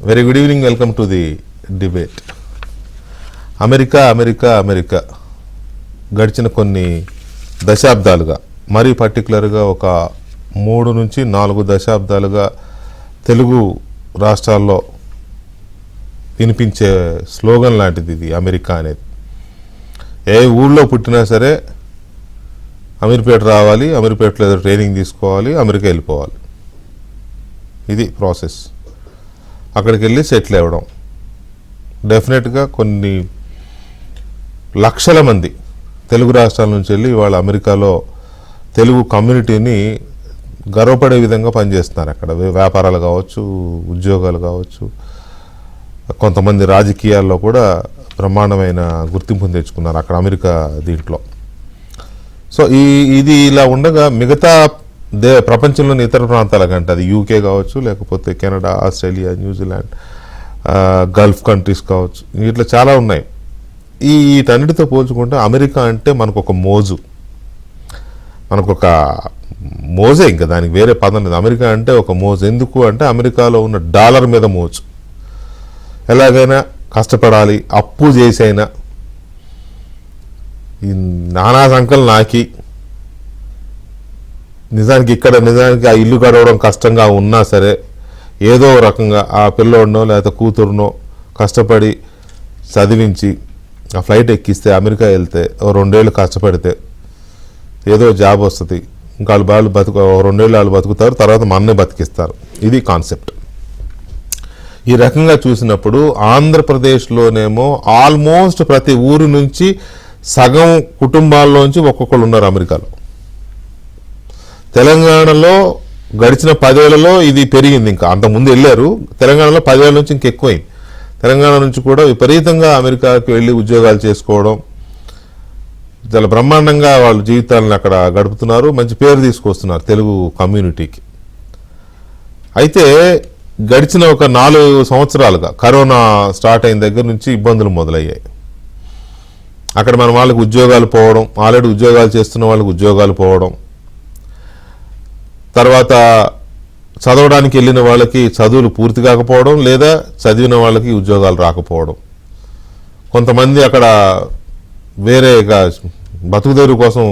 Very good evening. Welcome to the debate. America America America గడిచిన కొన్ని దశాబ్దాలుగా, మరీ పర్టికులర్గా ఒక 3 నుంచి 4 దశాబ్దాలుగా తెలుగు రాష్ట్రాల్లో వినిపించే స్లోగన్ లాంటిది ఇది అమెరికా అనేది. ఏ ఊళ్ళో పుట్టినా సరే అమీర్పేట రావాలి, అమీర్పేటలో ఏదో ట్రైనింగ్ తీసుకోవాలి, అమెరికా వెళ్ళిపోవాలి. ఇది ప్రాసెస్. అక్కడికి వెళ్ళి సెటిల్ అవ్వడం. డెఫినెట్గా కొన్ని లక్షల మంది తెలుగు రాష్ట్రాల నుంచి వెళ్ళి వాళ్ళ అమెరికాలో తెలుగు కమ్యూనిటీని గర్వపడే విధంగా పనిచేస్తున్నారు. అక్కడ వ్యాపారాలు కావచ్చు, ఉద్యోగాలు కావచ్చు, కొంతమంది రాజకీయాల్లో కూడా బ్రహ్మాండమైన గుర్తింపును తెచ్చుకున్నారు అక్కడ అమెరికా దీంట్లో. సో ఇది ఇలా ఉండగా మిగతా ప్రపంచంలోని ఇతర ప్రాంతాల కంటే, అది యూకే కావచ్చు, లేకపోతే Canada, Australia, New Zealand, Gulf countries కావచ్చు, ఇట్లా చాలా ఉన్నాయి. వీటన్నిటితో పోల్చుకుంటే అమెరికా అంటే మనకొక మోజు, మనకొక మోజే, ఇంకా దానికి వేరే పదం లేదు. అమెరికా అంటే ఒక మోజు. ఎందుకు అంటే అమెరికాలో ఉన్న డాలర్ మీద మోజు. ఎలాగైనా కష్టపడాలి, అప్పు చేసైనా ఈ నానా సంఖ్యలు నాకి, నిజానికి ఆ ఇల్లు గడవడం కష్టంగా ఉన్నా సరే ఏదో రకంగా ఆ పిల్లోడినో లేకపోతే కూతురునో కష్టపడి చదివించి ఆ ఫ్లైట్ ఎక్కిస్తే అమెరికా వెళ్తే 2 ఏళ్ళు కష్టపడితే ఏదో జాబ్ వస్తుంది. ఇంకా వాళ్ళు 2 ఏళ్ళు వాళ్ళు బతుకుతారు, తర్వాత మననే బతికిస్తారు. ఇది కాన్సెప్ట్. ఈ రకంగా చూసినప్పుడు ఆంధ్రప్రదేశ్లోనేమో ఆల్మోస్ట్ ప్రతి ఊరి నుంచి సగం కుటుంబాల్లోంచి ఒక్కొక్కరు ఉన్నారు అమెరికాలో. తెలంగాణలో గడిచిన 10 ఏళ్లలో ఇది పెరిగింది. ఇంకా అంతకుముందు వెళ్ళారు. తెలంగాణలో 10 ఏళ్ళ నుంచి ఇంకెక్కువైంది. తెలంగాణ నుంచి కూడా విపరీతంగా అమెరికాకి వెళ్ళి ఉద్యోగాలు చేసుకోవడం, చాలా బ్రహ్మాండంగా వాళ్ళ జీవితాలను అక్కడ గడుపుతున్నారు, మంచి పేరు తీసుకొస్తున్నారు తెలుగు కమ్యూనిటీకి. అయితే గడిచిన ఒక 4 సంవత్సరాలుగా కరోనా స్టార్ట్ అయిన దగ్గర నుంచి ఇబ్బందులు మొదలయ్యాయి. అక్కడ మన వాళ్ళకి ఉద్యోగాలు పోవడం, ఆల్రెడీ ఉద్యోగాలు చేస్తున్న వాళ్ళకి ఉద్యోగాలు పోవడం, తర్వాత చదవడానికి వెళ్ళిన వాళ్ళకి చదువులు పూర్తి కాకపోవడం, లేదా చదివిన వాళ్ళకి ఉద్యోగాలు రాకపోవడం. కొంతమంది అక్కడ వేరే బతుకుదేరు కోసం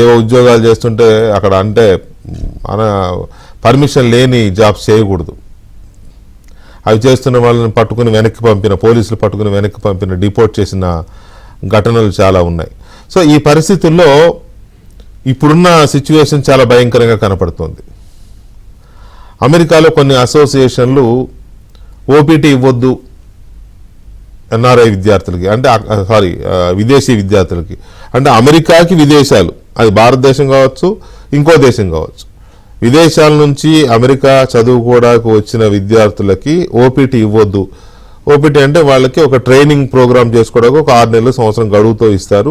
ఏవో ఉద్యోగాలు చేస్తుంటే అక్కడ అంటే పర్మిషన్ లేని జాబ్స్ చేయకూడదు, అవి చేస్తున్న వాళ్ళని పట్టుకుని వెనక్కి పంపిన, పోలీసులు పట్టుకుని వెనక్కి పంపిన, డిపోర్ట్ చేసిన ఘటనలు చాలా ఉన్నాయి. సో ఈ పరిస్థితుల్లో ఇప్పుడున్న సిచ్యువేషన్ చాలా భయంకరంగా కనపడుతోంది. అమెరికాలో కొన్ని అసోసియేషన్లు ఓపీటీ ఇవ్వద్దు ఎన్ఆర్ఐ విద్యార్థులకి, అంటే విదేశీ విద్యార్థులకి, అంటే అమెరికాకి విదేశాలు, అది భారతదేశం కావచ్చు, ఇంకో దేశం కావచ్చు, విదేశాల నుంచి అమెరికా చదువుకోవడానికి వచ్చిన విద్యార్థులకి ఓపీటీ ఇవ్వద్దు. ఓపీటీ అంటే వాళ్ళకి ఒక ట్రైనింగ్ ప్రోగ్రామ్ చేసుకోవడానికి ఒక 6 నెలలు సంవత్సరం గడువుతో ఇస్తారు.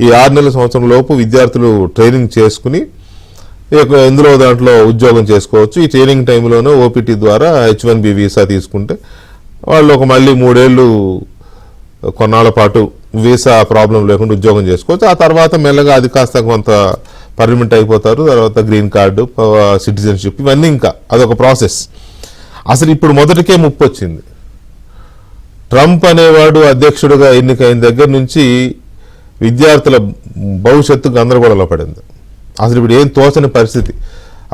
ఈ 6 నెలల సంవత్సరం లోపు విద్యార్థులు ట్రైనింగ్ చేసుకుని ఎందులో దాంట్లో ఉద్యోగం చేసుకోవచ్చు. ఈ ట్రైనింగ్ టైంలోనే ఓపీటీ ద్వారా H1B వీసా తీసుకుంటే వాళ్ళు మళ్ళీ 3 ఏళ్ళు కొన్నాళ్ళ పాటు వీసా ప్రాబ్లం లేకుండా ఉద్యోగం చేసుకోవచ్చు. ఆ తర్వాత మెల్లగా అది కాస్త కొంత పర్మనెంట్ అయిపోతారు. తర్వాత గ్రీన్ కార్డు, సిటిజన్షిప్, ఇవన్నీ ఇంకా అదొక ప్రాసెస్. అసలు ఇప్పుడు మొదటికే ముప్పు వచ్చింది. ట్రంప్ అనేవాడు అధ్యక్షుడిగా ఎన్నికైన దగ్గర నుంచి విద్యార్థుల భవిష్యత్తు గందరగోళంలో పడింది. అసలు ఇప్పుడు ఏం తోచని పరిస్థితి.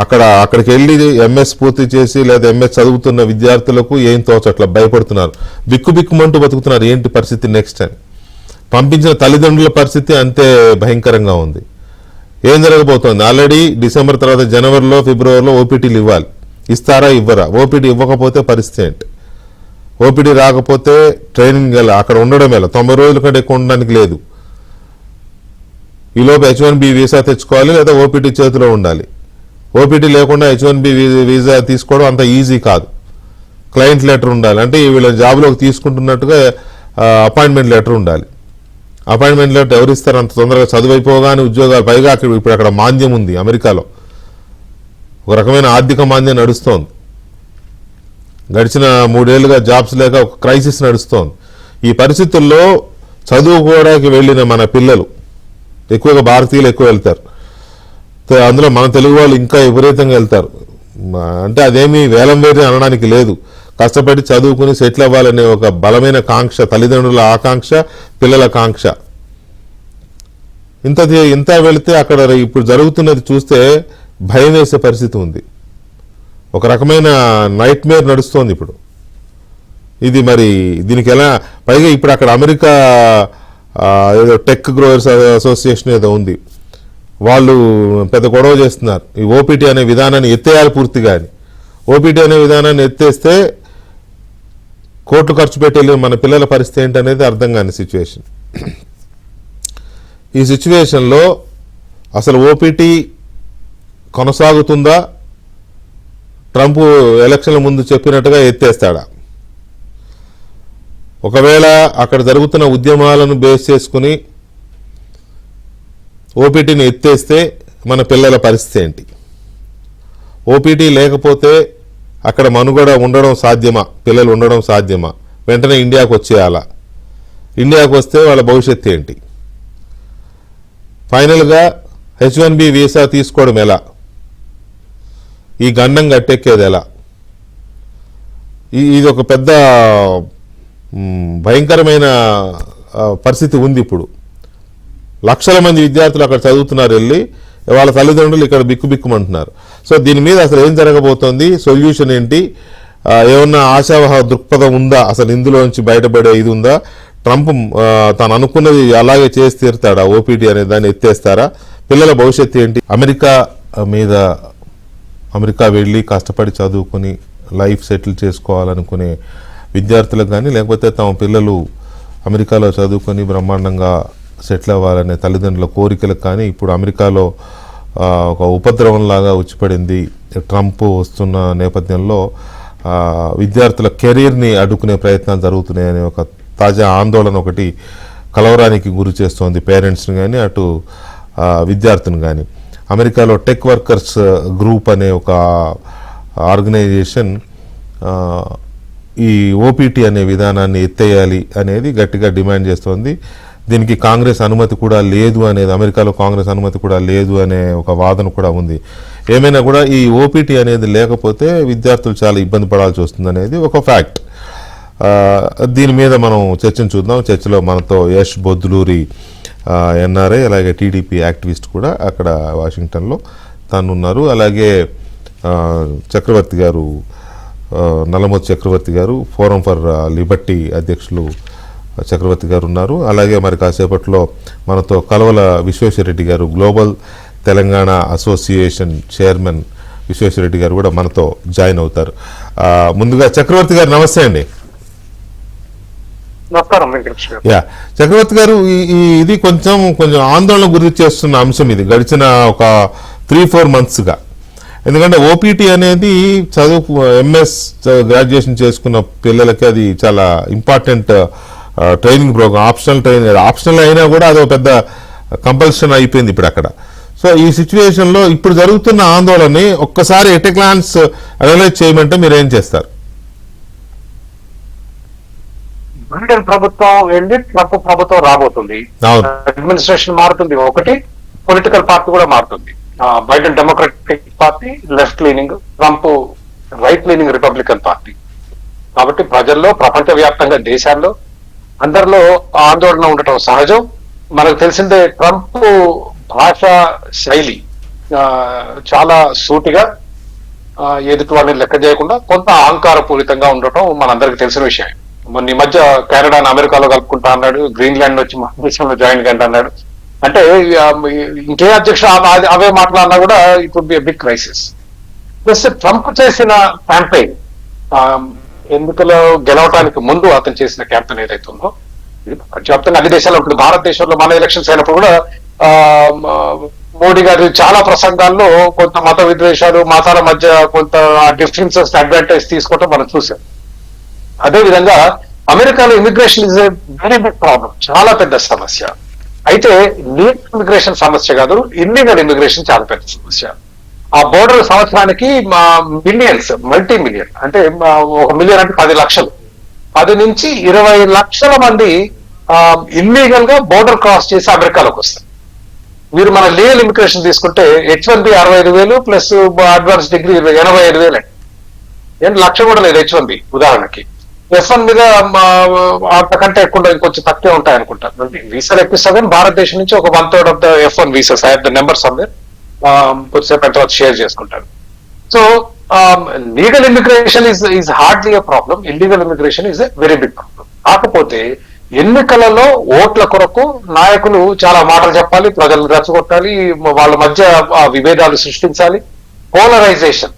అక్కడికి వెళ్ళి ఎంఎస్ పూర్తి చేసి లేదా ఎంఎస్ చదువుతున్న విద్యార్థులకు ఏం తోచట్లా, భయపడుతున్నారు, బిక్కుమంటూ బతుకుతున్నారు. ఏంటి పరిస్థితి నెక్స్ట్ అని. పంపించిన తల్లిదండ్రుల పరిస్థితి అంతే భయంకరంగా ఉంది. ఏం జరగబోతోంది? ఆల్రెడీ డిసెంబర్ తర్వాత జనవరిలో, ఫిబ్రవరిలో ఓపీటీలు ఇవ్వాలి. ఇస్తారా, ఇవ్వరా? ఓపీటీ ఇవ్వకపోతే పరిస్థితి ఏంటి? ఓపీడీ రాకపోతే ట్రైనింగ్ ఎలా, అక్కడ ఉండడం ఎలా? 90 రోజుల కంటే ఎక్కువ ఉండడానికి లేదు. ఈలోపు H1B వీసా తెచ్చుకోవాలి, లేదా ఓపీటీ చేతిలో ఉండాలి. ఓపీటీ లేకుండా H1B వీసా తీసుకోవడం అంత ఈజీ కాదు. క్లయింట్ లెటర్ ఉండాలి, అంటే వీళ్ళ జాబ్లోకి తీసుకుంటున్నట్టుగా అపాయింట్మెంట్ లెటర్ ఉండాలి. అపాయింట్మెంట్ లెటర్ ఎవరు ఇస్తారు అంత తొందరగా? చదువు అయిపోగానే ఉద్యోగాలు. పైగా ఇప్పుడు అక్కడ మాంద్యం ఉంది అమెరికాలో, ఒక రకమైన ఆర్థిక మాంద్యం నడుస్తోంది. గడిచిన 3 ఏళ్ళుగా జాబ్స్ లేక ఒక క్రైసిస్ నడుస్తోంది. ఈ పరిస్థితుల్లో చదువుకోవడానికి వెళ్ళిన మన పిల్లలు, ఎక్కువగా భారతీయులు ఎక్కువ వెళ్తారు, అందులో మన తెలుగు వాళ్ళు ఇంకా విపరీతంగా వెళ్తారు. అంటే అదేమీ వేలం వేరే అనడానికి లేదు. కష్టపడి చదువుకుని సెటిల్ అవ్వాలనే ఒక బలమైన కాంక్ష, తల్లిదండ్రుల ఆకాంక్ష, పిల్లల కాంక్ష. ఇంత వెళితే అక్కడ ఇప్పుడు జరుగుతున్నది చూస్తే భయం వేసే పరిస్థితి ఉంది. ఒక రకమైన నైట్ మేర్ నడుస్తోంది ఇప్పుడు ఇది. మరి దీనికి ఎలా, పైగా ఇప్పుడు అక్కడ అమెరికా ఏదో టెక్ గ్రోవర్స్ అసోసియేషన్ ఏదో ఉంది, వాళ్ళు పెద్ద గొడవ చేస్తున్నారు. ఈ ఓపీటీ అనే విధానాన్ని ఎత్తేయాలి పూర్తిగా అని. ఓపీటీ అనే విధానాన్ని ఎత్తేస్తే కోట్లు ఖర్చు పెట్టి మన పిల్లల పరిస్థితి ఏంటనేది అర్థం కాని సిచ్యువేషన్. ఈ సిచ్యువేషన్లో అసలు ఓపీటీ కొనసాగుతుందా, ట్రంప్ ఎలక్షన్ల ముందు చెప్పినట్టుగా ఎత్తేస్తాడా? ఒకవేళ అక్కడ జరుగుతున్న ఉద్యమాలను బేస్ చేసుకుని ఓపీటీని ఎత్తేస్తే మన పిల్లల పరిస్థితి ఏంటి? ఓపీటీ లేకపోతే అక్కడ మనుగడ ఉండడం సాధ్యమా? పిల్లలు ఉండడం సాధ్యమా? వెంటనే ఇండియాకు వచ్చేయాలా? ఇండియాకు వస్తే వాళ్ళ భవిష్యత్తు ఏంటి? ఫైనల్గా H1B వీసా తీసుకోవడం ఎలా? ఈ గండం గట్టెక్కేది ఎలా? ఇది ఒక పెద్ద భయంకరమైన పరిస్థితి ఉంది ఇప్పుడు. లక్షల మంది విద్యార్థులు అక్కడ చదువుతున్నారు, వెళ్ళి వాళ్ళ తల్లిదండ్రులు ఇక్కడ బిక్కుబిక్కుమంటున్నారు. సో దీని మీద అసలు ఏం జరగబోతోంది, సొల్యూషన్ ఏంటి, ఏమన్నా ఆశావహ దృక్పథం ఉందా, అసలు ఇందులోంచి బయటపడే ఇది ఉందా? ట్రంప్ తాను అనుకున్నది అలాగే చేసి తీరుతాడా? ఓపీటీ అనే దాన్ని ఎత్తేస్తారా? పిల్లల భవిష్యత్తు ఏంటి? అమెరికా వెళ్ళి కష్టపడి చదువుకుని లైఫ్ సెటిల్ చేసుకోవాలనుకునే విద్యార్థులకు కానీ, లేకపోతే తమ పిల్లలు అమెరికాలో చదువుకొని బ్రహ్మాండంగా సెటిల్ అవ్వాలనే తల్లిదండ్రుల కోరికలకు కానీ ఇప్పుడు అమెరికాలో ఒక ఉపద్రవంలాగా వచ్చిపడింది. ట్రంప్ వస్తున్న నేపథ్యంలో విద్యార్థుల కెరీర్ని అడ్డుకునే ప్రయత్నాలు జరుగుతున్నాయనే ఒక తాజా ఆందోళన ఒకటి కలవరానికి గురి చేస్తోంది పేరెంట్స్ని కానీ, అటు విద్యార్థులను కానీ. అమెరికాలో టెక్ వర్కర్స్ గ్రూప్ అనే ఒక ఆర్గనైజేషన్ ఈ ఓపీటీ అనే విధానాన్ని ఎత్తేయాలి అనేది గట్టిగా డిమాండ్ చేస్తోంది. దీనికి కాంగ్రెస్ అనుమతి కూడా లేదు అనేది, అమెరికాలో కాంగ్రెస్ అనుమతి కూడా లేదు అనే ఒక వాదన కూడా ఉంది. ఏమైనా కూడా ఈ ఓపీటీ అనేది లేకపోతే విద్యార్థులు చాలా ఇబ్బంది పడాల్సి వస్తుంది అనేది ఒక ఫ్యాక్ట్. దీని మీద మనం చర్చను చూద్దాం. చర్చలో మనతో యష్ బొద్దులూరి ఎన్ఆర్ఐ, అలాగే టీడీపీ యాక్టివిస్ట్ కూడా అక్కడ వాషింగ్టన్లో తాను ఉన్నారు. అలాగే చక్రవర్తి గారు, నల్లమోతు చక్రవర్తి గారు, ఫోరం ఫర్ లిబర్టీ అధ్యక్షులు చక్రవర్తి గారు ఉన్నారు. అలాగే మరి కాసేపట్లో మనతో కలవల విశ్వేశ్వరరెడ్డి గారు, global Telangana association chairman Vishweshwar Reddy గారు కూడా మనతో జాయిన్ అవుతారు. ముందుగా చక్రవర్తి గారు నమస్తే అండి. యా చక్రవర్తి గారు, ఇది కొంచెం ఆందోళన గురి చేస్తున్న అంశం ఇది గడిచిన ఒక 3-4 monthsగా. ఎందుకంటే ఓపీటీ అనేది చదువు ఎంఎస్ గ్రాడ్యుయేషన్ చేసుకున్న పిల్లలకి అది చాలా ఇంపార్టెంట్ ట్రైనింగ్ ప్రోగ్రామ్. ఆప్షనల్ అయినా కూడా అదో పెద్ద కంపల్షన్ అయిపోయింది ఇప్పుడు అక్కడ. సో ఈ సిచ్యువేషన్లో ఇప్పుడు జరుగుతున్న ఆందోళనని ఒక్కసారి ఎట్ ఎ గ్లాన్స్ అనలైజ్ చేయమంటే మీరు ఏం చేస్తారు? బైడెన్ ప్రభుత్వం వెళ్ళి ట్రంప్ ప్రభుత్వం రాబోతుంది. అడ్మినిస్ట్రేషన్ మారుతుంది, ఒకటి పొలిటికల్ పార్టీ కూడా మారుతుంది. Biden democratic party left leaning, Trump right leaning Republican party. కాబట్టి ప్రజల్లో, ప్రపంచవ్యాప్తంగా దేశాల్లో అందరిలో ఆందోళన ఉండటం సహజం. మనకు తెలిసిందే ట్రంప్ భాషా శైలి చాలా సూటిగా, ఎదుటి వాళ్ళని లెక్క చేయకుండా కొంత అహంకారపూరితంగా ఉండటం మనందరికి తెలిసిన విషయం. మొన్న ఈ మధ్య కెనడాను అమెరికాలో కలుపుకుంటా అన్నాడు, గ్రీన్లాండ్ వచ్చి మన దేశంలో జాయిన్ కంటా అన్నాడు. అంటే ఇంకే అధ్యక్షుడు అవే మాట్లాడినా కూడా it would be a big crisis. Plus Trump చేసిన క్యాంపెయిన్, ఎన్నికలో గెలవటానికి ముందు అతను చేసిన క్యాంపెయిన్ ఏదైతే ఉందో ప్రపంచవ్యాప్తంగా అన్ని దేశాల్లో ఉంటుంది. భారతదేశంలో మన ఎలక్షన్స్ అయినప్పుడు కూడా మోడీ గారి చాలా ప్రసంగాల్లో కొంత మత విద్వేషాలు, మతాల మధ్య కొంత డిఫరెన్సెస్ అడ్వాంటేజ్ తీసుకోవటం మనం చూసాం. అదేవిధంగా అమెరికాలో immigration is a very big problem, చాలా పెద్ద సమస్య. అయితే లీగల్ ఇమిగ్రేషన్ సమస్య కాదు, ఇల్లీగల్ ఇమిగ్రేషన్ చాలా పెద్ద సమస్య. ఆ బోర్డర్ సంవత్సరానికి మిలియన్స్, మల్టీ మిలియన్, అంటే 1 మిలియన్ అంటే 10 లక్షలు, 10 నుంచి 20 లక్షల మంది ఇల్లీగల్ గా బోర్డర్ క్రాస్ చేసి అమెరికాలోకి వస్తారు. మీరు మన లీగల్ ఇమిగ్రేషన్ తీసుకుంటే H1B 65,000 ప్లస్ అడ్వాన్స్ డిగ్రీ 85,000. ఏంటి 1,00,000 కూడా లేదు H1B ఉదాహరణకి. F1 మీద అంతకంటే ఎక్కువ ఇంకొంచెం తక్కువే ఉంటాయి అనుకుంటా. వీసాలు ఎక్కువ కానీ భారతదేశం నుంచి ఒక 1/3 of the F1 visas I have the number somewhere, కొద్దిసేపు తర్వాత షేర్ చేసుకుంటాను. So legal immigration is hardly a problem, illegal immigration is a very big problem. కాకపోతే ఎన్నికలలో ఓట్ల కొరకు నాయకులు చాలా మాటలు చెప్పాలి, ప్రజలు రెచ్చగొట్టాలి, వాళ్ళ మధ్య విభేదాలు సృష్టించాలి. పోలరైజేషన్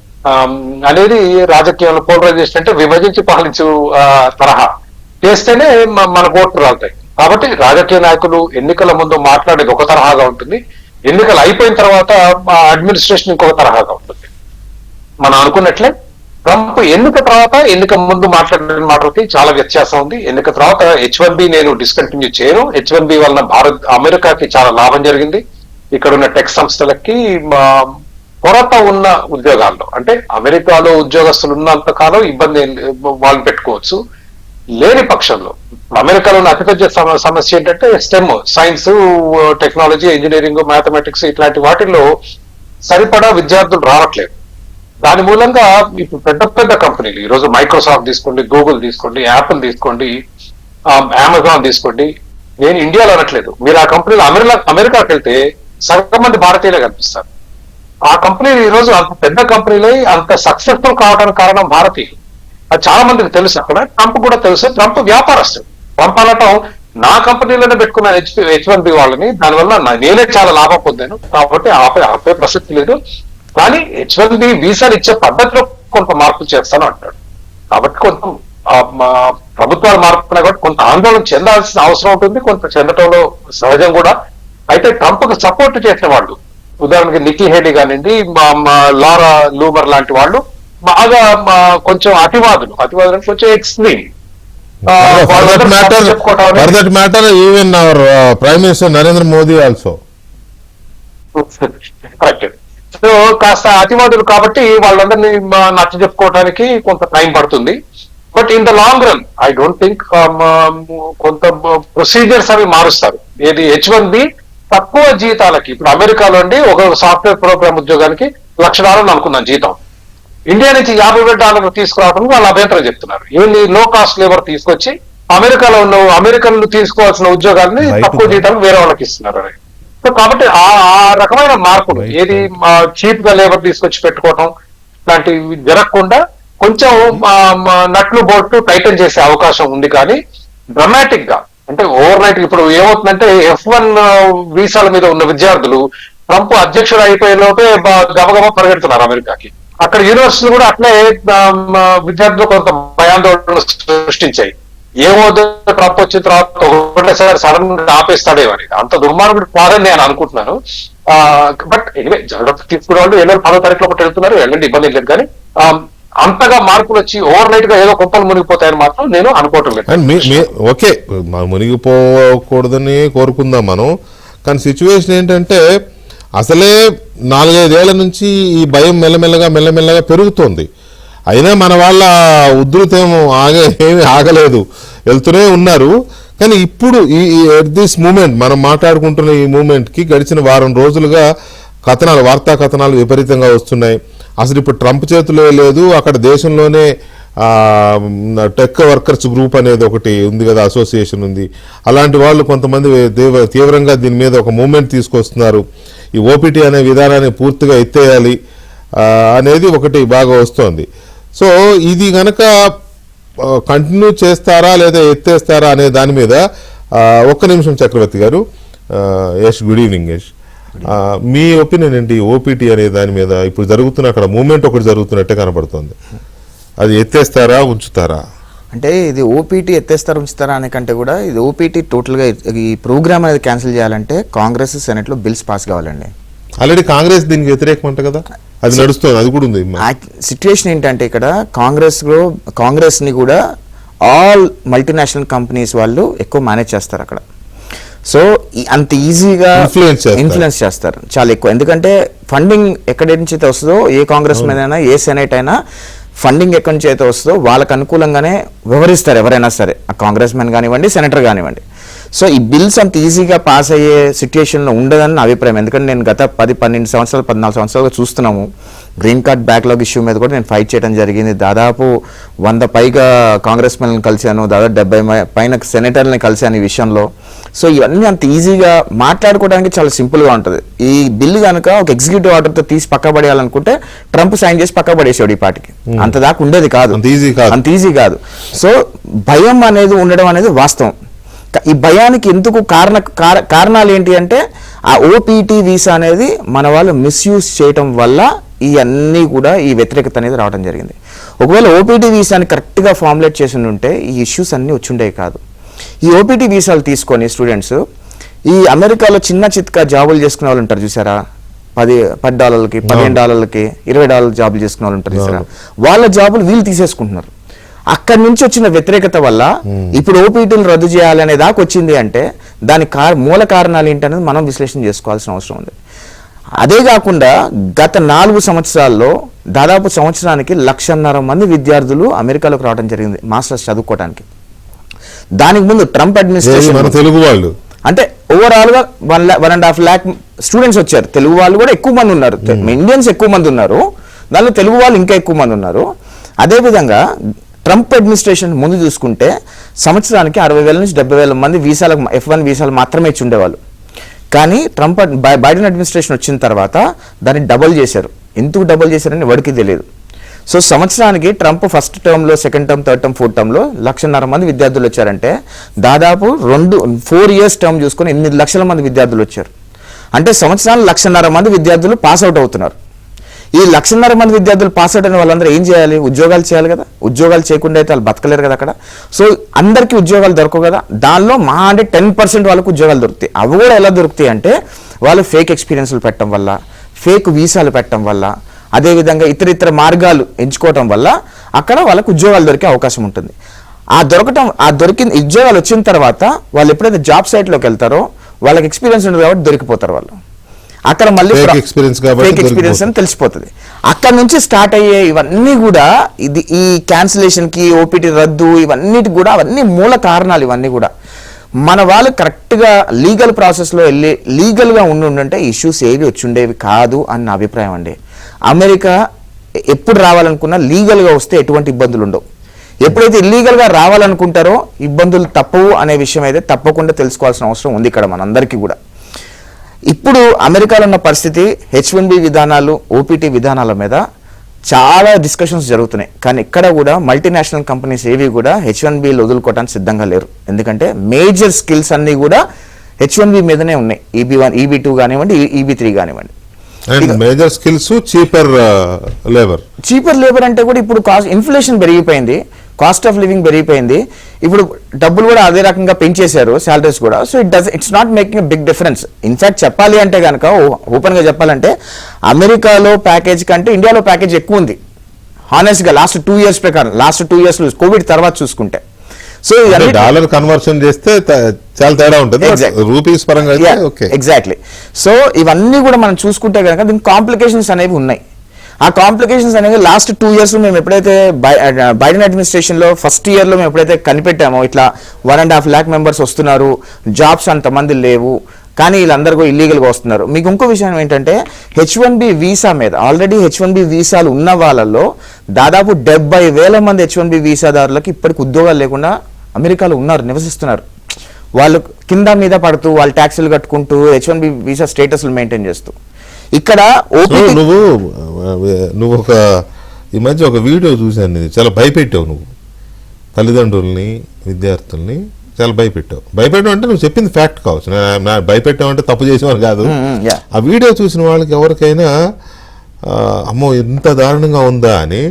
అనేది రాజకీయంలో, పోలరైజేషన్ అంటే విభజించి పాలించు తరహా చేస్తేనే మనకు ఓట్లు రాలుతాయి. కాబట్టి రాజకీయ నాయకులు ఎన్నికల ముందు మాట్లాడేది ఒక తరహాగా ఉంటుంది, ఎన్నికలు అయిపోయిన తర్వాత అడ్మినిస్ట్రేషన్ ఇంకొక తరహాగా ఉంటుంది. మనం అనుకున్నట్లే ట్రంప్ ఎన్నిక తర్వాత ఎన్నిక ముందు మాట్లాడిన మాటలకి చాలా వ్యత్యాసం ఉంది. ఎన్నిక తర్వాత H1B నేను డిస్కంటిన్యూ చేయను, H1B వలన అమెరికాకి చాలా లాభం జరిగింది, ఇక్కడ ఉన్న టెక్ సంస్థలకి కొరత ఉన్న ఉద్యోగాల్లో, అంటే అమెరికాలో ఉద్యోగస్తులు ఉన్నంత కాలం ఇబ్బంది వాళ్ళు పెట్టుకోవచ్చు, లేని పక్షంలో అమెరికాలో ఉన్న అతిపెద్ద సమస్య ఏంటంటే stem, science, technology, engineering, mathematics ఇట్లాంటి వాటిల్లో సరిపడా విద్యార్థులు రావట్లేదు. దాని మూలంగా ఇప్పుడు పెద్ద పెద్ద కంపెనీలు, ఈరోజు మైక్రోసాఫ్ట్ తీసుకోండి, గూగుల్ తీసుకోండి, యాపిల్ తీసుకోండి, అమెజాన్ తీసుకోండి, నేను ఇండియాలో అనట్లేదు, మీరు ఆ కంపెనీలు అమెరికాకి వెళ్తే సగం మంది భారతీయులే కనిపిస్తారు. ఆ కంపెనీలు ఈరోజు అంత పెద్ద కంపెనీలు అంత సక్సెస్ఫుల్ కావడానికి కారణం భారతీయులు. అది చాలా మందికి తెలుసు, అక్కడ ట్రంప్ కూడా తెలుసు. ట్రంప్ వ్యాపారస్తుడు, ట్రంప్ అనటం నా కంపెనీలోనే పెట్టుకున్న H1B వాళ్ళని, దానివల్ల నేనే చాలా లాభం పొందాను, కాబట్టి ఆపే ప్రసక్తి లేదు. కానీ H1B వీసాలు ఇచ్చే పద్ధతిలో కొంత మార్పులు చేస్తాను అంటాడు. కాబట్టి కొంత ప్రభుత్వాలు మారుతున్నాయి కాబట్టి కొంత ఆందోళన చెందాల్సిన అవసరం ఉంటుంది, కొంత చెందటంలో సహజం కూడా. అయితే ట్రంప్ కు సపోర్ట్ చేసిన వాళ్ళు, ఉదాహరణకి నిక్కీ హేలీ కానివ్వండి, లారా లూమర్ లాంటి వాళ్ళు బాగా కొంచెం అతివాదులు కొంచెం extreme. Even our prime minister Narendra Modi also. Correct. So కాస్త అతివాదులు కాబట్టి వాళ్ళందరినీ నచ్చ చెప్పుకోవడానికి కొంత టైం పడుతుంది. But in the long run I don't think కొంత ప్రొసీజర్స్ అవి మారుస్తారు. ఏది H1B తక్కువ జీతాలకి, ఇప్పుడు అమెరికాలో అండి ఒక సాఫ్ట్వేర్ ప్రోగ్రామ్ ఉద్యోగానికి $1,00,000 అనుకున్నాను జీతం, ఇండియా నుంచి $50,000 తీసుకురావడానికి వాళ్ళు అభ్యంతరం చెప్తున్నారు. ఈవెన్ లో కాస్ట్ లేబర్ తీసుకొచ్చి అమెరికాలో ఉన్న అమెరికన్లు తీసుకోవాల్సిన ఉద్యోగాల్ని తక్కువ జీతాలకు వేరే వాళ్ళకి ఇస్తున్నారు. సో కాబట్టి ఆ రకమైన మార్పులు, ఏది చీప్ గా లేబర్ తీసుకొచ్చి పెట్టుకోవటం లాంటివి జరగకుండా కొంచెం నట్లు బోట్లు టైటన్ చేసే అవకాశం ఉంది. కానీ డ్రమాటిక్ గా, అంటే ఓవర్ నైట్ ఇప్పుడు ఏమవుతుందంటే F1 వీసాల మీద ఉన్న విద్యార్థులు ట్రంప్ అధ్యక్షుడు అయిపోయే లోపే గబగబా పరిగెడుతున్నారు అమెరికాకి. అక్కడ యూనివర్సిటీలు కూడా అట్లే విద్యార్థులు కొంత భయాందోళన సృష్టించాయి. ఏమవుతుందో ట్రంప్ వచ్చిన తర్వాత ఒకటేసారి సడన్ గా ఆపేస్తాడేమని. అంత దుర్మార్గుడు కాదని నేను అనుకుంటున్నాను. బట్ ఎనివే జాగ్రత్త తీసుకునే వాళ్ళు 10వ తారీఖులో ఒకటి వెళ్తున్నారు, వెళ్ళండి, ఇబ్బంది లేదు. కానీ అంతగా మార్పులు వచ్చి ఓవర్ నైట్ గా ఏదో కొంపలు మునిగిపోతాయని మాత్రం నేను అనుకోవటం లేదు. ఓకే, మునిగిపోకూడదని కోరుకుందాం మనం. కానీ సిచ్యువేషన్ ఏంటంటే అసలే 4-5 ఏళ్ల నుంచి ఈ భయం మెల్లమెల్లగా పెరుగుతోంది. అయినా మన వాళ్ళ ఉధృతం ఏమీ ఆగలేదు, వెళ్తూనే ఉన్నారు. కానీ ఇప్పుడు ఈ ఎట్ దిస్ మూమెంట్ మనం మాట్లాడుకుంటున్న ఈ మూమెంట్కి గడిచిన వారం రోజులుగా వార్తా కథనాలు విపరీతంగా వస్తున్నాయి. అసలు ఇప్పుడు ట్రంప్ చేతిలో లేదు, అక్కడ దేశంలోనే టెక్ వర్కర్స్ గ్రూప్ అనేది ఒకటి ఉంది కదా, అసోసియేషన్ ఉంది. అలాంటి వాళ్ళు కొంతమంది తీవ్రంగా దీని మీద ఒక మూమెంట్ తీసుకొస్తున్నారు. ఈ ఓపీటీ అనే విధానాన్ని పూర్తిగా ఎత్తేయాలి అనేది ఒకటి బాగా వస్తోంది. సో ఇది గనక కంటిన్యూ చేస్తారా లేదా ఎత్తేస్తారా అనే దాని మీద ఒక్క నిమిషం చక్రవర్తి గారు. Yash, good evening Yash. మీ ఒపీనియన్ ఏంటి ఓపీటీ అనే దాని మీద? ఇప్పుడు జరుగుతున్న అక్కడ మూమెంట్ ఒకటి జరుగుతున్నట్టే కనబడుతుంది, అది ఎత్తేస్తారా ఉంచుతారా? అంటే ఇది ఓపీటీ ఎత్తేస్తారా ఉంచుతారా అనే కంటే కూడా ఇది ఓపీటీ టోటల్గా ఈ ప్రోగ్రామ్ అనేది క్యాన్సిల్ చేయాలంటే కాంగ్రెస్ సెనెట్లో బిల్స్ పాస్ కావాలండి. ఆల్రెడీ కాంగ్రెస్ దీనికి వ్యతిరేకం అంట కదా, అది నడుస్తుంది, అది కూడా ఉంది. సిచ్యువేషన్ ఏంటంటే ఇక్కడ కాంగ్రెస్ని కూడా ఆల్ మల్టీనేషనల్ కంపెనీస్ వాళ్ళు ఎక్కువ మేనేజ్ చేస్తారు అక్కడ. సో అంత ఈజీగా ఇన్ఫ్లుయెన్స్ చేస్తారు చాలా ఎక్కువ. ఎందుకంటే ఫండింగ్ ఎక్కడి నుంచి అయితే వస్తుందో, ఏ కాంగ్రెస్ మెన్ అయినా ఏ సెనేట్ అయినా ఫండింగ్ ఎక్కడి నుంచి అయితే వస్తుందో వాళ్ళకు అనుకూలంగానే వ్యవహరిస్తారు ఎవరైనా సరే, ఆ కాంగ్రెస్ మెన్ కానివ్వండి, సెనేటర్ కానివ్వండి. సో ఈ బిల్స్ అంత ఈజీగా పాస్ అయ్యే సిచ్యుయేషన్లో ఉండదని నా అభిప్రాయం. ఎందుకంటే నేను గత 10-12 సంవత్సరాలు 14 సంవత్సరాలుగా చూస్తున్నాము గ్రీన్ కార్డ్ బ్యాక్లాగ్ ఇష్యూ మీద కూడా నేను ఫైట్ చేయడం జరిగింది. దాదాపు 100 పైగా కాంగ్రెస్ మెన్లను కలిశాను, దాదాపు 70 పైన సెనేటర్లని కలిశాను ఈ విషయంలో. సో ఇవన్నీ అంత ఈజీగా మాట్లాడుకోవడానికి చాలా సింపుల్గా ఉంటుంది. ఈ బిల్లు కనుక ఒక ఎగ్జిక్యూటివ్ ఆర్డర్తో తీసి పక్క పడేయాలనుకుంటే ట్రంప్ సైన్ చేసి పక్క పడేసాడు ఈ పాటికి. అంత దాకా ఉండేది కాదు, అంత ఈజీ కాదు. సో భయం అనేది ఉండడం అనేది వాస్తవం. ఈ భయానికి ఎందుకు కారణాలు ఏంటి అంటే ఆ ఓపీటీ వీసా అనేది మన వాళ్ళు మిస్యూజ్ చేయటం వల్ల ఇవన్నీ కూడా ఈ వ్యతిరేకత అనేది రావడం జరిగింది. ఒకవేళ ఓపీటీ వీసాని కరెక్ట్గా ఫార్ములేట్ చేసి ఉంటే ఈ ఇష్యూస్ అన్నీ వచ్చుండేవి కాదు. ఈ ఓపీటీ వీసాలు తీసుకొని స్టూడెంట్స్ ఈ అమెరికాలో చిన్న చిత్కా జాబులు చేసుకునే వాళ్ళు ఉంటారు చూసారా, $10, $15, $20 జాబులు చేసుకునే వాళ్ళు ఉంటారు చూసారా, వాళ్ళ జాబులు వీళ్ళు తీసేసుకుంటున్నారు. అక్కడి నుంచి వచ్చిన వ్యతిరేకత వల్ల ఇప్పుడు ఓపీటీలు రద్దు చేయాలనే దాకా వచ్చింది అంటే దాని మూల కారణాలు ఏంటనేది మనం విశ్లేషణ చేసుకోవాల్సిన అవసరం ఉంది. అదే కాకుండా గత 4 సంవత్సరాల్లో దాదాపు సంవత్సరానికి 1.5 మంది విద్యార్థులు అమెరికాలోకి రావడం జరిగింది మాస్టర్స్ చదువుకోవడానికి. దానికి ముందు ట్రంప్ అడ్మినిస్ట్రేషన్ తెలుగు వాళ్ళు అంటే ఓవరాల్ గా 1.5 lakh స్టూడెంట్స్ వచ్చారు. తెలుగు వాళ్ళు కూడా ఎక్కువ మంది ఉన్నారు, ఇండియన్స్ ఎక్కువ మంది ఉన్నారు, దానిలో తెలుగు వాళ్ళు ఇంకా ఎక్కువ మంది ఉన్నారు. అదేవిధంగా ట్రంప్ అడ్మినిస్ట్రేషన్ ముందు చూసుకుంటే సంవత్సరానికి 60,000 నుంచి 70,000 మంది వీసాలకు F1 వీసాలు మాత్రమే ఇచ్చి ఉండేవాళ్ళు. కానీ బైడెన్ అడ్మినిస్ట్రేషన్ వచ్చిన తర్వాత దాన్ని డబుల్ చేశారు. ఎందుకు డబుల్ చేశారని వాడికి తెలియదు. సో సంవత్సరానికి ట్రంప్ ఫస్ట్ టర్మ్లో, second term, third term, fourth టర్మ్లో 1.5 మంది విద్యార్థులు వచ్చారంటే దాదాపు 4 years టర్మ్ చూసుకొని 8 లక్షల మంది విద్యార్థులు వచ్చారు. అంటే సంవత్సరానికి 1.5 మంది విద్యార్థులు పాస్ అవుట్ అవుతున్నారు. ఈ 1.5 మంది విద్యార్థులు పాస్ అవుట్ అయిన వాళ్ళందరూ ఏం చేయాలి? ఉద్యోగాలు చేయాలి కదా. ఉద్యోగాలు చేయకుండా అయితే వాళ్ళు బతకలేరు కదా అక్కడ. సో అందరికీ ఉద్యోగాలు దొరకవు కదా. దానిలో మహా అంటే 10% వాళ్ళకు ఉద్యోగాలు దొరుకుతాయి. అవి కూడా ఎలా దొరుకుతాయి అంటే వాళ్ళు ఫేక్ ఎక్స్పీరియన్స్లు పెట్టడం వల్ల, ఫేక్ వీసాలు పెట్టడం వల్ల, అదేవిధంగా ఇతర మార్గాలు ఎంచుకోవటం వల్ల అక్కడ వాళ్ళకు ఉద్యోగాలు దొరికే అవకాశం ఉంటుంది. దొరికిన ఉద్యోగాలు వచ్చిన తర్వాత వాళ్ళు ఎప్పుడైతే జాబ్ సైట్లోకి వెళ్తారో వాళ్ళకి ఎక్స్పీరియన్స్ ఉంటుంది కాబట్టి దొరికిపోతారు వాళ్ళు. అక్కడ మళ్ళీ ఫేక్ ఎక్స్పీరియన్స్ అని తెలిసిపోతుంది. అక్కడ నుంచి స్టార్ట్ అయ్యే ఇవన్నీ కూడా ఈ క్యాన్సిలేషన్కి, ఓపీటీ రద్దు, ఇవన్నిటి కూడా అవన్నీ మూల కారణాలు. ఇవన్నీ కూడా మన వాళ్ళు కరెక్ట్గా లీగల్ ప్రాసెస్లో వెళ్ళి లీగల్గా ఉండుంటే ఇష్యూస్ ఏవి వచ్చుండేవి కాదు అని నా అభిప్రాయం అండి. అమెరికా ఎప్పుడు రావాలనుకున్నా లీగల్గా వస్తే ఎటువంటి ఇబ్బందులు ఉండవు. ఎప్పుడైతే ఇల్లీగల్గా రావాలనుకుంటారో ఇబ్బందులు తప్పవు అనే విషయం అయితే తప్పకుండా తెలుసుకోవాల్సిన అవసరం ఉంది ఇక్కడ మనందరికీ కూడా. ఇప్పుడు అమెరికాలో ఉన్న పరిస్థితి H1B విధానాలు, ఓపీటీ విధానాల మీద చాలా డిస్కషన్స్ జరుగుతున్నాయి. కానీ ఇక్కడ కూడా మల్టీనేషనల్ కంపెనీస్ ఏవి కూడా H1Bలు వదులుకోవడానికి సిద్ధంగా లేరు. ఎందుకంటే మేజర్ స్కిల్స్ అన్నీ కూడా H1B మీదనే ఉన్నాయి. EB1, EB2 కానివ్వండి, EB3 కానివ్వండి. మేజర్ స్కిల్స్, చీపర్ లేబర్ అంటే కూడా ఇప్పుడు ఇన్ఫ్లేషన్ పెరిగిపోయింది, కాస్ట్ ఆఫ్ లివింగ్ పెరిగిపోయింది. ఇప్పుడు డబ్బులు కూడా అదే రకంగా పెంచేశారు, శాలరీస్ కూడా. So it's not making a big difference. In fact చెప్పాలి అంటే కనుక, ఓపెన్ గా చెప్పాలంటే అమెరికాలో ప్యాకేజ్ కంటే ఇండియాలో ప్యాకేజ్ ఎక్కువ ఉంది హానెస్ట్ గా. లాస్ట్ 2 years ప్రకారం, లాస్ట్ 2 years కోవిడ్ తర్వాత చూసుకుంటే. సో డాలర్ కన్వర్షన్ చేస్తే చాలా తేడా ఉంటుంది, రూపీస్ పరంగా. ఎగ్జాక్ట్లీ. సో ఇవన్నీ కూడా మనం చూసుకుంటే కనుక దీనికి కాంప్లికేషన్స్ అనేవి ఉన్నాయి. ఆ కాంప్లికేషన్స్ అనేవి లాస్ట్ 2 years మేము ఎప్పుడైతే బైడెన్ అడ్మినిస్ట్రేషన్ లో ఫస్ట్ ఇయర్ లో మేము ఎప్పుడైతే కనిపెట్టామో ఇట్లా 1.5 lakh మెంబర్స్ వస్తున్నారు, జాబ్స్ అంతమంది లేవు, కానీ వీళ్ళందరూ కూడా ఇల్లీగల్గా వస్తున్నారు. మీకు ఇంకో విషయం ఏంటంటే H1B వీసా మీద ఆల్రెడీ H1B వీసాలు ఉన్న వాళ్ళల్లో దాదాపు 70,000 మంది H1B వీసాదారులకు ఇప్పటికి ఉద్యోగాలు లేకుండా అమెరికాలో ఉన్నారు, నివసిస్తున్నారు. వాళ్ళు కింద మీద పడుతూ వాళ్ళు ట్యాక్సులు కట్టుకుంటూ H1B వీసా స్టేటస్లు మెయింటైన్ చేస్తూ ఇక్కడ నువ్వు ఈ మధ్య ఒక వీడియో చూశాను, చాలా భయపెట్టావు నువ్వు తల్లిదండ్రుల్ని, విద్యార్థుల్ని చాలా భయపెట్టావు అంటే నువ్వు చెప్పింది ఫ్యాక్ట్ కావచ్చు. భయపెట్టావు అంటే తప్పు చేసేవారు కాదు. ఆ వీడియో చూసిన వాళ్ళకి ఎవరికైనా అమ్మో ఇంత దారుణంగా ఉందా అని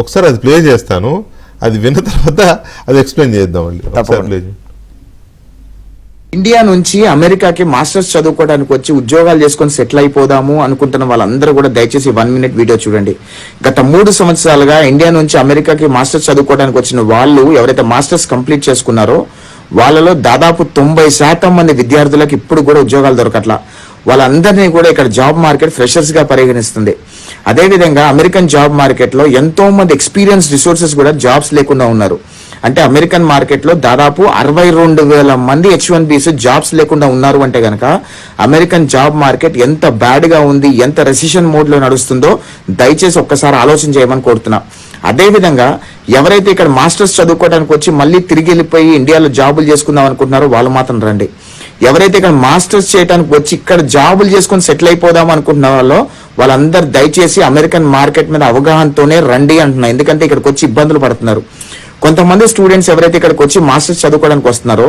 ఒకసారి అది ప్లే చేస్తాను, అది విన్న తర్వాత అది ఎక్స్ప్లెయిన్ చేద్దాం అండి. ఇండియా నుంచి అమెరికాకి మాస్టర్స్ చదువుకోవడానికి వచ్చి ఉద్యోగాలు చేసుకొని సెటిల్ అయిపోదాము అనుకుంటున్న వాళ్ళందరూ కూడా దయచేసి 1 minute వీడియో చూడండి. గత 3 సంవత్సరాలుగా ఇండియా నుంచి అమెరికాకి మాస్టర్స్ చదువుకోవడానికి వచ్చిన వాళ్ళు ఎవరైతే మాస్టర్స్ కంప్లీట్ చేసుకున్నారో వాళ్ళలో దాదాపు 90% మంది విద్యార్థులకు ఇప్పుడు కూడా ఉద్యోగాలు దొరకట్లా. వాళ్ళందరినీ కూడా ఇక్కడ జాబ్ మార్కెట్ ఫ్రెషర్స్ గా పరిగణిస్తుంది. అదేవిధంగా అమెరికన్ జాబ్ మార్కెట్ లో ఎంతో మంది ఎక్స్పీరియన్స్ రిసోర్సెస్ కూడా జాబ్స్ లేకుండా ఉన్నారు. అంటే అమెరికన్ మార్కెట్ లో దాదాపు 62,000 మంది H1Bs జాబ్స్ లేకుండా ఉన్నారు అంటే గనక అమెరికన్ జాబ్ మార్కెట్ ఎంత బ్యాడ్ గా ఉంది, ఎంత రెసిషన్ మోడ్ లో నడుస్తుందో దయచేసి ఒక్కసారి ఆలోచన చేయమని కోరుతున్నా. అదే విధంగా ఎవరైతే ఇక్కడ మాస్టర్స్ చదువుకోవడానికి వచ్చి మళ్ళీ తిరిగి వెళ్ళిపోయి ఇండియాలో జాబులు చేసుకుందాం అనుకుంటున్నారో వాళ్ళు మాత్రం రండి. ఎవరైతే ఇక్కడ మాస్టర్స్ చేయడానికి వచ్చి ఇక్కడ జాబులు చేసుకొని సెటిల్ అయిపోదాం అనుకుంటున్న వాళ్ళందరూ దయచేసి అమెరికన్ మార్కెట్ మీద అవగాహనతోనే రండి అంటున్నా. ఎందుకంటే ఇక్కడికి వచ్చి ఇబ్బందులు పడుతున్నారు. కొంతమంది స్టూడెంట్స్ ఎవరైతే ఇక్కడికి వచ్చి మాస్టర్స్ చదువుకోవడానికి వస్తున్నారో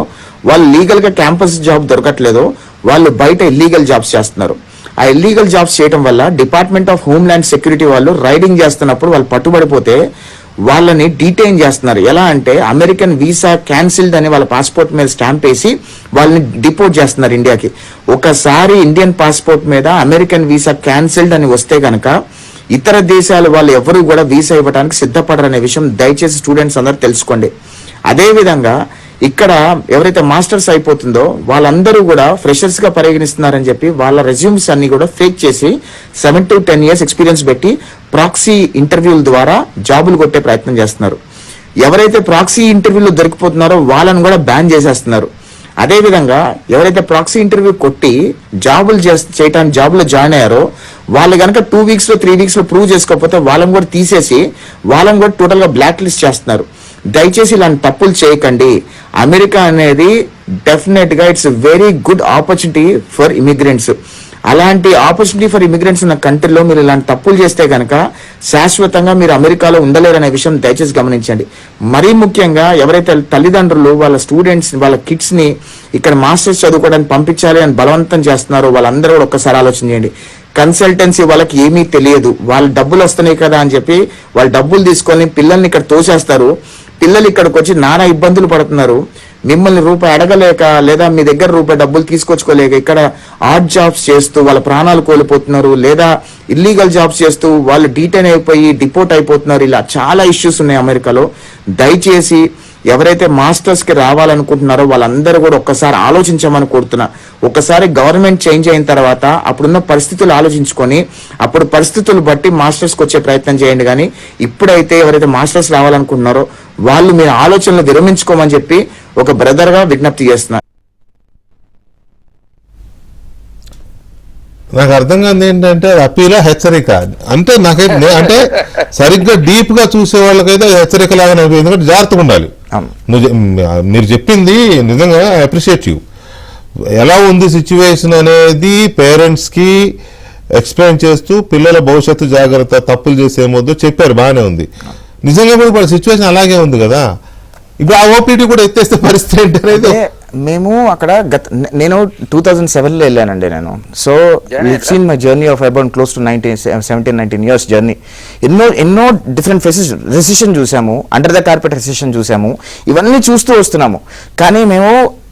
వాళ్ళు లీగల్ గా క్యాంపస్ జాబ్ దొరకట్లేదో వాళ్ళు బయట ఇల్లీగల్ జాబ్స్ చేస్తున్నారు. ఆ ఇల్లీగల్ జాబ్స్ చేయడం వల్ల department of homeland security వాళ్ళు రైడింగ్ చేస్తున్నప్పుడు వాళ్ళు పట్టుబడిపోతే వాళ్ళని డీటైన్ చేస్తున్నారు. ఎలా అంటే అమెరికన్ వీసా క్యాన్సిల్డ్ అని వాళ్ళ పాస్పోర్ట్ మీద స్టాంప్ వేసి వాళ్ళని డిపోర్ట్ చేస్తున్నారు ఇండియాకి. ఒకసారి ఇండియన్ పాస్పోర్ట్ మీద అమెరికన్ వీసా క్యాన్సిల్డ్ అని వస్తే గనక ఇతర దేశాల వాళ్ళు ఎవరు కూడా వీసా ఇవ్వడానికి సిద్ధపడరు అనే విషయం దయచేసి స్టూడెంట్స్ అందరూ తెలుసుకోండి. అదే విధంగా ఇక్కడ ఎవరైతే మాస్టర్స్ అయిపోతుందో వాళ్ళందరూ కూడా ఫ్రెషర్స్ గా పరిగణిస్తున్నారని చెప్పి వాళ్ళ రెజ్యూమ్స్ అన్ని కూడా ఫేక్ చేసి 7 to 10 years ఎక్స్పీరియన్స్ పెట్టి ప్రాక్సీ ఇంటర్వ్యూల ద్వారా జాబులు కొట్టే ప్రయత్నం చేస్తున్నారు. ఎవరైతే ప్రాక్సీ ఇంటర్వ్యూలో దొరికిపోతున్నారో వాళ్ళని కూడా బ్యాన్ చేసేస్తున్నారు. అదే విధంగా ఎవరైతే ప్రాక్సీ ఇంటర్వ్యూ కొట్టి జాబులు చేయడానికి జాబులో జాయిన్ అయ్యారో వాళ్ళు కనుక 2 weeks లో 3 weeks లో ప్రూవ్ చేసుకోకపోతే వాళ్ళని కూడా తీసేసి వాళ్ళని కూడా టోటల్ గా బ్లాక్ లిస్ట్ చేస్తున్నారు. దయచేసి ఇలాంటి తప్పులు చేయకండి. అమెరికా అనేది డెఫినెట్ గా it's very good opportunity for immigrants. అలాంటి ఆపర్చునిటీ ఫర్ ఇమిగ్రెంట్స్ ఉన్న కంట్రీలో మీరు ఇలాంటి తప్పులు చేస్తే కనుక శాశ్వతంగా మీరు అమెరికాలో ఉండలేరనే విషయం దయచేసి గమనించండి. మరీ ముఖ్యంగా ఎవరైతే తల్లిదండ్రులు వాళ్ళ స్టూడెంట్స్ వాళ్ళ కిడ్స్ ని ఇక్కడ మాస్టర్స్ చదువుకోవడానికి పంపించాలి అని బలవంతం చేస్తున్నారో వాళ్ళందరూ కూడా ఒక్కసారి ఆలోచన చేయండి. కన్సల్టెన్సీ వాళ్ళకి ఏమీ తెలియదు, వాళ్ళ డబ్బులు వస్తున్నాయి కదా అని చెప్పి వాళ్ళ డబ్బులు తీసుకొని పిల్లల్ని ఇక్కడ తోసేస్తారు. పిల్లలు ఇక్కడికి వచ్చి నానా ఇబ్బందులు పడుతున్నారు. మిమ్మల్ని రూపాయి అడగలేక లేదా మీ దగ్గర రూపాయి డబ్బులు తీసుకొచ్చుకోలేక ఇక్కడ ఆర్ట్ జాబ్స్ చేస్తూ వాళ్ళ ప్రాణాలు కోల్పోతున్నారు, లేదా ఇల్లీగల్ జాబ్స్ చేస్తూ వాళ్ళు డీటైన్ అయిపోయి డిపోర్ట్ అయిపోతున్నారు. ఇలా చాలా ఇష్యూస్ ఉన్నాయి అమెరికాలో. దయచేసి ఎవరైతే మాస్టర్స్ కి రావాలనుకుంటున్నారో వాళ్ళందరూ కూడా ఒక్కసారి ఆలోచించమని కోరుతున్నా. ఒక్కసారి గవర్నమెంట్ చేంజ్ అయిన తర్వాత అప్పుడున్న పరిస్థితులు ఆలోచించుకొని అప్పుడు పరిస్థితులు బట్టి మాస్టర్స్కి వచ్చే ప్రయత్నం చేయండి. కానీ ఇప్పుడైతే ఎవరైతే మాస్టర్స్ రావాలనుకుంటున్నారో వాళ్ళు మీ ఆలోచనలు విరమించుకోమని చెప్పి ఒక బ్రదర్ గా విజ్ఞప్తి చేస్తున్నా. నాకు అర్థం కాదు ఏంటంటే అప్పీలా హెచ్చరిక అంటే నాకైతే అంటే సరిగ్గా డీప్ గా చూసే వాళ్ళకైతే హెచ్చరిక లాగా ఎందుకంటే జాగ్రత్తగా ఉండాలి. మీరు చెప్పింది నిజంగా అప్రిషియేట్ యూ. ఎలా ఉంది సిచ్యువేషన్ అనేది పేరెంట్స్ కి ఎక్స్ప్లెయిన్ చేస్తూ పిల్లల భవిష్యత్తు జాగ్రత్త తప్పులు చేసేమొద్దు చెప్పారు, బాగానే ఉంది. నిజంగా కూడా ఇప్పుడు సిచ్యువేషన్ అలాగే ఉంది కదా. ఇప్పుడు ఆ ఓపీటీ కూడా ఎత్తేస్తే పరిస్థితి ఏంటి అనేది మేము అక్కడ నేను 2007లో వెళ్ళానండి నేను. So it's in my journey of about close to 17-19 years journey. ఎన్నో డిఫరెంట్ ఫేసెస్ రెసిషన్ చూసాము, అండర్ ద కార్పెట్ రెసిషన్ చూసాము, ఇవన్నీ చూస్తూ వస్తున్నాము. కానీ మేము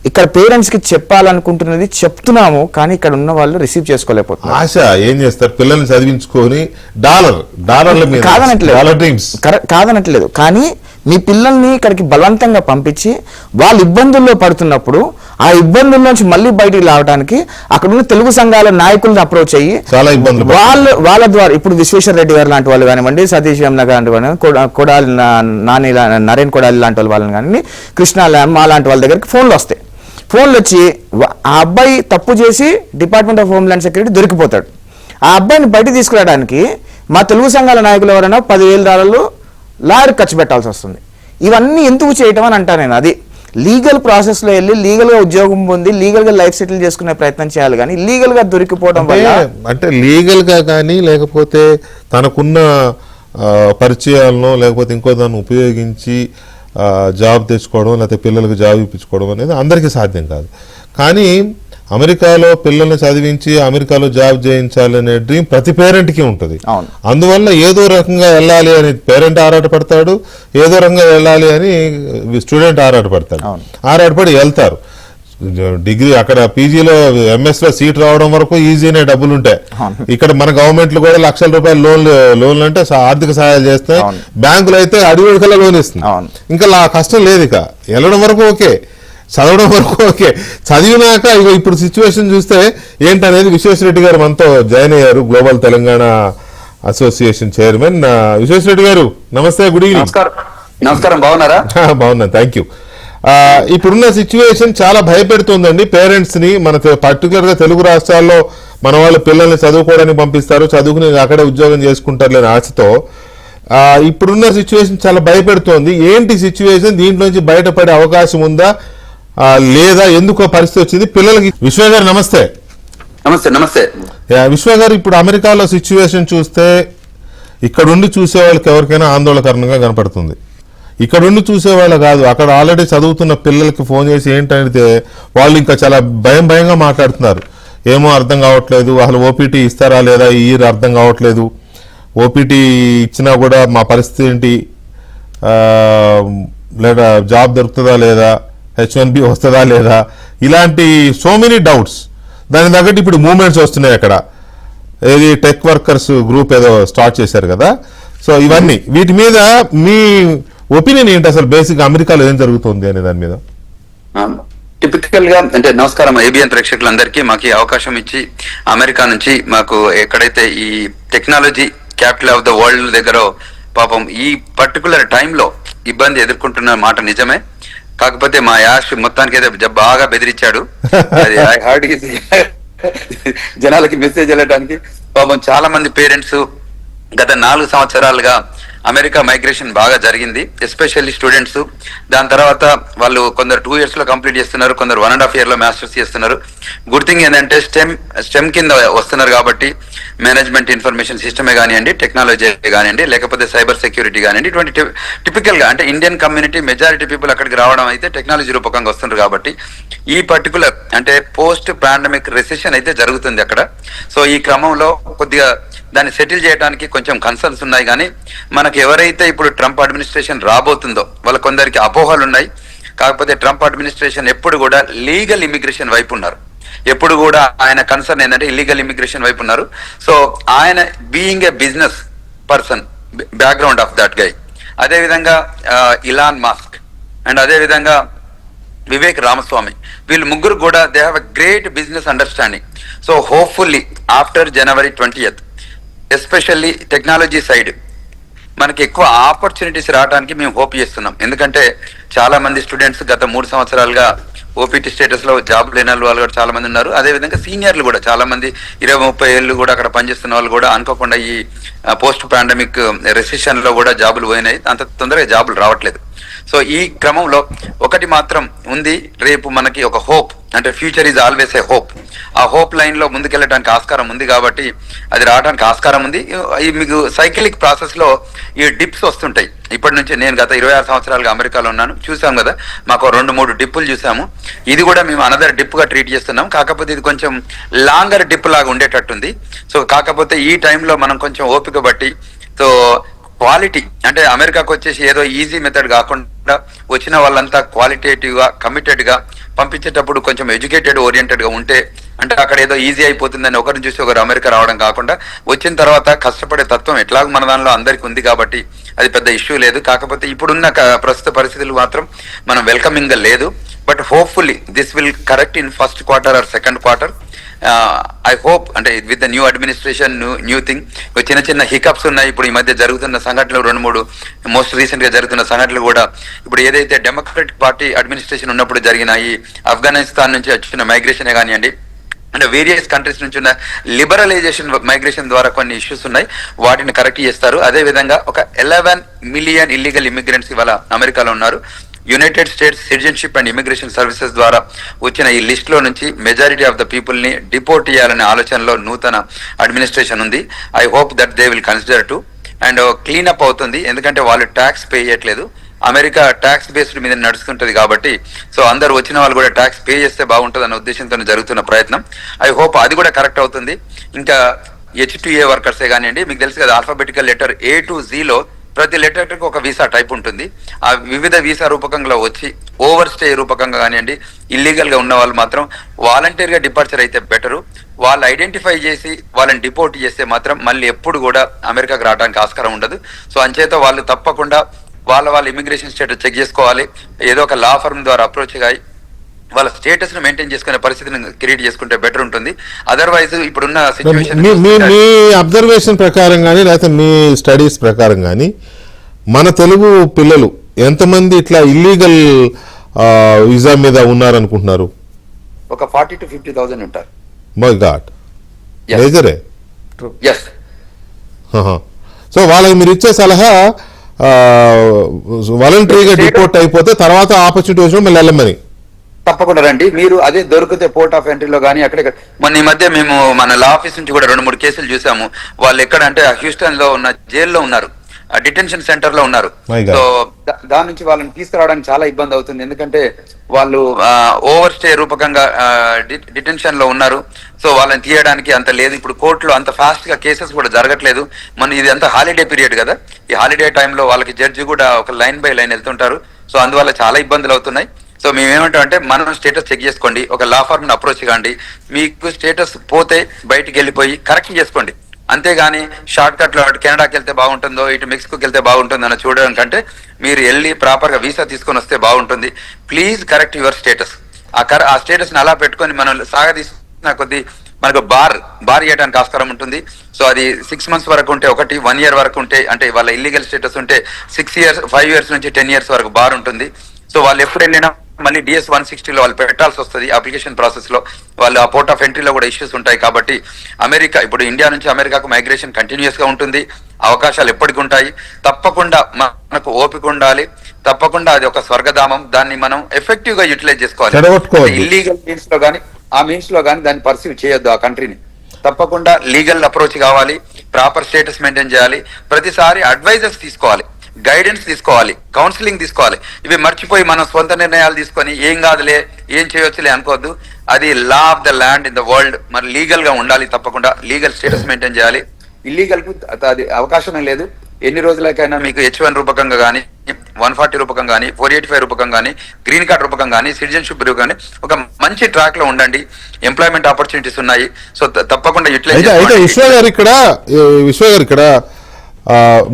ఇక్కడ పేరెంట్స్ కి చెప్పాలనుకుంటున్నది చెప్తున్నాము, కానీ ఇక్కడ ఉన్న వాళ్ళు రిసీవ్ చేసుకోలేకపోతున్నారు. ఆశ ఏం చేస్తారు, పిల్లల్ని చదివించుకొని డాలర్ల మీద కాదనట్లేదు, కానీ మీ పిల్లల్ని ఇక్కడికి బలవంతంగా పంపించి వాళ్ళు ఇబ్బందుల్లో పడుతున్నప్పుడు ఆ ఇబ్బందుల నుంచి మళ్ళీ బయటికి రావడానికి అక్కడ ఉన్న తెలుగు సంఘాల నాయకులను అప్రోచ్ అయ్యి వాళ్ళ ద్వారా ఇప్పుడు విశ్వేశ్వర రెడ్డి గారు లాంటి వాళ్ళు కానివ్వండి, సతీష్ వేమన లాంటి వాళ్ళు, కొడాలి నాని నరేన్ కొడాలి లాంటి వాళ్ళని కానీ, కృష్ణ మా లాంటి వాళ్ళ దగ్గరికి ఫోన్లు వస్తాయి. ఫోన్లు వచ్చి ఆ అబ్బాయి తప్పు చేసి department of homeland security దొరికిపోతాడు. ఆ అబ్బాయిని బయట తీసుకురావడానికి మా తెలుగు సంఘాల నాయకులు ఎవరైనా $10,000 లాయర్ ఖర్చు పెట్టాల్సి వస్తుంది. ఇవన్నీ ఎందుకు చేయటం అని అంటా నేను. అది లీగల్ ప్రాసెస్ లో వెళ్ళి లీగల్ గా ఉద్యోగం పొంది లీగల్ గా లైఫ్ సెటిల్ చేసుకునే ప్రయత్నం చేయాలి. కానీ లీగల్ గా దొరికిపోవడం వల్ల అంటే లీగల్ గా కానీ లేకపోతే తనకున్న పరిచయాలను లేకపోతే ఇంకో దాన్ని ఉపయోగించి జాబ్ తెచ్చుకోవడం లేకపోతే పిల్లలకు జాబ్ ఇప్పించుకోవడం అనేది అందరికీ సాధ్యం కాదు. కానీ అమెరికాలో పిల్లల్ని చదివించి అమెరికాలో జాబ్ చేయించాలనే డ్రీమ్ ప్రతి పేరెంట్కి ఉంటుంది. అందువల్ల ఏదో రకంగా వెళ్ళాలి అని పేరెంట్ ఆరాటపడతాడు, ఏదో రకంగా వెళ్ళాలి అని స్టూడెంట్ ఆరాటపడతాడు. ఆరాటపడి వెళ్తారు. డిగ్రీ అక్కడ పీజీలో ఎంఎస్ లో సీట్ రావడం వరకు ఈజీనే, డబ్బులు ఉంటాయి. ఇక్కడ మన గవర్నమెంట్లు కూడా ₹1,00,000 లోన్లు అంటే ఆర్థిక సహాయాలు చేస్తాయి. బ్యాంకులు అయితే అడిగడికల్లా లోన్ ఇస్తుంది. ఇంకా కష్టం లేదు. ఇక వెళ్ళడం వరకు ఓకే, చదవడం వరకు ఓకే. చదివినాక ఇప్పుడు సిచ్యువేషన్ చూస్తే ఏంటనేది విశ్వేశ్వరరెడ్డి గారు మనతో జాయిన్ అయ్యారు, global Telangana association chairman. Vishweshwar Reddy గారు నమస్తే, గుడ్ ఈవినింగ్. నమస్కారం, బాగున్నారా? బాగున్నా, థ్యాంక్ యూ. ఇప్పుడున్న సిచ్యువేషన్ చాలా భయపెడుతుందండి పేరెంట్స్ ని. మన పర్టికులర్ గా తెలుగు రాష్ట్రాల్లో మన వాళ్ళు పిల్లల్ని చదువుకోవడానికి పంపిస్తారు, చదువుకుని అక్కడే ఉద్యోగం చేసుకుంటారు లేని ఆశతో. ఇప్పుడున్న సిచ్యువేషన్ చాలా భయపెడుతోంది. ఏంటి సిచ్యువేషన్, దీంట్లోంచి బయటపడే అవకాశం ఉందా లేదా, ఎందుకో పరిస్థితి వచ్చింది పిల్లలకి? విశ్వ గారు నమస్తే. నమస్తే. నమస్తే విశ్వ గారు, ఇప్పుడు అమెరికాలో సిచ్యువేషన్ చూస్తే ఇక్కడుండి చూసే వాళ్ళకి ఎవరికైనా ఆందోళనకరంగా కనపడుతుంది. ఇక్కడుండి చూసేవాళ్ళు కాదు, అక్కడ ఆల్రెడీ చదువుతున్న పిల్లలకి ఫోన్ చేసి ఏంటంటే వాళ్ళు ఇంకా చాలా భయంగా మాట్లాడుతున్నారు. ఏమో అర్థం కావట్లేదు, అసలు ఓపీటీ ఇస్తారా లేదా ఈ ఇయర్ అర్థం కావట్లేదు, ఓపీటీ ఇచ్చినా కూడా మా పరిస్థితి ఏంటి, లేదా జాబ్ దొరుకుతుందా లేదా, H1B వస్తుందా లేదా, ఇలాంటి సో మెనీ డౌట్స్. దాని తగ్గట్టు ఇప్పుడు మూవ్మెంట్స్ వస్తున్నాయి అక్కడ. ఏది టెక్ వర్కర్స్ గ్రూప్ ఏదో స్టార్ట్ చేశారు కదా. సో ఇవన్నీ వీటి మీద మీ ఒపీనియన్ ఏంటి, అసలు బేసిక్ అమెరికాలో ఏం జరుగుతుంది అనే దాని మీద? టిపికల్ గా అంటే నమస్కారం ఏబిఎన్ ప్రేక్షకులందరికీ మాకు ఈ అవకాశం ఇచ్చి అమెరికా నుంచి మాకు ఎక్కడైతే ఈ technology capital of the world దగ్గర పాపం ఈ పర్టికులర్ టైంలో ఇబ్బంది ఎదుర్కొంటున్న మాట నిజమే. కాకపోతే మా యాష్ మొత్తానికి అయితే బాగా బెదిరించాడు. అది ఐ హార్డ్ జనాలకి మెసేజ్ వెళ్ళడానికి. పాపం చాలా మంది పేరెంట్స్ గత 4 సంవత్సరాలుగా అమెరికా మైగ్రేషన్ బాగా జరిగింది, ఎస్పెషల్లీ స్టూడెంట్స్. దాని తర్వాత వాళ్ళు కొందరు 2 years లో కంప్లీట్ చేస్తున్నారు, కొందరు 1.5 year లో మాస్టర్స్ చేస్తున్నారు. గుడ్ థింగ్ ఏంటంటే స్టెమ్ కింద వస్తున్నారు కాబట్టి మేనేజ్మెంట్ ఇన్ఫర్మేషన్ సిస్టమే కానివ్వండి, టెక్నాలజీ కానివ్వండి, లేకపోతే సైబర్ సెక్యూరిటీ కానివ్వండి, ఇటువంటి టిపికల్ గా అంటే ఇండియన్ కమ్యూనిటీ మెజారిటీ పీపుల్ అక్కడికి రావడం అయితే టెక్నాలజీ రూపకంగా వస్తున్నారు కాబట్టి ఈ పర్టికులర్ అంటే పోస్ట్ పాండమిక్ రెసెషన్ అయితే జరుగుతుంది అక్కడ. సో ఈ క్రమంలో కొద్దిగా దాన్ని సెటిల్ చేయడానికి కొంచెం కన్సర్న్స్ ఉన్నాయి. కానీ మనకు ఎవరైతే ఇప్పుడు ట్రంప్ అడ్మినిస్ట్రేషన్ రాబోతుందో వాళ్ళ కొందరికి అపోహలు ఉన్నాయి. కాకపోతే ట్రంప్ అడ్మినిస్ట్రేషన్ ఎప్పుడు కూడా లీగల్ ఇమిగ్రేషన్ వైపు ఉన్నారు. ఎప్పుడు కూడా ఆయన కన్సర్న్ ఏంటంటే ఇల్లీగల్ ఇమిగ్రేషన్ వైపు ఉన్నారు. సో ఆయన being a business person background of that guy, అదేవిధంగా ఇలాన్ మాస్క్ అండ్ అదేవిధంగా వివేక్ రామస్వామి, వీళ్ళు ముగ్గురు కూడా they have a great business understanding. So hopefully after January 20th especially technology side మనకి ఎక్కువ ఆపర్చునిటీస్ రావడానికి మేము హోప్ చేస్తున్నాం. ఎందుకంటే చాలా మంది స్టూడెంట్స్ గత 3 సంవత్సరాలుగా ఓపీటీ స్టేటస్ లో జాబ్ లేని వాళ్ళు కూడా చాలా మంది ఉన్నారు. అదేవిధంగా సీనియర్లు కూడా చాలా మంది 20-30 ఏళ్ళు కూడా అక్కడ పనిచేస్తున్న వాళ్ళు కూడా అనుకోకుండా ఈ పోస్ట్ పాండమిక్ రెసిషన్ లో కూడా జాబులు పోయినాయి, అంత తొందరగా జాబులు రావట్లేదు. సో ఈ క్రమంలో ఒకటి మాత్రం ఉంది, రేపు మనకి ఒక హోప్ అంటే future is always a hope. ఆ హోప్ లైన్ లో ముందుకెళ్ళడానికి ఆస్కారం ఉంది కాబట్టి అది రావడానికి ఆస్కారం ఉంది. మీకు సైకిలిక్ ప్రాసెస్ లో ఈ డిప్స్ వస్తుంటాయి. ఇప్పటి నుంచి నేను గత 26 సంవత్సరాలుగా అమెరికాలో ఉన్నాను, చూసాం కదా, మాకు 2-3 డిప్పులు చూసాము. ఇది కూడా మేము అనదర్ డిప్ గా ట్రీట్ చేస్తున్నాం. కాకపోతే ఇది కొంచెం లాంగర్ డిప్ లాగా ఉండేటట్టుంది. సో కాకపోతే ఈ టైంలో మనం కొంచెం ఓపిక బట్టి సో క్వాలిటీ అంటే అమెరికాకు వచ్చేసి ఏదో ఈజీ మెథడ్ కాకుండా వచ్చిన వాళ్ళంతా క్వాలిటేటివ్ గా కమిటెడ్ గా పంపించేటప్పుడు కొంచెం ఎడ్యుకేటెడ్ ఓరియంటెడ్ గా ఉంటే, అంటే అక్కడ ఏదో ఈజీ అయిపోతుందని ఒకరిని చూసి ఒకరు అమెరికా రావడం కాకుండా వచ్చిన తర్వాత కష్టపడే తత్వం ఎట్లాగో మన దానిలో అందరికి ఉంది కాబట్టి అది పెద్ద ఇష్యూ లేదు. కాకపోతే ఇప్పుడున్న ప్రస్తుత పరిస్థితులు మాత్రం మనం వెల్కమింగ్ గా లేదు. But hopefully this will correct in first quarter or second quarter. I hope అంటే with the new administration new thing. చిన్న హికప్స్ ఉన్నాయి. ఇప్పుడు ఈ మధ్య జరుగుతున్న సంఘటనలు 2-3 మోస్ట్ రీసెంట్ గా జరుగుతున్న సంఘటనలు కూడా ఇప్పుడు ఏదైతే డెమోక్రటిక్ పార్టీ అడ్మినిస్ట్రేషన్ ఉన్నప్పుడు జరిగిన ఈ ఆఫ్ఘనిస్తాన్ నుంచి వచ్చిన మైగ్రేషన్ కానివ్వండి, అంటే వేరియస్ కంట్రీస్ నుంచి ఉన్న లిబరలైజేషన్ మైగ్రేషన్ ద్వారా కొన్ని ఇష్యూస్ ఉన్నాయి, వాటిని కరెక్ట్ చేస్తారు. అదే విధంగా ఒక 11 మిలియన్ ఇల్లీగల్ ఇమిగ్రెంట్స్ ఇవాళ అమెరికాలో ఉన్నారు. United states citizenship and immigration services ద్వారా వచ్చిన ఈ లిస్ట్ లో నుంచి మెజారిటీ ఆఫ్ ద పీపుల్ ని డిపోర్ట్ చేయాలనే ఆలోచనలో నూతన అడ్మినిస్ట్రేషన్ ఉంది. I hope that they will consider to and cleanup అవుతుంది. ఎందుకంటే వాళ్ళు ట్యాక్స్ పే చేయట్లేదు, అమెరికా ట్యాక్స్ బేస్డ్ మీద నడుస్తుంటది కాబట్టి సో అందరు వచ్చిన వాళ్ళు కూడా ట్యాక్స్ పే చేస్తే బాగుంటుంది అన్న ఉద్దేశంతో జరుగుతున్న ప్రయత్నం. ఐ హోప్ అది కూడా కరెక్ట్ అవుతుంది. ఇంకా H-2A వర్కర్సే కానివ్వండి, మీకు తెలుసు కదా alphabetical letter A to Z లో ప్రతి లెటర్కి ఒక వీసా టైప్ ఉంటుంది. ఆ వివిధ వీసా రూపకంగా వచ్చి ఓవర్ స్టే రూపకంగా కానివ్వండి ఇల్లీగల్ గా ఉన్న వాళ్ళు మాత్రం వాలంటీర్ గా డిపార్చర్ అయితే బెటరు. వాళ్ళు ఐడెంటిఫై చేసి వాళ్ళని డిపోర్ట్ చేస్తే మాత్రం మళ్ళీ ఎప్పుడు కూడా అమెరికాకు రావడానికి ఆస్కారం ఉండదు. సో అంచేత వాళ్ళు తప్పకుండా వాళ్ళ ఇమిగ్రేషన్ స్టేటస్ చెక్ చేసుకోవాలి. ఏదో ఒక లా ఫర్మ్ ద్వారా అప్రోచ్ అయ్యి వాళ్ళ స్టేటస్ ను మెయింటైన్ చేసుకునే పరిస్థితిని క్రియేట్ చేసుకుంటే బెటర్ ఉంటుంది. అదర్వైజ్ ఇప్పుడున్న సిచ్యువేషన్ మీ అబ్జర్వేషన్ ప్రకారం కానీ లేకపోతే మీ స్టడీస్ ప్రకారం కానీ మన తెలుగు పిల్లలు ఎంతమంది ఇట్లా ఇల్లీగల్ వీసా మీద ఉన్నారనుకుంటున్నారు? ఒక 40 to 50,000 ఉంటారు. మై గాడ్, మేజరే. ఎస్. సో వాళ్ళకి మీరు ఇచ్చే సలహా వాలంటరీగా డిపోర్ట్ అయిపోతే తర్వాత ఆపర్చునిటీ వచ్చిన మళ్ళీ వెళ్ళమని. తప్పకుండా రండి. మీరు అదే దొరికితే పోర్ట్ ఆఫ్ ఎంట్రీలో కానీ అక్కడ మొన్న ఈ మధ్య మేము మన లా ఆఫీస్ నుంచి కూడా 2-3 కేసులు చూసాము. వాళ్ళు ఎక్కడ అంటే హ్యూస్టన్ లో ఉన్న జైల్లో ఉన్నారు, డిటెన్షన్ సెంటర్ లో ఉన్నారు. సో దాని నుంచి వాళ్ళని తీసుకురావడానికి చాలా ఇబ్బంది అవుతుంది, ఎందుకంటే వాళ్ళు ఓవర్ స్టే రూపకంగా డిటెన్షన్ లో ఉన్నారు. సో వాళ్ళని తీయడానికి అంత లేదు. ఇప్పుడు కోర్టులో అంత ఫాస్ట్ గా కేసెస్ కూడా జరగట్లేదు. మన ఇది అంతా హాలిడే పీరియడ్ కదా, ఈ హాలిడే టైంలో వాళ్ళకి జడ్జి కూడా ఒక లైన్ బై లైన్ వెళ్తుంటారు. సో అందువల్ల చాలా ఇబ్బందులు అవుతున్నాయి. సో మేమేమంటాం అంటే మనం స్టేటస్ చెక్ చేసుకోండి, ఒక లా ఫార్మ్ ని అప్రోచ్ కాండి. మీకు స్టేటస్ పోతే బయటికి వెళ్ళిపోయి కరెక్ట్ చేసుకోండి. అంతేగాని షార్ట్ కట్ లో అటు కెనడాకి వెళ్తే బాగుంటుందో ఇటు మెక్సికోకి వెళ్తే బాగుంటుందో అని చూడడం కంటే మీరు వెళ్ళి ప్రాపర్ గా వీసా తీసుకొని వస్తే బాగుంటుంది. Please correct your status. ఆ స్టేటస్ ని అలా పెట్టుకొని మనం సాగదీసిన కొద్ది మనకు బార్ చేయడానికి ఆస్కారం ఉంటుంది. సో అది 6 months వరకు ఉంటే ఒకటి, 1 year వరకు ఉంటే, అంటే వాళ్ళ ఇల్లీగల్ స్టేటస్ ఉంటే 6 years, 5 years నుంచి 10 years వరకు బార్ ఉంటుంది. సో వాళ్ళు ఎప్పుడు వెళ్ళినా మళ్ళీ DS 160 లో వాళ్ళు పెట్టాల్సి వస్తుంది. అప్లికేషన్ ప్రాసెస్ లో వాళ్ళు ఆ పోర్ట్ ఆఫ్ ఎంట్రీలో కూడా ఇష్యూస్ ఉంటాయి. కాబట్టి అమెరికా, ఇప్పుడు ఇండియా నుంచి అమెరికాకు మైగ్రేషన్ కంటిన్యూస్ గా ఉంటుంది, అవకాశాలు ఎప్పటికి ఉంటాయి. తప్పకుండా మనకు ఓపిక ఉండాలి. తప్పకుండా అది ఒక స్వర్గధామం, దాన్ని మనం ఎఫెక్టివ్ గా యూటిలైజ్ చేసుకోవాలి. ఇల్లీగల్ మీన్స్ లో కానీ ఆ మీన్స్ లో కానీ దాన్ని పర్సీవ్ చేయొద్దు ఆ కంట్రీని. తప్పకుండా లీగల్ అప్రోచ్ కావాలి, ప్రాపర్ స్టేటస్ మెయింటైన్ చేయాలి, ప్రతిసారి అడ్వైజర్స్ తీసుకోవాలి, గైడెన్స్ తీసుకోవాలి, కౌన్సిలింగ్ తీసుకోవాలి. ఇవి మర్చిపోయి మనం సొంత నిర్ణయాలు తీసుకొని ఏం కాదులే ఏం చేయొచ్చులే అనుకోవద్దు. అది law of the land in the world. మరి లీగల్ గా ఉండాలి, తప్పకుండా లీగల్ స్టేటస్ మెయింటైన్ చేయాలి. ఇల్లీగల్ కు అది అవకాశమే లేదు. ఎన్ని రోజులకైనా మీకు H1 రూపకంగా కానీ, 140 రూపకంగా కానీ, 485 రూపకంగా కానీ, గ్రీన్ కార్డ్ రూపకంగా కానీ, సిటిజన్షిప్ రూపకంగా కానీ ఒక మంచి ట్రాక్ లో ఉండండి. ఎంప్లాయ్మెంట్ ఆపర్చునిటీస్ ఉన్నాయి. సో తప్పకుండా యూటిలైజ్. విశ్వ గారు ఇక్కడ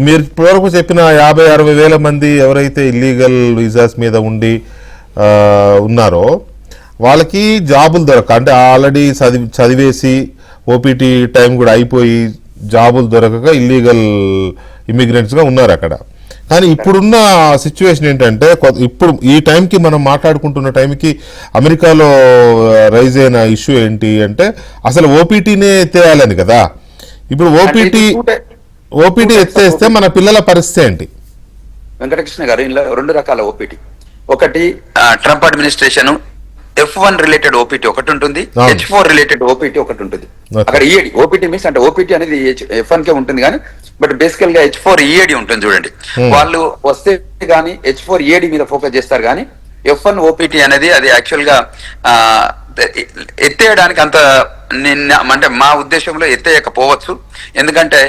మీరు ఇప్పటివరకు చెప్పిన 50-60 వేల మంది ఎవరైతే ఇల్లీగల్ వీసాస్ మీద ఉండి ఉన్నారో వాళ్ళకి జాబులు దొరక, అంటే ఆల్రెడీ చదివేసి ఓపీటీ టైం కూడా అయిపోయి జాబులు దొరకక ఇల్లీగల్ ఇమిగ్రెంట్స్గా ఉన్నారు అక్కడ. కానీ ఇప్పుడున్న సిచ్యువేషన్ ఏంటంటే, ఇప్పుడు ఈ టైంకి మనం మాట్లాడుకుంటున్న టైంకి అమెరికాలో రైజ్ అయిన ఇష్యూ ఏంటి అంటే అసలు ఓపీటీనే ఎత్తేయాలని కదా. ఇప్పుడు ఓపీటీ ఎత్తేస్తే మన పిల్లల పరిస్థితి ఏంటి? వెంకటకృష్ణ గారు, ఇందులో 2 రకాల ఓపీటీ. ఒకటి Trump administration F1 related OPT ఒకటి ఉంటుంది, H4 రిలేటెడ్ ఓపీటీ ఒకటి ఉంటుంది. అక్కడ ఈఏడి ఓపీటీ మీన్స్ అంటే ఓపీటీ అనేది F1 కే ఉంటుంది కానీ బట్ బేసికల్ గా H4 ఈఏడి ఉంటుంది చూడండి. వాళ్ళు వస్తే గానీ H4 ఈఏడి మీద ఫోకస్ చేస్తారు కానీ F1 ఓపీటీ అనేది అది యాక్చువల్ గా ఎత్తేయడానికి అంత అంటే మా ఉద్దేశంలో ఎత్తేయకపోవచ్చు. ఎందుకంటే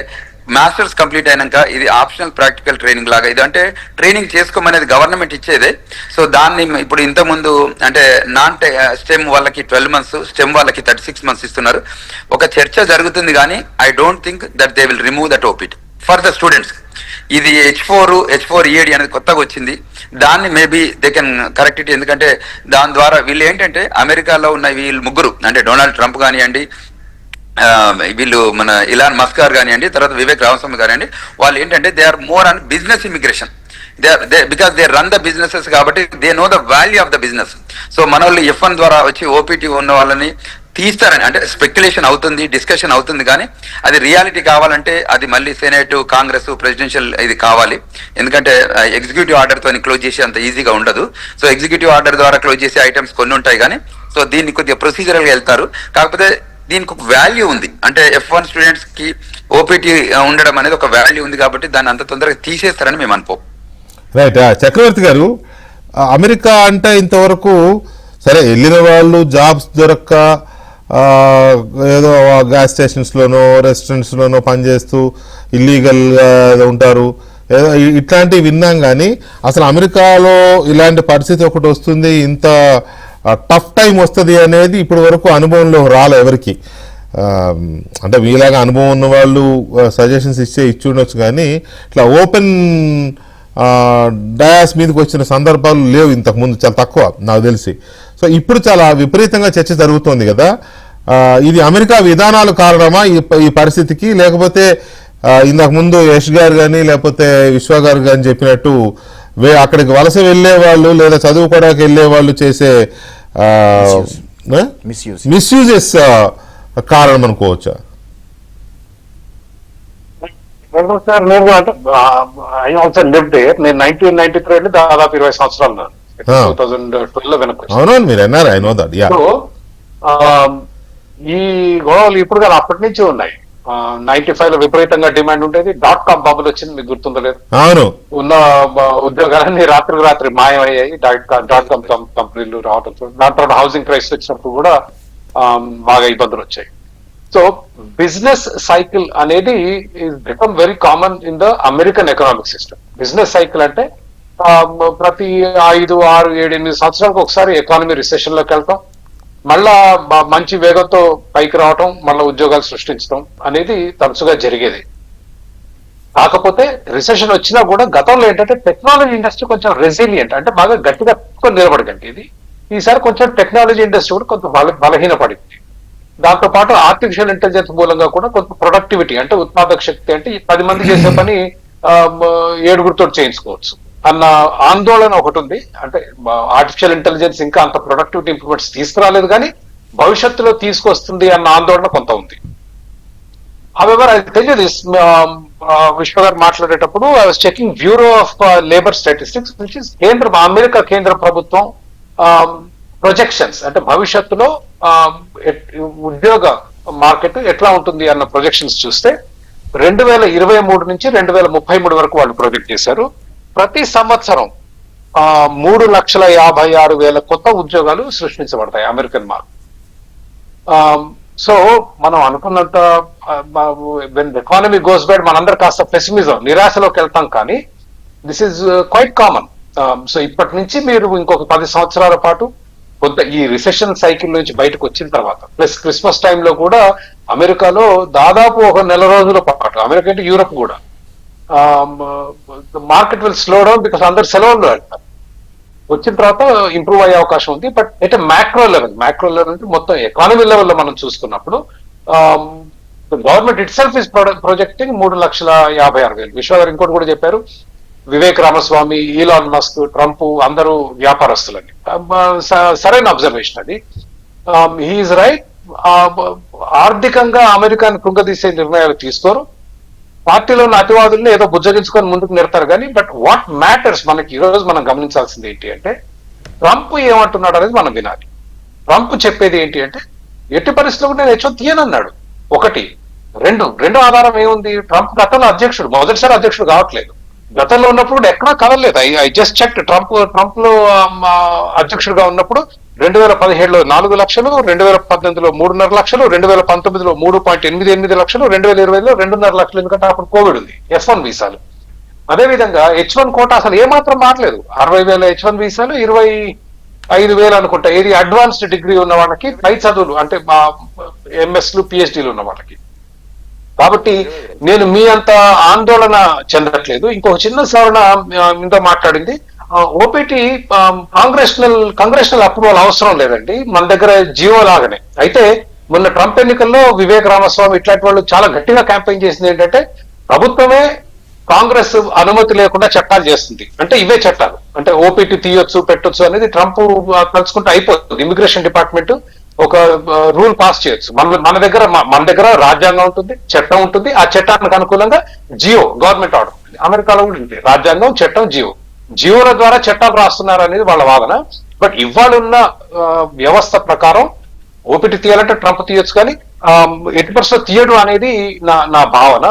మాస్టర్స్ కంప్లీట్ అయినాక ఇది ఆప్షనల్ ప్రాక్టికల్ ట్రైనింగ్ లాగా, ఇది అంటే ట్రైనింగ్ చేసుకోమనేది గవర్నమెంట్ ఇచ్చేదే. సో దాన్ని ఇప్పుడు ఇంతకుముందు అంటే నాన్ స్టెమ్ వాళ్ళకి 12 months, స్టెమ్ వాళ్ళకి 36 months ఇస్తున్నారు. ఒక చర్చ జరుగుతుంది కానీ I don't think that they will remove that OPT for the students. ఇది H4 EAD అనేది కొత్తగా వచ్చింది, దాన్ని maybe they can correct it. ఎందుకంటే దాని ద్వారా వీళ్ళు ఏంటంటే అమెరికాలో ఉన్న వీళ్ళు ముగ్గురు అంటే డొనాల్డ్ ట్రంప్ కానివ్వండి, వీళ్ళు మన ఇలాన్ మస్క్ గారు కానివ్వండి, తర్వాత వివేక్ రామస్వామి కానివ్వండి, వాళ్ళు ఏంటంటే they are more on business immigration. Because they run the businesses కాబట్టి they know the value of the business. So మన వాళ్ళు F1 ద్వారా వచ్చి ఓపీటీ ఉన్న వాళ్ళని తీస్తారని అంటే స్పెక్యులేషన్ అవుతుంది, డిస్కషన్ అవుతుంది, కానీ అది రియాలిటీ కావాలంటే అది మళ్ళీ సెనేట్, కాంగ్రెస్, ప్రెసిడెన్షియల్ ఇది కావాలి. ఎందుకంటే ఎగ్జిక్యూటివ్ ఆర్డర్ తో క్లోజ్ చేసే అంత ఈజీగా ఉండదు. సో ఎగ్జిక్యూటివ్ ఆర్డర్ ద్వారా క్లోజ్ చేసే ఐటమ్స్ కొన్ని ఉంటాయి కానీ సో దీన్ని కొద్దిగా ప్రొసీజరల్ గా వెళ్తారు. కాకపోతే దీనికి ఒక వాల్యూ ఉంది, అంటే F1 స్టూడెంట్స్ కి ఓపీటీ ఉండడం అనేది ఒక వాల్యూ ఉంది కాబట్టి దాన్ని అంత తొందరగా తీసేస్తారని మేము అనుకో. రైట్. చక్రవర్తి గారు, అమెరికా అంటే ఇంతవరకు సరే వెళ్ళిన వాళ్ళు జాబ్స్ దొరక్క ఏదో గ్యాస్ స్టేషన్స్లోనో రెస్టారెంట్స్లోనో పనిచేస్తూ ఇల్లీగల్గా ఉంటారు, ఏదో ఇట్లాంటివి విన్నాం. కానీ అసలు అమెరికాలో ఇలాంటి పరిస్థితి ఒకటి వస్తుంది, ఇంత టఫ్ టైం వస్తుంది అనేది ఇప్పటి వరకు అనుభవంలో రాలే ఎవరికి. అంటే మీలాగా అనుభవం ఉన్న వాళ్ళు సజెషన్స్ ఇచ్చి ఉండొచ్చు, కానీ ఇట్లా ఓపెన్ డయాస్ మీదకి వచ్చిన సందర్భాలు లేవు ఇంతకుముందు, చాలా తక్కువ నాకు తెలిసి. సో ఇప్పుడు చాలా విపరీతంగా చర్చ జరుగుతోంది కదా. ఇది అమెరికా విధానాలు కారణమా ఈ పరిస్థితికి, లేకపోతే ఇంతకు ముందు యష్ గారు కానీ లేకపోతే విశ్వ గారు కానీ చెప్పినట్టు అక్కడికి వలస వెళ్ళే వాళ్ళు లేదా చదువుకోవడానికి వెళ్ళే వాళ్ళు చేసే మిస్యూజెస్ కారణం అనుకోవచ్చా? సార్ నేను అంటే ఐ ఆల్సో లివ్డ్ హియర్. నేను 1993 దాదాపు 20 సంవత్సరాలు 2012 లో వెనక్కి. అవునవును, మీరు అన్నారు, ఐ నో దట్. సో ఈ గొడవలు ఇప్పుడు కాదు, అప్పటి నుంచి ఉన్నాయి. 95 లో విపరీతంగా డిమాండ్ ఉండేది. .com బబుల్ వచ్చింది, మీకు గుర్తుందో లేదు? అవును. ఉన్న ఉద్యోగాలన్నీ రాత్రికి రాత్రి మాయమయ్యాయి. .com కంపెనీలు రావడంతో దాని తర్వాత హౌసింగ్ క్రైసిస్ వచ్చినప్పుడు కూడా బాగా ఇబ్బందులు వచ్చాయి. సో బిజినెస్ సైకిల్ అనేది is become very common in the American economic system. Business cycle అంటే ప్రతి 5, 6, 7, 8 సంవత్సరాలకు ఒకసారి ఎకానమీ రిసెషన్ లోకి వెళ్తాం, మళ్ళా మంచి వేగంతో పైకి రావటం, మళ్ళీ ఉద్యోగాలు సృష్టించడం అనేది తరచుగా జరిగేది. కాకపోతే రిసెషన్ వచ్చినా కూడా గతంలో ఏంటంటే టెక్నాలజీ ఇండస్ట్రీ కొంచెం రెసిలియంట్, అంటే బాగా గట్టిగా నిలబడగలిగేది. ఈసారి కొంచెం టెక్నాలజీ ఇండస్ట్రీ కూడా కొంచెం బలహీనపడింది. దాంతో పాటు ఆర్టిఫిషియల్ ఇంటెలిజెన్స్ మూలంగా కూడా కొంత ప్రొడక్టివిటీ, అంటే ఉత్పాదక శక్తి, అంటే 10 మంది చేసే పని 7గురితో చేయించుకోవచ్చు అన్న ఆందోళన ఒకటి ఉంది. అంటే ఆర్టిఫిషియల్ ఇంటెలిజెన్స్ ఇంకా అంత ప్రొడక్టివిటీ ఇంప్రూవ్మెంట్స్ తీసుకురాలేదు, కానీ భవిష్యత్తులో తీసుకొస్తుంది అన్న ఆందోళన కొంత ఉంది. However I tell you this, విశ్వ గారు మాట్లాడేటప్పుడు I was checking bureau of labour statistics, which is America కేంద్ర ప్రభుత్వం ప్రొజెక్షన్స్, అంటే భవిష్యత్తులో ఉద్యోగ మార్కెట్ ఎట్లా ఉంటుంది అన్న ప్రొజెక్షన్స్ చూస్తే 2023 నుంచి 2033 వరకు వాళ్ళు ప్రొజెక్ట్ చేశారు. ప్రతి సంవత్సరం 3,56,000 కొత్త ఉద్యోగాలు సృష్టించబడతాయి అమెరికన్ మార్కెట్. సో మనం అనుకున్నంత వెన్ ఎకానమీ గోస్ బ్యాడ్ మనందరూ కాస్త పెసిమిజం, నిరాశలోకి వెళ్తాం, కానీ this is quite common. So ఇప్పటి నుంచి మీరు ఇంకొక 10 సంవత్సరాల పాటు కొంత ఈ రిసెషన్ సైకిల్ నుంచి బయటకు వచ్చిన తర్వాత, ప్లస్ క్రిస్మస్ టైంలో కూడా అమెరికాలో దాదాపు ఒక నెల రోజుల పాటు, అమెరికా అంటే యూరప్ కూడా, market will slow down because అందరు సెలవుల్లో వెళ్తారు. వచ్చిన తర్వాత ఇంప్రూవ్ అయ్యే అవకాశం ఉంది. బట్ అయితే మ్యాక్రో లెవెల్ అంటే మొత్తం ఎకానమీ లెవెల్లో మనం చూసుకున్నప్పుడు government itself is projecting 3,56,000. Vishwa గారు ఇంకోటి కూడా చెప్పారు, Vivek Ramaswamy, Elon Musk, Trump అందరూ వ్యాపారస్తులని. సరైన అబ్జర్వేషన్ అది. He's right. ఆర్థికంగా అమెరికాను కృంగదీసే నిర్ణయాలు తీసుకోరు. పార్టీలోని అతివాదుల్ని ఏదో బుజ్జగించుకొని ముందుకు నెడతారు, కానీ బట్ వాట్ మ్యాటర్స్ మనకి ఈ రోజు మనం గమనించాల్సింది ఏంటి అంటే, ట్రంప్ ఏమంటున్నాడు అనేది మనం వినాలి. ట్రంప్ చెప్పేది ఏంటి అంటే, ఎట్టి పరిస్థితుల్లో నేను హెచ్ఓ తీయనన్నాడు. ఒకటి. రెండో ఆధారం ఏముంది? ట్రంప్ గతంలో అధ్యక్షుడు, మొదటిసారి అధ్యక్షుడు కావట్లేదు. గతంలో ఉన్నప్పుడు ఎక్కడా కదలలేదు. I just check. ట్రంప్ లో అధ్యక్షుడిగా ఉన్నప్పుడు 2017లో 4 లక్షలు, 2018లో 3.5 లక్షలు, 2019లో 3.88 లక్షలు, 2020లో 2.5 లక్షలు. ఎందుకంటే అప్పుడు కోవిడ్ ఉంది. F1 వీసాలు. అదేవిధంగా H1 కోట అసలు ఏమాత్రం మారలేదు. 60,000 H1 వీసాలు, 25,000 అనుకుంటా ఏది అడ్వాన్స్డ్ డిగ్రీ ఉన్న వాళ్ళకి, పై చదువులు అంటే ఎంఎస్లు, పిహెచ్డీలు ఉన్న వాళ్ళకి. కాబట్టి నేను మీ అంత ఆందోళన చెందట్లేదు. ఇంకొక చిన్న సవరణ మీతో మాట్లాడింది, ఓపీటీ కాంగ్రెషనల్ అప్రూవల్ అవసరం లేదండి, మన దగ్గర జియో లాగానే. అయితే మొన్న ట్రంప్ ఎన్నికల్లో వివేక్ రామస్వామి ఇట్లాంటి వాళ్ళు చాలా గట్టిగా క్యాంపెయిన్ చేసింది ఏంటంటే, ప్రభుత్వమే కాంగ్రెస్ అనుమతి లేకుండా చట్టాలు చేస్తుంది, అంటే ఇవే చట్టాలు, అంటే ఓపీటీ తీయొచ్చు పెట్టొచ్చు అనేది ట్రంప్ తలుచుకుంటే అయిపోతుంది. ఇమిగ్రేషన్ డిపార్ట్మెంట్ ఒక రూల్ పాస్ చేయొచ్చు. మన దగ్గర రాజ్యాంగం ఉంటుంది, చట్టం ఉంటుంది. ఆ చట్టానికి అనుకూలంగా జియో గవర్నమెంట్ ఆర్డర్ ఉంటుంది. అమెరికాలో కూడా ఉంటుంది రాజ్యాంగం, చట్టం, జియోల ద్వారా చట్టాలు రాస్తున్నారు అనేది వాళ్ళ వాదన. బట్ ఇవాళ ఉన్న వ్యవస్థ ప్రకారం ఓపీటీ తీయాలంటే ట్రంప్ తీయొచ్చు, కానీ 80% తీయడం అనేది నా భావన.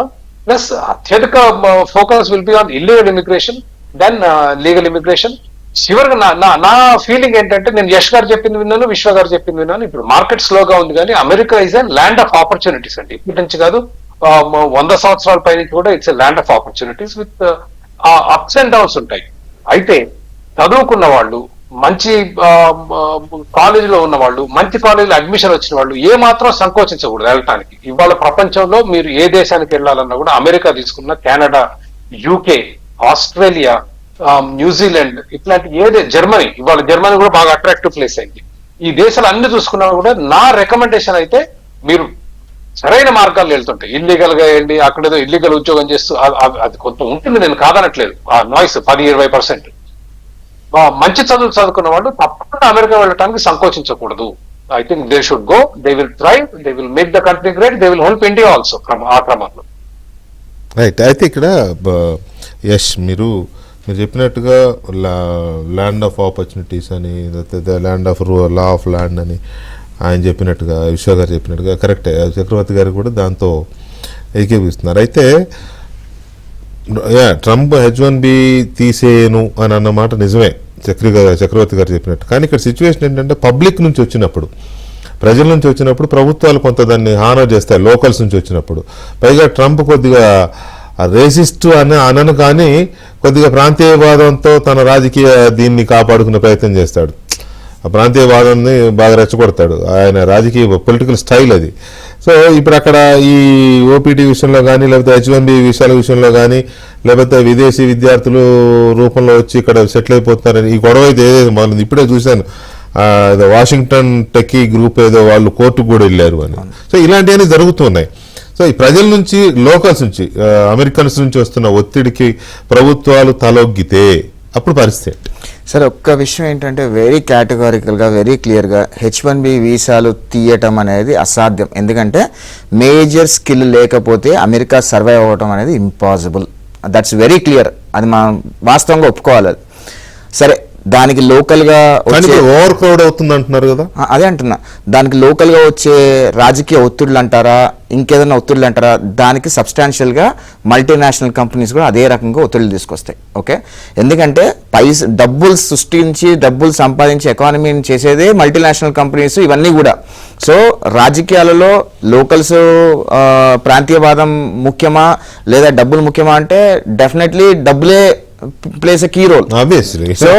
ప్లస్ అత్యధిక focus will be on illegal immigration than legal immigration. చివరిగా నా ఫీలింగ్ ఏంటంటే, నేను యష్ గారు చెప్పింది విన్నాను, విశ్వ గారు చెప్పింది విన్నాను. ఇప్పుడు మార్కెట్ స్లోగా ఉంది, కానీ America is a land of opportunities అండి. ఇప్పటి నుంచి కాదు, 100 సంవత్సరాల పై నుంచి కూడా it's a land of opportunities with ups and downs ఉంటాయి. అయితే చదువుకున్న వాళ్ళు, మంచి కాలేజీలో ఉన్న వాళ్ళు, మంచి కాలేజీలో అడ్మిషన్ వచ్చిన వాళ్ళు ఏ మాత్రం సంకోచించకూడదు వెళ్ళటానికి. ఇవాళ ప్రపంచంలో మీరు ఏ దేశానికి వెళ్ళాలన్నా కూడా, అమెరికా తీసుకున్న, కెనడా, యూకే, ఆస్ట్రేలియా, న్యూజిలాండ్, ఇట్లాంటి జర్మనీ, ఇవాళ జర్మనీ కూడా బాగా అట్రాక్టివ్ ప్లేస్ అయింది. ఈ దేశాలు అన్ని చూసుకున్నా కూడా నా రికమెండేషన్ అయితే, మీరు సరైన మార్గాల్లో వెళ్తుంటాయి, ఇల్లీగల్ గా వెళ్ళి అక్కడ ఏదో ఇల్లీగల్ ఉద్యోగం చేస్తూ అది కొంత ఉంటుంది, నేను కాదనట్లేదు. ఆ నాయిస్ 10-20%. మంచి చదువులు చదువుకున్న వాళ్ళు తప్పకుండా అమెరికా వెళ్ళడానికి సంకోచించకూడదు. I think they should go, they will thrive, they will make the country great, they will help India also ఆ క్రమంలో. రైట్. అయితే ఇక్కడ యష్ మీరు చెప్పినట్టుగా ల్యాండ్ ఆఫ్ ఆపర్చునిటీస్ అని, land of law of land అని ఆయన చెప్పినట్టుగా, విశ్వ గారు చెప్పినట్టుగా కరెక్టే, చక్రవర్తి గారు కూడా దాంతో ఏకీపిస్తున్నారు. అయితే ట్రంప్ H1B తీసేయను అని అన్నమాట నిజమే, చక్రవర్తి గారు చెప్పినట్టు. కానీ ఇక్కడ సిచ్యువేషన్ ఏంటంటే పబ్లిక్ నుంచి వచ్చినప్పుడు, ప్రజల నుంచి వచ్చినప్పుడు ప్రభుత్వాలు కొంత దాన్ని హానర్ చేస్తాయి, లోకల్స్ నుంచి వచ్చినప్పుడు. పైగా ట్రంప్ కొద్దిగా రేసిస్ట్ అనను కానీ కొద్దిగా ప్రాంతీయవాదంతో తన రాజకీయ దీన్ని కాపాడుకునే ప్రయత్నం చేస్తాడు. ఆ ప్రాంతీయవాదాన్ని బాగా రెచ్చగొడతాడు, ఆయన రాజకీయ పొలిటికల్ స్టైల్ అది. సో ఇప్పుడు అక్కడ ఈ ఓపీటీ విషయంలో కానీ, లేకపోతే H1B విషయాల విషయంలో కానీ, లేకపోతే విదేశీ విద్యార్థులు రూపంలో వచ్చి ఇక్కడ సెటిల్ అయిపోతున్నారని ఈ గొడవ అయితే ఏదైతే మొదలైంది. ఇప్పుడే చూశాను వాషింగ్టన్ టెక్కీ గ్రూప్ ఏదో వాళ్ళు కోర్టుకు కూడా వెళ్ళారు అని. సో ఇలాంటివన్నీ జరుగుతున్నాయి. సో ఈ ప్రజల నుంచి, లోకల్స్ నుంచి, అమెరికన్స్ నుంచి వస్తున్న ఒత్తిడికి ప్రభుత్వాలు తలొగ్గితే అప్పుడు పరిస్థితి. సార్ ఒక్క విషయం ఏంటంటే వెరీ కేటగారికల్గా, వెరీ క్లియర్గా H1B వీసాలు తీయటం అనేది అసాధ్యం. ఎందుకంటే మేజర్ స్కిల్ లేకపోతే అమెరికా సర్వైవ్ అవ్వటం అనేది ఇంపాసిబుల్. దట్స్ వెరీ క్లియర్, అది మనం వాస్తవంగా ఒప్పుకోవాలి. అది సరే, దానికి లోకల్గా ఓవర్ క్రౌడ్ అవుతుంది అంటున్నారు కదా, అదే అంటున్నా. దానికి లోకల్గా వచ్చే రాజకీయ ఒత్తిడులు అంటారా, ఇంకేదైనా ఒత్తిడులు అంటారా, దానికి సబ్స్టాన్షియల్గా మల్టీనేషనల్ కంపెనీస్ కూడా అదే రకంగా ఒత్తిడులు తీసుకొస్తాయి. ఓకే, ఎందుకంటే డబ్బులు సృష్టించి, డబ్బులు సంపాదించి ఎకానమీని చేసేదే మల్టీనేషనల్ కంపెనీస్ ఇవన్నీ కూడా. సో రాజకీయాలలో లోకల్స్ ప్రాంతీయవాదం ముఖ్యమా లేదా డబ్బులు ముఖ్యమా అంటే డెఫినెట్లీ డబ్బులే place a key role. So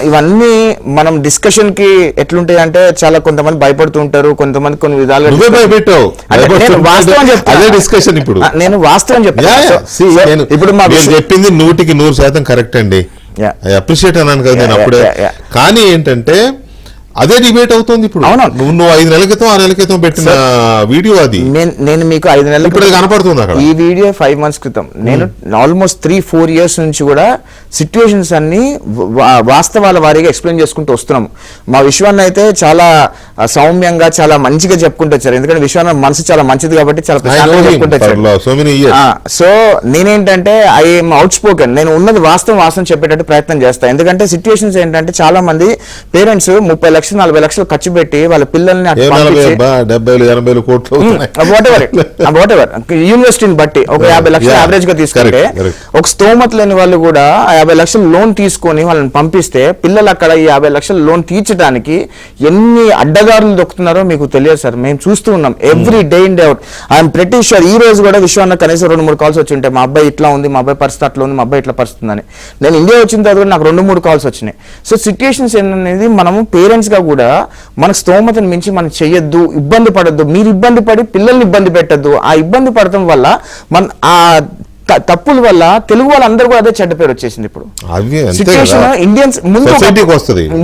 ఇవన్నీ మనం డిస్కషన్ కి ఎట్లుంటాయి అంటే చాలా కొంతమంది భయపడుతూ ఉంటారు, కొంతమంది కొన్ని విధాలుగా నేను వాస్తవం చెప్తాను. ఇప్పుడు చెప్పింది 100% కరెక్ట్ అండి, అప్రిషియేట్ అన్నాను కదా నేను అప్పుడే. కానీ ఏంటంటే అదే డిబేట్ అవుతుంది ఇప్పుడు. నువ్వు 5 నెలల క్రితం 6 నెలల క్రితం పెట్టిన వీడియో అది నేను మీకు 5 నెలల ఇప్పుడు కనపడుతుంది అక్కడ. ఈ వీడియో 5 months క్రితం. నేను ఆల్మోస్ట్ 3-4 years నుంచి కూడా సిచ్యువేషన్స్ అన్ని వాస్తవాల వారీగా ఎక్స్ప్లెయిన్ చేసుకుంటూ వస్తున్నాము. మా విశ్వాన్ని అయితే చాలా సౌమ్యంగా, చాలా మంచిగా చెప్పుకుంటూ వచ్చారు. ఎందుకంటే విశ్వాన్ని మనసు చాలా మంచిది కాబట్టి చాలా ప్రశాంతంగా చెప్పుకుంటూ వచ్చారు. సో నేనేంటంటే ఐఎమ్ అవుట్ స్పోకెన్, నేను ఉన్నది వాస్తవం చెప్పేటట్టు ప్రయత్నం చేస్తాను. ఎందుకంటే సిచ్యువేషన్స్ ఏంటంటే చాలా మంది పేరెంట్స్ 30 లక్షలు 40 లక్షలు ఖర్చు పెట్టి వాళ్ళ పిల్లల్ని యూనివర్సిటీని బట్టి ఒక 50 లక్షలు యావరేజ్ గా తీసుకుంటే, ఒక స్తోమత లేని వాళ్ళు కూడా 50 లక్షలు లోన్ తీసుకొని వాళ్ళని పంపిస్తే పిల్లలు అక్కడ ఈ 50 లక్షలు లోన్ తీర్చడానికి ఎన్ని అడ్డదారులు దొక్కుతున్నారో మీకు తెలియదు సార్. మేము చూస్తూ ఉన్నాం every day in day out. I'm pretty sure ఈ రోజు కూడా విశ్వాన్న కనీసం 2-3 కాల్స్ వచ్చి ఉంటాయి. మా అబ్బాయి ఇట్లా ఉంది, మా అబ్బాయి పరిస్థితి అట్లా ఉంది, మా అబ్బాయి ఇట్లా పరిస్థితి ఉందని. నేను ఇండియా వచ్చిన తర్వాత నాకు 2-3 కాల్స్ వచ్చినాయి. సో సిచ్యువేషన్స్ ఏంటనేది మనము పేరెంట్స్ గా కూడా మన స్తోమతను మించి మనం చెయ్యొద్దు, ఇబ్బంది పడద్దు. మీరు ఇబ్బంది పడి పిల్లల్ని ఇబ్బంది పెట్టద్దు. ఆ ఇబ్బంది పడటం వల్ల మన ఆ తప్పుల వల్ల తెలుగు వాళ్ళందరూ కూడా అదే చెడ్డ పేరు వచ్చేసింది. ఇప్పుడు సిచ్యువేషన్ ఇండియన్స్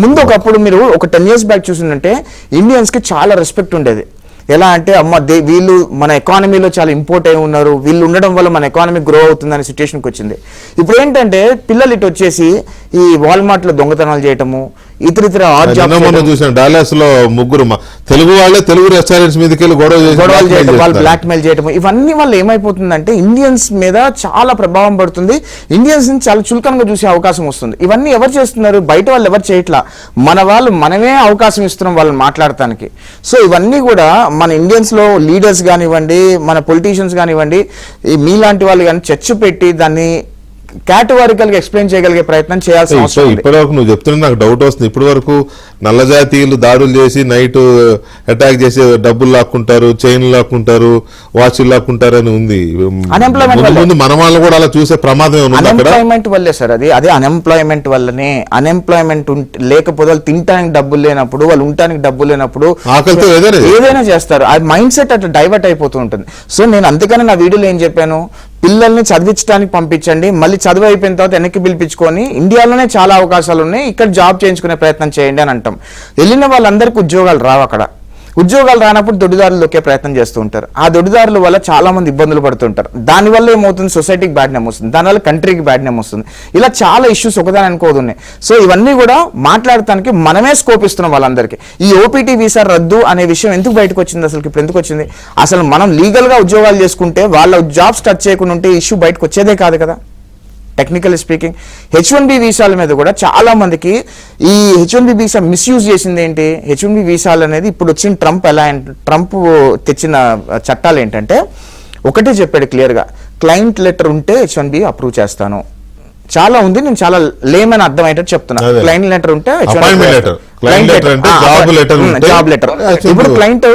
ముందు ఒకప్పుడు మీరు ఒక 10 years బ్యాక్ చూసిందంటే ఇండియన్స్ కి చాలా రెస్పెక్ట్ ఉండేది. ఎలా అంటే అమ్మ వీళ్ళు మన ఎకానమీలో చాలా ఇంపోర్ట్ అయి ఉన్నారు, వీళ్ళు ఉండడం వల్ల మన ఎకానమీ గ్రో అవుతుందనే సిచ్యువేషన్కి వచ్చింది. ఇప్పుడు ఏంటంటే పిల్లలు ఇటు వచ్చేసి ఈ వాల్మార్ట్ లో దొంగతనాలు చేయటము, ఇతర చూసాను డాలస్ లో ముగ్గురు తెలుగు వాళ్ళే తెలుగు రెస్టారెంట్స్ మీదకి వెళ్ళి గొడవలు చేయడం, వాళ్ళు బ్లాక్ మెయిల్ చేయడం, ఇవన్నీ వల్ల ఏమైపోతుందంటే ఇండియన్స్ మీద చాలా ప్రభావం పడుతుంది. ఇండియన్స్ ని చాలా చులకనగా చూసే అవకాశం వస్తుంది. ఇవన్నీ ఎవరు చేస్తున్నారు? బయట వాళ్ళు ఎవరు చేయట్లా, మన వాళ్ళు మనమే అవకాశం ఇస్తున్నాం వాళ్ళని మాట్లాడటానికి. సో ఇవన్నీ కూడా మన ఇండియన్స్ లో లీడర్స్ కానివ్వండి, మన పొలిటీషియన్స్ కానివ్వండి, మీలాంటి వాళ్ళు కానీ చర్చ పెట్టి దాన్ని కేటగారికల్ గా ఎక్స్ప్లెయిన్ చేయగలిగే ప్రయత్నం చేయాల్సిన అవసరం ఉంది. ఇప్పటివరకు నువ్వు చెప్తున్నా నాకు డౌట్ వస్తుంది. ఇప్పటి వరకు నల్ల జాతీయులు దాడులు చేసి నైట్ అటాక్ చేసి డబ్బులు లాక్కుంటారు, చైన్ లాక్కుంటారు, వాచ్లు లాక్కుంటారు అని ఉంది. అన్ఎంప్లాయ్మెంట్ మన వాళ్ళు కూడా అలా చూసే ప్రమాదం అన్ఎంప్లాయ్మెంట్ వల్లే సార్. అదే అన్ఎంప్లాయ్మెంట్ వల్లనే. అన్ఎంప్లాయ్మెంట్ లేకపోతే వాళ్ళు తినడానికి డబ్బులు లేనప్పుడు, వాళ్ళు ఉండటానికి డబ్బులు లేనప్పుడు ఆకలితో ఏదైనా చేస్తారు. ఆ మైండ్ సెట్ అట్లా డైవర్ట్ అయిపోతూ ఉంటుంది. సో నేను అందుకని నా వీడియోలో ఏం చెప్పాను, పిల్లల్ని చదివించడానికి పంపించండి, మళ్ళీ చదువు అయిపోయిన తర్వాత వెనక్కి పిలిపించుకొని ఇండియాలోనే చాలా అవకాశాలు ఉన్నాయి, ఇక్కడ జాబ్ చేయించుకునే ప్రయత్నం చేయండి అని అంటాం. వెళ్ళిన వాళ్ళందరికీ ఉద్యోగాలు రావు. అక్కడ ఉద్యోగాలు రానప్పుడు దొడ్డిదారులు దొక్కే ప్రయత్నం చేస్తూ ఉంటారు. ఆ దొడ్డిదారుల వల్ల చాలా మంది ఇబ్బందులు పడుతుంటారు. దానివల్ల ఏమవుతుంది, సొసైటీకి బ్యాడ్ నేమ్ వస్తుంది, దానివల్ల కంట్రీకి బ్యాడ్ నేమ్ వస్తుంది. ఇలా చాలా ఇష్యూస్ ఒకదాని అనుకోదున్నాయి. సో ఇవన్నీ కూడా మాట్లాడటానికి మనమే స్కోప్ ఇస్తున్నాం వాళ్ళందరికీ. ఈ ఓపీటీ వీసా రద్దు అనే విషయం ఎందుకు బయటకు వచ్చింది, అసలు ఇప్పుడు ఎందుకు వచ్చింది? అసలు మనం లీగల్ గా ఉద్యోగాలు చేసుకుంటే వాళ్ళ జాబ్స్ టచ్ చేయకుండా ఉంటే ఇష్యూ బయటకు వచ్చేదే కాదు కదా. టెక్నికల్ స్పీకింగ్ H1B వీసాల మీద కూడా చాలా మందికి ఈ H1B వీసా మిస్యూజ్ చేసింది ఏంటి? H1B వీసాలు అనేది ఇప్పుడు వచ్చిన ట్రంప్ తెచ్చిన చట్టాలు ఏంటంటే ఒకటే చెప్పాడు క్లియర్గా, క్లయింట్ లెటర్ ఉంటే H1B అప్రూవ్ చేస్తాను. చాలా ఉంది, నేను చాలా లేమని అర్థమయ్యేటట్టు చెప్తున్నా. క్లయింట్ లెటర్ ఉంటే జాబ్ లెటర్. ఇప్పుడు క్లయింట్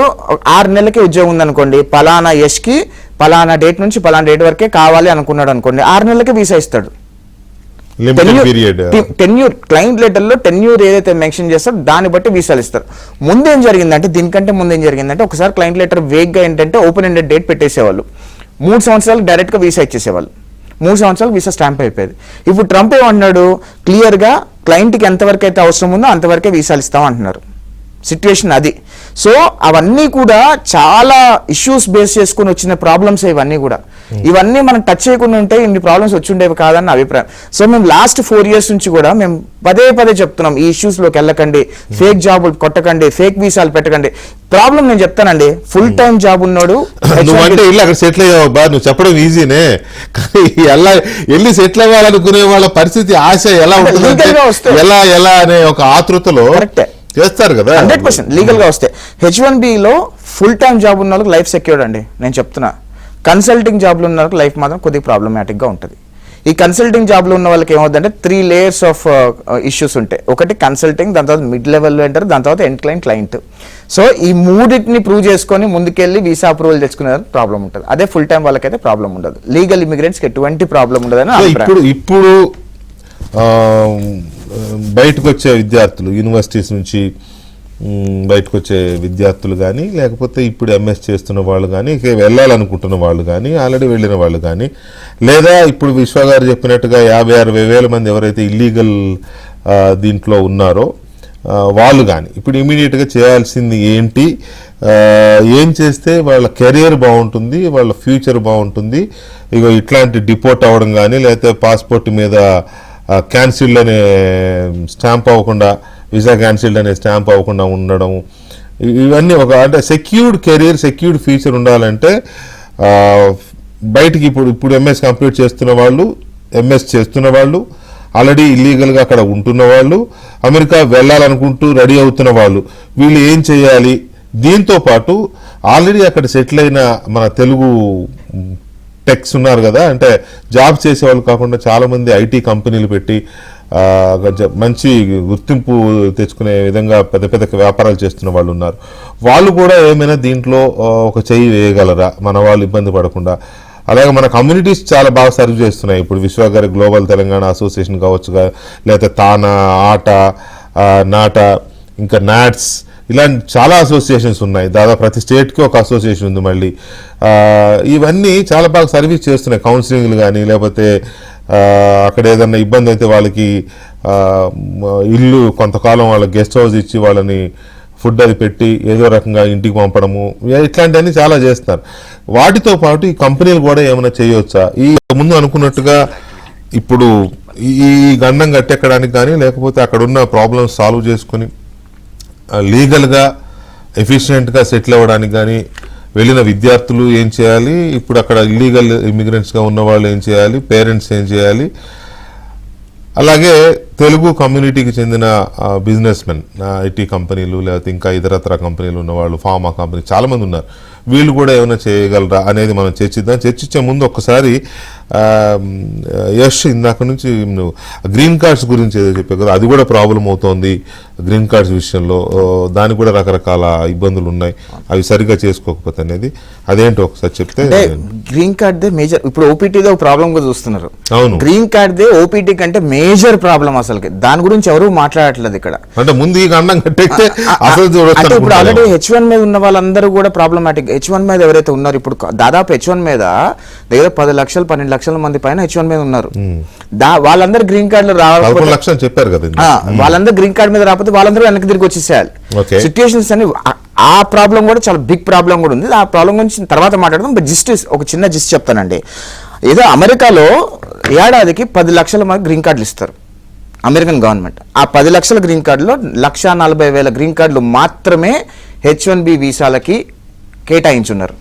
6 నెలలకి ఉద్యోగం ఉందనుకోండి, పలానా యష్ కి పలానా డేట్ నుంచి పలానా డేట్ వరకే కావాలి అనుకున్నాడు అనుకోండి, 6 నెలలకి వీసా ఇస్తాడు. టెన్యూర్ క్లయింట్ లెటర్ లో టెన్యూర్ ఏదైతే మెన్షన్ చేస్తారో దాన్ని బట్టి వీసాలు ఇస్తారు. ముందేం జరిగిందంటే, దీనికంటే ముందేం జరిగిందంటే, ఒకసారి క్లయింట్ లెటర్ వేగ్ గా ఏంటంటే ఓపెన్ ఎండెడ్ డేట్ పెట్టేసేవాళ్ళు. 3 సంవత్సరాలకు డైరెక్ట్ గా వీసా ఇచ్చేసేవాళ్ళు. 3 సంవత్సరాలకు వీసా స్టాంప్ అయిపోయేది. ఇప్పుడు ట్రంప్ ఏమన్నాడు, క్లియర్ గా క్లయింట్కి ఎంతవరకు అయితే అవసరం ఉందో అంతవరకే వీసాలు ఇస్తాం అంటున్నారు. సిచ్యువేషన్ అది. సో అవన్నీ కూడా చాలా ఇష్యూస్ బేస్ చేసుకుని వచ్చిన ప్రాబ్లమ్స్ ఇవన్నీ కూడా. ఇవన్నీ మనం టచ్ చేయకుండా ఉంటే ఇన్ని ప్రాబ్లమ్స్ వచ్చి ఉండేవి కాదని నా అభిప్రాయం. సో మేము లాస్ట్ 4 years నుంచి కూడా మేము పదే చెప్తున్నాం, ఈ ఇష్యూస్ లోకి వెళ్ళకండి, ఫేక్ జాబులు కొట్టకండి, ఫేక్ వీసాలు పెట్టకండి. ప్రాబ్లం నేను చెప్తానండి, ఫుల్ టైం జాబ్ ఉన్నాడు నువ్వంటే వెళ్ళి అక్కడ సెటిల్ అయ్యావు బా, నువ్వు చెప్పడం ఈజీనే, కానీ ఎలా వెళ్ళి సెటిల్ అవ్వాలనుకునే వాళ్ళ పరిస్థితి ఆశ ఎలా ఉంటుంది, ఎలా అనే ఒక ఆతృతలో చేస్తారు కదా. 100% లీగల్ గా వస్తే. H1B లో ఫుల్ టైం జాబ్ ఉన్న వాళ్ళకి లైఫ్ సెక్యూర్డ్ అండి, నేను చెప్తున్నా. కన్సల్టింగ్ జాబ్లు ఉన్న వాళ్ళకి లైఫ్ మాత్రం కొద్దిగా ప్రాబ్లమాటిక్ గా ఉంటుంది. ఈ కన్సల్టింగ్ జాబ్లో ఉన్న వాళ్ళకి ఏమవుతుందంటే 3 layers ఆఫ్ ఇష్యూస్ ఉంటాయి. ఒకటి కన్సల్టింగ్, దాని తర్వాత మిడ్ లెవెల్లో అంటారు, దాని తర్వాత ఎండ్ క్లయింట్. సో ఈ మూడింటిని ప్రూవ్ చేసుకొని ముందుకెళ్ళి వీసా అప్రూవల్ తెచ్చుకునే ప్రాబ్లం ఉంటుంది. అదే ఫుల్ టైం వాళ్ళకైతే ప్రాబ్లం ఉండదు. లీగల్ ఇమిగ్రెంట్స్కి ఎటువంటి ప్రాబ్లం ఉండదని ఇప్పుడు బయటకు వచ్చే విద్యార్థులు, యూనివర్సిటీస్ నుంచి బయటకు వచ్చే విద్యార్థులు కానీ, లేకపోతే ఇప్పుడు ఎంఎస్ చేస్తున్న వాళ్ళు కానీ, వెళ్ళాలనుకుంటున్న వాళ్ళు కానీ, ఆల్రెడీ వెళ్ళిన వాళ్ళు కానీ, లేదా ఇప్పుడు విశ్వ గారు చెప్పినట్టుగా 56,000 మంది ఎవరైతే ఇల్లీగల్ దీంట్లో ఉన్నారో వాళ్ళు కానీ ఇప్పుడు ఇమీడియట్గా చేయాల్సింది ఏంటి, ఏం చేస్తే వాళ్ళ కెరియర్ బాగుంటుంది, వాళ్ళ ఫ్యూచర్ బాగుంటుంది, ఇగో ఇట్లాంటి డిపోర్ట్ అవ్వడం కానీ, లేకపోతే పాస్పోర్ట్ మీద క్యాన్సిల్డ్ అనే స్టాంప్ అవ్వకుండా, వీసా క్యాన్సిల్డ్ అనే స్టాంప్ అవ్వకుండా ఉండడం, ఇవన్నీ ఒక అంటే సెక్యూర్డ్ కెరీర్, సెక్యూర్డ్ ఫ్యూచర్ ఉండాలంటే బయటికి ఇప్పుడు ఎంఎస్ కంప్లీట్ చేస్తున్న వాళ్ళు, ఎంఎస్ చేస్తున్న వాళ్ళు, ఆల్రెడీ ఇల్లీగల్గా అక్కడ ఉంటున్న వాళ్ళు, అమెరికా వెళ్ళాలనుకుంటూ రెడీ అవుతున్న వాళ్ళు, వీళ్ళు ఏం చేయాలి? దీంతో పాటు ఆల్రెడీ అక్కడ సెటిల్ అయిన మన తెలుగు టెక్స్ ఉన్నారు కదా, అంటే జాబ్ చేసేవాళ్ళు కాకుండా చాలామంది ఐటీ కంపెనీలు పెట్టి మంచి గుర్తింపు తెచ్చుకునే విధంగా పెద్ద పెద్ద వ్యాపారాలు చేస్తున్న వాళ్ళు ఉన్నారు. వాళ్ళు కూడా ఏమైనా దీంట్లో ఒక చెయ్యి వేయగలరా, మన వాళ్ళు ఇబ్బంది పడకుండా? అలాగే మన కమ్యూనిటీస్ చాలా బాగా సర్వ్ చేస్తున్నాయి. ఇప్పుడు విశ్వ గారి గ్లోబల్ తెలంగాణ అసోసియేషన్ కావచ్చు, లేకపోతే తానా, ఆట, నాట, ఇంకా నాట్స్, ఇలాంటి చాలా అసోసియేషన్స్ ఉన్నాయి. దాదాపు ప్రతి స్టేట్కి ఒక అసోసియేషన్ ఉంది. మళ్ళీ ఇవన్నీ చాలా బాగా సర్వీస్ చేస్తున్నాయి. కౌన్సిలింగ్లు కానీ, లేకపోతే అక్కడ ఏదన్నా ఇబ్బంది అయితే వాళ్ళకి ఇల్లు కొంతకాలం వాళ్ళకి గెస్ట్ హౌస్ ఇచ్చి వాళ్ళని ఫుడ్ అది పెట్టి ఏదో రకంగా ఇంటికి పంపడము, ఇట్లాంటివన్నీ చాలా చేస్తున్నారు. వాటితో పాటు ఈ కంపెనీలు కూడా ఏమైనా చేయవచ్చా? ఈ ముందు అనుకున్నట్టుగా ఇప్పుడు ఈ గండం కట్టెక్కడానికి కానీ, లేకపోతే అక్కడ ఉన్న ప్రాబ్లమ్స్ సాల్వ్ చేసుకుని లీగల్గా ఎఫిషియెంట్గా సెటిల్ అవ్వడానికి కానీ వెళ్ళిన విద్యార్థులు ఏం చేయాలి, ఇప్పుడు అక్కడ ఇల్లీగల్ ఇమిగ్రెంట్స్గా ఉన్న వాళ్ళు ఏం చేయాలి, పేరెంట్స్ ఏం చేయాలి, అలాగే తెలుగు కమ్యూనిటీకి చెందిన బిజినెస్ మెన్, ఐటీ కంపెనీలు, లేకపోతే ఇంకా ఇతరత్ర కంపెనీలు ఉన్నవాళ్ళు, ఫార్మా కంపెనీ చాలామంది ఉన్నారు, వీళ్ళు కూడా ఏమైనా చేయగలరా అనేది మనం చర్చిద్దాం. చర్చించే ముందు ఒక్కసారి యష్, ఇందాక నుంచి నువ్వు గ్రీన్ కార్డ్స్ గురించి ఏదో చెప్పావు కదా, అది కూడా ప్రాబ్లం అవుతోంది గ్రీన్ కార్డ్స్ విషయంలో. దానికి కూడా రకరకాల ఇబ్బందులు ఉన్నాయి, అవి సరిగ్గా చేసుకోకపోతే అనేది అదేంటో ఒకసారి చెప్తే. గ్రీన్ కార్డ్ దే మేజర్, ఇప్పుడు ఓపీటీదే ఒక ప్రాబ్లం కూడా చూస్తున్నారు. అవును, గ్రీన్ కార్డ్ దే ఓపీటీ కంటే మేజర్ ప్రాబ్లం. అసలు దాని గురించి ఎవరు మాట్లాడట్లేదు ఇక్కడ. అంటే ముందు ఈ గండం కట్టేస్తే అసలు ఇప్పుడు ఆల్రెడీ H1 మీద ఉన్న వాళ్ళందరూ కూడా ప్రాబ్లమాటిక్. H1 మీద ఎవరైతే ఉన్నారో ఇప్పుడు దాదాపు H1 మీద దగ్గర 10 లక్షలు 12 లక్షల మంది పైన H1 మీద ఉన్నారు. వాళ్ళందరూ గ్రీన్ కార్డులు 11 లక్షలు చెప్పారు కదా. వాళ్ళందరూ గ్రీన్ కార్డు మీద రాకపోతే వాళ్ళందరూ వెనక్కి తిరిగి వచ్చేసేయాలి. సిచ్యుయేషన్స్ అని ఆ ప్రాబ్లం కూడా చాలా బిగ్ ప్రాబ్లం కూడా ఉంది. ఆ ప్రాబ్లం గురించి తర్వాత మాట్లాడదాం. బట్ జస్ట్ ఒక చిన్న జిస్ట్ చెప్తానండి. ఏదో అమెరికాలో ఏడాదికి 10 లక్షల మంది గ్రీన్ కార్డులు ఇస్తారు అమెరికన్ గవర్నమెంట్. ఆ 10 లక్షల గ్రీన్ కార్డులో 1,40,000 గ్రీన్ కార్డులు మాత్రమే H1B వీసాలకి కేటాయించున్నారు.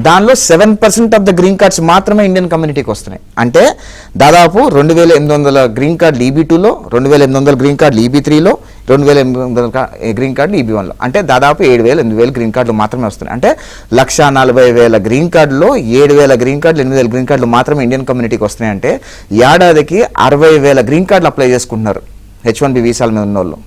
దానిలో 7% ఆఫ్ ద గ్రీన్ కార్డ్స్ మాత్రమే ఇండియన్ కమ్యూనిటీకి వస్తున్నాయి. అంటే దాదాపు 2,800 గ్రీన్ కార్డులు EB2లో, 2,800 గ్రీన్ కార్డులు EB3లో, 2,800 గ్రీన్ కార్డులు EB1లో. అంటే దాదాపు 7,000, 8,000 గ్రీన్ కార్డులు మాత్రమే వస్తున్నాయి. అంటే 1,40,000 గ్రీన్ కార్డులో 7,000 గ్రీన్ కార్డులు, 8,000 గ్రీన్ కార్డులు మాత్రమే ఇండియన్ కమ్యూనిటీకి వస్తున్నాయి. అంటే ఏడాదికి 60,000 గ్రీన్ కార్డులు అప్లై చేసుకుంటున్నారు H1B వీసాల మీద ఉన్న వాళ్ళు.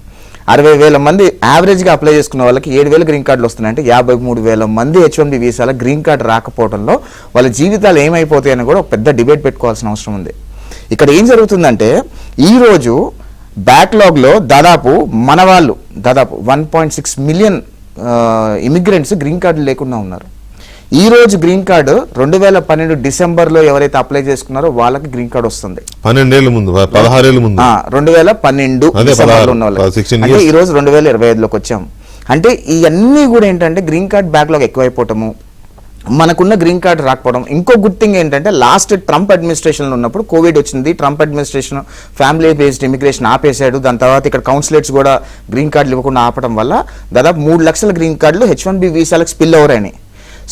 60,000 మంది యావరేజ్గా అప్లై చేసుకున్న వాళ్ళకి 7,000 గ్రీన్ కార్డులు వస్తున్నాయి. అంటే 53,000 మంది H1B వీసాల గ్రీన్ కార్డు రాకపోవడంలో వాళ్ళ జీవితాలు ఏమైపోతాయని కూడా ఒక పెద్ద డిబేట్ పెట్టుకోవాల్సిన అవసరం ఉంది. ఇక్కడ ఏం జరుగుతుందంటే ఈరోజు బ్యాక్లాగ్లో దాదాపు మన వాళ్ళు దాదాపు 1.6 మిలియన్ ఇమిగ్రెంట్స్ గ్రీన్ కార్డులు లేకుండా ఉన్నారు. ఈ రోజు గ్రీన్ కార్డు 2012 డిసెంబర్లో ఎవరైతే అప్లై చేసుకున్నారో వాళ్ళకి గ్రీన్ కార్డు వస్తుంది. 12 ఏళ్ళ ముందు 16 ఏళ్ళ ముందు 2012 డిసెంబర్లో ఉన్న వాళ్ళకి. అంటే ఈ రోజు 2025లోకి వచ్చాము. అంటే ఇవన్నీ కూడా ఏంటంటే గ్రీన్ కార్డ్ బ్యాక్లాగ్ ఎక్కువైపోవటము, మనకున్న గ్రీన్ కార్డ్ రాకపోవడం. ఇంకో గుడ్ థింగ్ ఏంటంటే లాస్ట్ ట్రంప్ అడ్మినిస్ట్రేషన్లో ఉన్నప్పుడు కోవిడ్ వచ్చింది. Trump administration family based immigration ఆపేశాడు. దాని తర్వాత ఇక్కడ కౌన్సిలేట్స్ కూడా గ్రీన్ కార్డులు ఇవ్వకుండా ఆపడం వల్ల దాదాపు 3 లక్షల గ్రీన్ కార్డులు H1B వీసాలకు స్పిల్ ఓవర్ అయినాయి.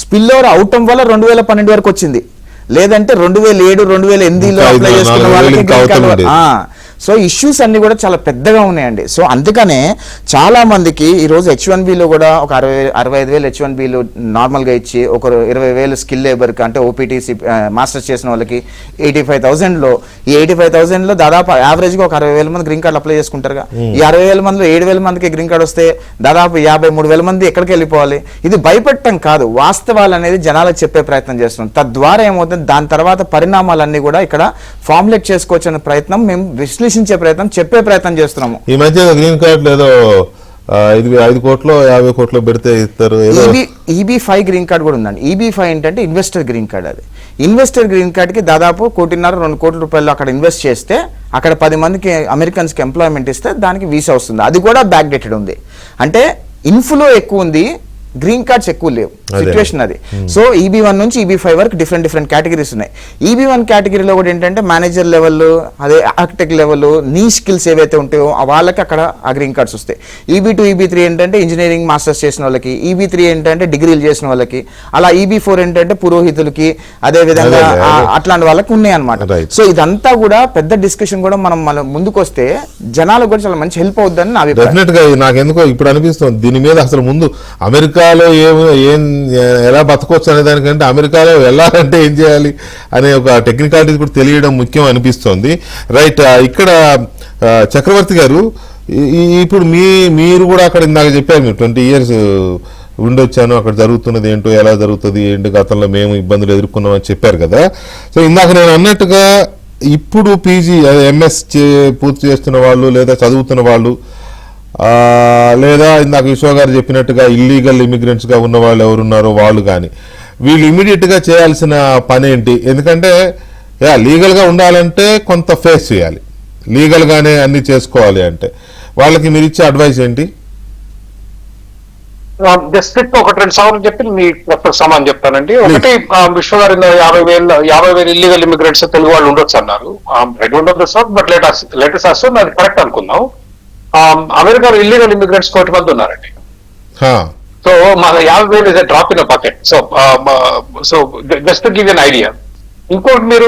స్పిల్ ఓవర్ అవటం వల్ల 2012 వరకు వచ్చింది. లేదంటే 2007, 2008లో అప్లై చేసుకున్న వాళ్ళకి గ్రీన్ కార్డు. సో ఇష్యూస్ అన్ని కూడా చాలా పెద్దగా ఉన్నాయండి. సో అందుకనే చాలా మందికి ఈరోజు H1Bలో కూడా ఒక 65,000 H1Bలు నార్మల్గా ఇచ్చి ఒక 20,000 స్కిల్ లేబర్కి అంటే OPTC మాస్టర్స్ చేసిన వాళ్ళకి 85,000లో ఈ 85,000లో దాదాపు యావరేజ్గా ఒక 60,000 మంది గ్రీన్ కార్డు అప్లై చేసుకుంటారుగా. ఈ 60,000 మందిలో 7,000 మందికి గ్రీన్ కార్డు వస్తే దాదాపు 53,000 మంది ఎక్కడికి వెళ్ళిపోవాలి. ఇది భయపెట్టడం కాదు, వాస్తవాలు అనేది జనాలకు చెప్పే ప్రయత్నం చేస్తున్నాం. తద్వారా ఏమవుతుంది, దాని తర్వాత పరిణామాలన్నీ కూడా ఇక్కడ ఫార్ములేట్ చేసుకోవచ్చు అనే ప్రయత్నం మేము విశ్లేషించే ప్రయత్నం, చెప్పే ప్రయత్నం చేస్తున్నాము. ఈ మధ్య గ్రీన్ కార్డు ఏదో 5 కోట్లు 50 కోట్లు పెడితే ఇస్తారు. EB5 గ్రీన్ కార్డ్ కూడా ఉందండి. EB5 ఏంటంటే ఇన్వెస్టర్ గ్రీన్ కార్డ్. అది ఇన్వెస్టర్ గ్రీన్ కార్డ్కి దాదాపు 1.5-2 కోట్ల రూపాయలు అక్కడ ఇన్వెస్ట్ చేస్తే అక్కడ 10 మందికి అమెరికన్స్కి ఎంప్లాయ్మెంట్ ఇస్తే దానికి వీసా వస్తుంది. అది కూడా బ్యాక్ డేటెడ్ ఉంది. అంటే ఇన్ఫ్లో ఎక్కువ ఉంది, గ్రీన్ కార్డ్స్ ఎక్కువ లేవు సిచ్యువేషన్ అది. సో EB1 నుంచి EB5 వరకు డిఫరెంట్ కేటగిరీస్ ఉన్నాయి. EB1 కేటగిరీలో కూడా ఏంటంటే మేనేజర్ లెవెల్, అదే ఆర్కిటెక్ట్ లెవెల్, నీ స్కిల్స్ ఏవైతే ఉంటాయో వాళ్ళకి అక్కడ ఆ గ్రీన్ కార్డ్స్ వస్తాయి. EB2, EB3 ఏంటంటే ఇంజనీరింగ్ మాస్టర్స్ చేసిన వాళ్ళకి, EB3 ఏంటంటే డిగ్రీలు చేసిన వాళ్ళకి, అలా EB4 ఏంటంటే పురోహితులకి, అదే విధంగా అట్లాంటి వాళ్ళకి ఉన్నాయి అనమాట. సో ఇదంతా కూడా పెద్ద డిస్కషన్ కూడా మనం ముందుకు వస్తే జనాలకు కూడా చాలా మంచి హెల్ప్ అవుతుందని నా అభిప్రాయం. డెఫినెట్ గా నాకు ఎందుకో ఇప్పుడు అనిపిస్తుంది దీని మీద అసలు ముందు అమెరికాలో ఎలా బతకొచ్చు అనే దానికంటే అమెరికాలో వెళ్ళాలంటే ఏం చేయాలి అనే ఒక టెక్నికాలిటీ కూడా తెలియడం ముఖ్యం అనిపిస్తోంది. రైట్, ఇక్కడ చక్రవర్తి గారు ఇప్పుడు మీరు కూడా అక్కడ ఇందాక చెప్పారు, మీరు 20 years ఉండొచ్చాను, అక్కడ జరుగుతున్నది ఏంటో, ఎలా జరుగుతుంది ఏంటి, గతంలో మేము ఇబ్బందులు ఎదుర్కొన్నామని చెప్పారు కదా. సో ఇందాక నేను అన్నట్టుగా ఇప్పుడు PG MS పూర్తి చేస్తున్న వాళ్ళు లేదా చదువుతున్న వాళ్ళు లేదా ఇందాక విశ్వ గారు చెప్పినట్టుగా ఇల్లీగల్ ఇమిగ్రెంట్స్గా ఉన్న వాళ్ళు ఎవరున్నారో వాళ్ళు కానీ వీళ్ళు ఇమీడియట్గా చేయాల్సిన పని ఏంటి? ఎందుకంటే లీగల్గా ఉండాలంటే కొంత ఫేస్ చేయాలి, లీగల్గానే అన్ని చేసుకోవాలి అంటే వాళ్ళకి మీరు ఇచ్చే అడ్వైస్ ఏంటి? జస్ట్ 1-2 సార్లు చెప్పి మీ సమానం చెప్తానండి. ఒకటి, విశ్వ గారు 50,000 ఇల్లీగల్ ఇమిగ్రెంట్స్ తెలుగు వాళ్ళు ఉండొచ్చు అన్నారు. ఉండొచ్చు సార్, బట్ లేటెస్ట్ అసలు అది కరెక్ట్ అనుకుందాం. అమెరికాలో ఇల్లీగల్ ఇమిగ్రెంట్స్ 1,000,000 మంది ఉన్నారండి. సో మన 50,000 is drop in bucket. So just to give an idea. ఇంకోటి మీరు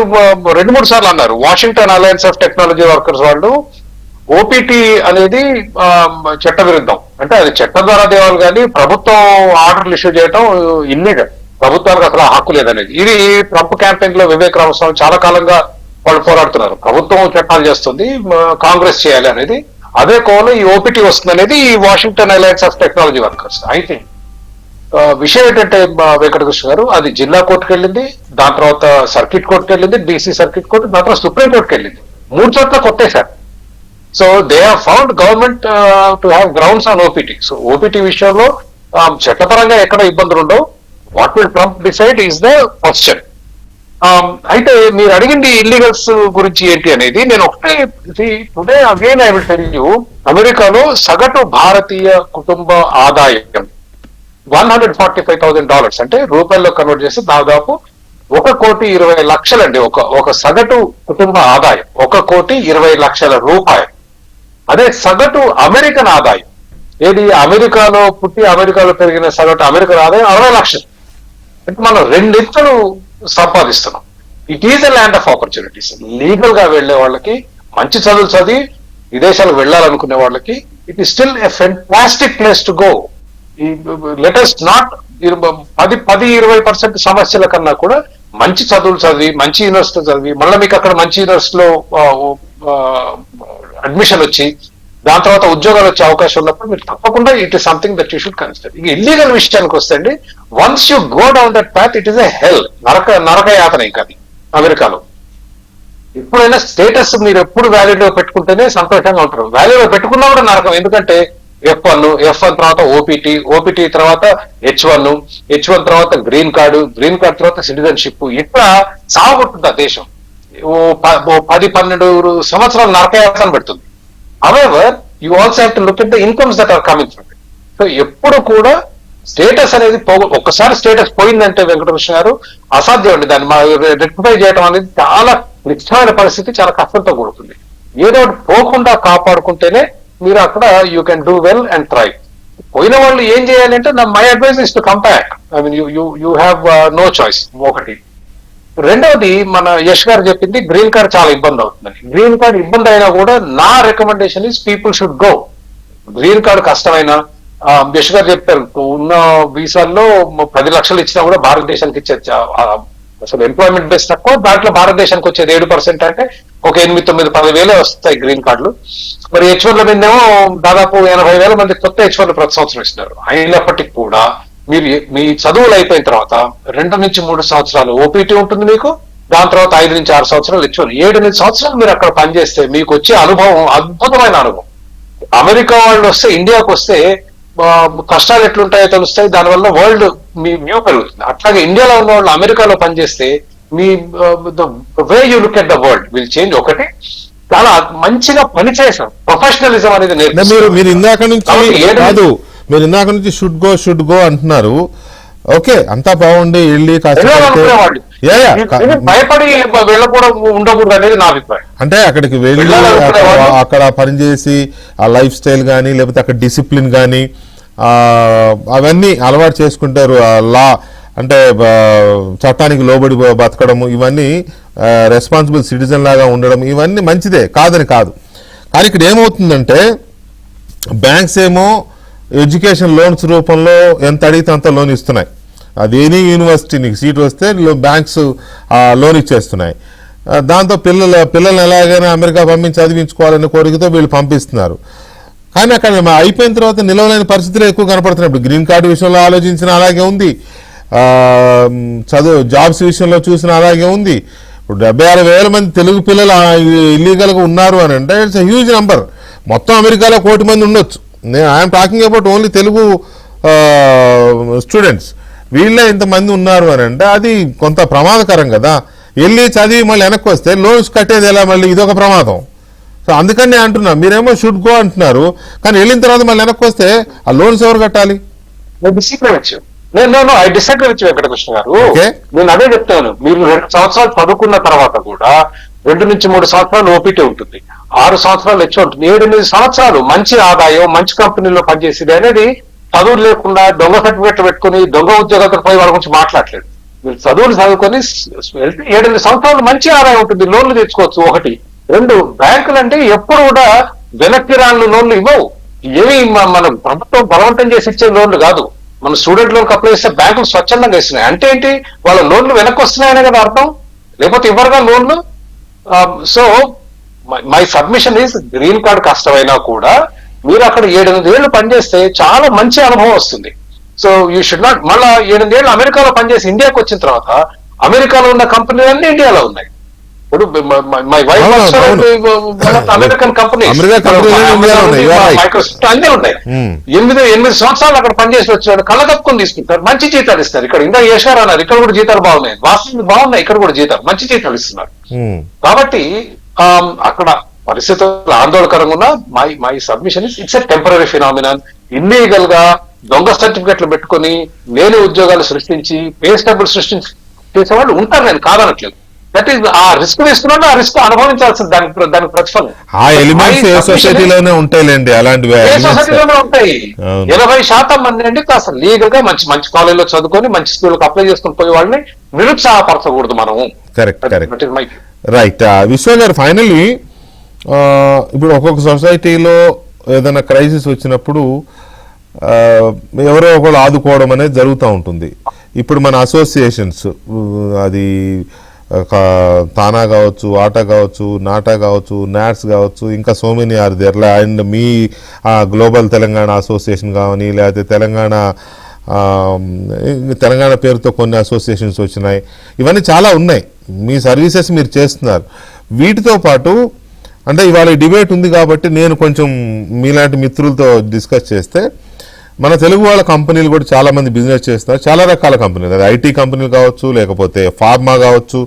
2-3 సార్లు అన్నారు, Washington alliance of technology workers వాళ్ళు OPT అనేది చట్ట విరుద్ధం. అంటే అది చట్టం ద్వారా దేవాలి కానీ ప్రభుత్వం ఆర్డర్లు ఇష్యూ చేయడం ఇల్లీగల్, ప్రభుత్వానికి అసలు హక్కు లేదనేది. ఇది ట్రంప్ క్యాంపెయిన్ లో వివేక్ రామస్వామి చాలా కాలంగా వాళ్ళు పోరాడుతున్నారు. ప్రభుత్వం చట్టాలు చేస్తుంది, కాంగ్రెస్ చేయాలి అనేది. అదే కోలో ఈ OPT వస్తుంది అనేది ఈ Washington alliance of technology workers. అయితే విషయం ఏంటంటే వెంకటకృష్ణ గారు, అది జిల్లా కోర్టుకు వెళ్ళింది, దాని తర్వాత సర్కిట్ కోర్టుకు వెళ్ళింది, DC సర్కిట్ కోర్టు, దాని తర్వాత సుప్రీం కోర్టుకు వెళ్ళింది. 3 చోట్ల కొట్టేశారు. So they have found government to have grounds on OPT. So OPT విషయంలో చట్టపరంగా ఎక్కడ ఇబ్బందులు ఉండవు. What will Trump decide is the question. అయితే మీరు అడిగింది ఇల్లీగల్స్ గురించి ఏంటి అనేది, నేను ఒకటే today again I will tell you, అమెరికాలో సగటు భారతీయ కుటుంబ ఆదాయం $145,000 అంటే రూపాయల్లో కన్వర్ట్ చేస్తే దాదాపు 1,20,00,000 అండి. ఒక సగటు కుటుంబ ఆదాయం 1,20,00,000 రూపాయలు. అదే సగటు అమెరికన్ ఆదాయం, ఏది అమెరికాలో పుట్టి అమెరికాలో పెరిగిన సగటు అమెరికన్ ఆదాయం 60 లక్షలు. అంటే మనం 2 ఇంతలు సంపాదిస్తున్నాం. It is a land of opportunities. Legal గా వెళ్లే వాళ్ళకి, మంచి చదువులు చదివి విదేశాలకు వెళ్ళాలనుకునే వాళ్ళకి it is still a fantastic place to go. Latest not 10-20% సమస్యల కన్నా కూడా మంచి చదువులు చదివి, మంచి యూనివర్సిటీ చదివి, మళ్ళీ మీకు అక్కడ మంచి యూనివర్సిటీలో అడ్మిషన్ వచ్చి దాని తర్వాత ఉద్యోగాలు వచ్చే అవకాశం ఉన్నప్పుడు మీరు తప్పకుండా it is something that you should consider. ఇక ఇల్లీగల్ విషయానికి వస్తే అండి, once you go down that path it is a hell, నరక యాతన. ఇంకా అది అమెరికాలో ఎప్పుడైనా స్టేటస్ మీరు ఎప్పుడు వ్యాలిడ్ లో పెట్టుకుంటేనే సంతోషంగా ఉంటారు. వ్యాలిడ్ లో పెట్టుకున్నా కూడా నరకం. ఎందుకంటే F1 తర్వాత ఓపీటీ తర్వాత H1 తర్వాత గ్రీన్ కార్డు తర్వాత సిటిజన్షిప్, ఇట్లా సాగుతుంది ఆ దేశం. 10-12 సంవత్సరాలు నరకయాతన పెడుతుంది. However you also have to look at the incomes that are coming from it. So ఎప్పుడు కూడా స్టేటస్ అనేది ఒక్కసారి స్టేటస్ పోయిందంటే వెంకటకృష్ణ గారు అసాధ్యం అండి. దాన్ని రెక్టిఫై చేయడం అనేది చాలా క్లిష్టమైన పరిస్థితి, చాలా కష్టంతో కూడుతుంది. ఏదో పోకుండా కాపాడుకుంటేనే మీరు అక్కడ you can do well and try. పోయిన వాళ్ళు ఏం చేయాలి అంటే, my advice is to come back. I mean you have no choice. ఒకటి. రెండవది, మన యష్ గారు చెప్పింది గ్రీన్ కార్డ్ చాలా ఇబ్బంది అవుతుందని. గ్రీన్ కార్డ్ ఇబ్బంది అయినా కూడా నా recommendation is people should go. Green card కష్టమైన, యష్ గారు చెప్పారు ఉన్న వీసాల్లో 10 లక్షలు ఇచ్చినా కూడా భారతదేశానికి ఇచ్చే అసలు ఎంప్లాయ్మెంట్ బేస్ తక్కువ, దాంట్లో భారతదేశానికి వచ్చేది 7% అంటే ఒక 8-9-10 వేలే వస్తాయి గ్రీన్ కార్డులు. మరి H1 మీదేమో దాదాపు 80,000 మంది కొత్త H1 ప్రతి సంవత్సరం ఇస్తున్నారు. అయినప్పటికీ కూడా మీరు మీ చదువులు అయిపోయిన తర్వాత 2-3 సంవత్సరాలు ఓపీటీ ఉంటుంది మీకు. దాని తర్వాత 5-6 సంవత్సరాలు H1, 7-8 సంవత్సరాలు మీరు అక్కడ పనిచేస్తే మీకు వచ్చే అనుభవం అద్భుతమైన అనుభవం. అమెరికా వాళ్ళు వస్తే, ఇండియాకు వస్తే కష్టాలు ఎట్లుంటాయో తెలుస్తాయి. దానివల్ల వరల్డ్ మీ వ్యూ పెరుగుతుంది. అట్లాగే ఇండియాలో ఉన్న వాళ్ళు అమెరికాలో పనిచేస్తే మీ way you look at the world will change. ఒకటి, చాలా మంచిగా పనిచేసాం, ప్రొఫెషనలిజం అనేది మీరు ఇందాక నుంచి షుడ్ గో అంటున్నారు. ఓకే, అంతా బాగుండి వెళ్ళి భయపడి వెళ్ళకూడదు, ఉండకూడదు అనేది నా అభిప్రాయం. అంటే అక్కడికి వెళ్ళి అక్కడ పనిచేసి ఆ లైఫ్ స్టైల్ కానీ, లేకపోతే అక్కడ డిసిప్లిన్ కానీ అవన్నీ అలవాటు చేసుకుంటారు. లా అంటే చట్టానికి లోబడి బతకడము, ఇవన్నీ రెస్పాన్సిబుల్ సిటిజన్ లాగా ఉండడం, ఇవన్నీ మంచిదే, కాదని కాదు. కానీ ఇక్కడ ఏమవుతుందంటే, బ్యాంక్స్ ఏమో ఎడ్యుకేషన్ లోన్స్ రూపంలో ఎంత అడిగితే అంత లోన్ ఇస్తున్నాయి. అది ఎనీ యూనివర్సిటీ నీకు సీట్ వస్తే బ్యాంక్స్ లోన్ ఇచ్చేస్తున్నాయి. దాంతో పిల్లల్ని ఎలాగైనా అమెరికా పంపించి చదివించుకోవాలనే కోరికతో వీళ్ళు పంపిస్తున్నారు. కానీ అక్కడ అయిపోయిన తర్వాత నిలవలేని పరిస్థితులు ఎక్కువ కనపడుతున్నాయి. ఇప్పుడు గ్రీన్ కార్డు విషయంలో ఆలోచించిన అలాగే ఉంది, జాబ్స్ విషయంలో చూసిన అలాగే ఉంది. ఇప్పుడు 76,000 మంది తెలుగు పిల్లలు ఇల్లీగల్గా ఉన్నారు అని అంటే ఇట్స్ హ్యూజ్ నంబర్. మొత్తం అమెరికాలో 1 కోటి మంది ఉండొచ్చు. I'm talking about only Telugu students. వీళ్ళే ఇంతమంది ఉన్నారు అని అంటే అది కొంత ప్రమాదకరం కదా. వెళ్ళి చదివి మళ్ళీ వెనక్కి వస్తే లోన్స్ కట్టేది ఎలా, మళ్ళీ ఇదొక ప్రమాదం. సో అందుకని నేను అంటున్నా, మీరేమో షుడ్ గో అంటున్నారు, కానీ వెళ్ళిన తర్వాత మళ్ళీ వెనక్కి వస్తే ఆ లోన్స్ ఎవరు కట్టాలి? ఐ డిసగ్రీ విత్ వెంకటకృష్ణ గారు. నేను అదే చెప్తాను, మీరు 2 సంవత్సరాలు చదువుకున్న తర్వాత కూడా 2-3 సంవత్సరాలు ఓపీటీ ఉంటుంది, 6 సంవత్సరాలు H1 ఉంటుంది, 7-8 సంవత్సరాలు మంచి ఆదాయం, మంచి కంపెనీలో పనిచేసేది అనేది చదువులు లేకుండా దొంగ సర్టిఫికెట్లు పెట్టుకుని దొంగ ఉద్యోగాలతో పోయి వాళ్ళ గురించి మాట్లాడలేదు. మీరు చదువులు చదువుకొని 7-8 సంవత్సరాలు మంచి ఆదాయం ఉంటుంది, లోన్లు తెచ్చుకోవచ్చు. 1. 2, బ్యాంకులు అంటే ఎప్పుడు కూడా వెనక్కి రాని లోన్లు ఇవ్వవు. ఏమి మన ప్రభుత్వం బలవంతం చేసి ఇచ్చే లోన్లు కాదు. మన స్టూడెంట్ లోన్కి అప్లై చేస్తే బ్యాంకులు స్వచ్ఛందంగా ఇస్తున్నాయి. అంటే ఏంటి, వాళ్ళ లోన్లు వెనక్కి వస్తున్నాయనే కదా అర్థం, లేకపోతే ఇవ్వరుగా లోన్లు. So my submission is, green card కష్టమైనా కూడా మీరు అక్కడ 7-8 ఏళ్ళు పనిచేస్తే చాలా మంచి అనుభవం వస్తుంది. సో యూ షుడ్ నాట్ మళ్ళా 7-8 ఏళ్ళు అమెరికాలో పనిచేసి ఇండియాకి వచ్చిన తర్వాత అమెరికాలో ఉన్న కంపెనీలన్నీ ఇండియాలో ఉన్నాయి. ఇప్పుడు my wife American company Microsoft అన్నీ ఉన్నాయి. 8 సంవత్సరాలు అక్కడ పనిచేసి వచ్చాడు, కళ్ళ కప్పుకొని తీసుకుంటారు, మంచి జీతాలు ఇస్తారు. ఇక్కడ ఇంకా చేశారు అన్నారు, ఇక్కడ కూడా జీతాలు బాగున్నాయి, వాస్తవం బాగున్నాయి, ఇక్కడ కూడా జీతాలు మంచి జీతాలు ఇస్తున్నారు. కాబట్టి అక్కడ పరిస్థితులు ఆందోళనకరంగా ఉన్న my submission it's a temporary phenomenon. Illegal గా దొంగ సర్టిఫికెట్లు పెట్టుకుని లేని ఉద్యోగాలు సృష్టించి పే స్టబుల్ సృష్టించి చేసేవాళ్ళు ఉంటారు, నేను కాదనట్లేదు. దట్ ఈస్ ఆ రిస్క్ తీసుకున్నాడు, ఆ రిస్క్ అనుభవించాల్సింది, దానికి ప్రతిఫలం. ఆ ఎలిమెంట్స్ ఏ సొసైటీలోనే ఉంటాయిలేండి, అలాంటివి ఏ సొసైటీలోనే ఉంటాయి. 80% మంది అండి కాస్త లీగల్ గా మంచి మంచి కాలేజీలో చదువుకొని మంచి స్కూల్కి అప్లై చేసుకుని పోయే వాళ్ళని నిరుత్సాహపరచకూడదు మనము. Correct right. విశ్వ గారు, ఫైనల్లీ ఇప్పుడు ఒక్కొక్క సొసైటీలో ఏదైనా క్రైసిస్ వచ్చినప్పుడు ఎవరో ఒకళ్ళు ఆదుకోవడం అనేది జరుగుతూ ఉంటుంది. ఇప్పుడు మన అసోసియేషన్స్, అది తానా కావచ్చు, ఆటా కావచ్చు, నాటా కావచ్చు, నాట్స్ కావచ్చు, ఇంకా so many are there. And మీ గ్లోబల్ తెలంగాణ అసోసియేషన్ కానీ, లేకపోతే తెలంగాణ పేరుతో కొన్ని అసోసియేషన్స్ వచ్చినాయి, ఇవన్నీ చాలా ఉన్నాయి. మీ సర్వీసెస్ మీరు చేస్తున్నారు. వీటితో పాటు అంటే ఇవాళ డిబేట్ ఉంది కాబట్టి నేను కొంచెం మీలాంటి మిత్రులతో డిస్కస్ చేస్తే, మన తెలుగు వాళ్ళ కంపెనీలు కూడా చాలా మంది బిజినెస్ చేస్తున్నారు, చాలా రకాల కంపెనీలు, అది ఐటీ కంపెనీలు కావచ్చు, లేకపోతే ఫార్మా కావచ్చు,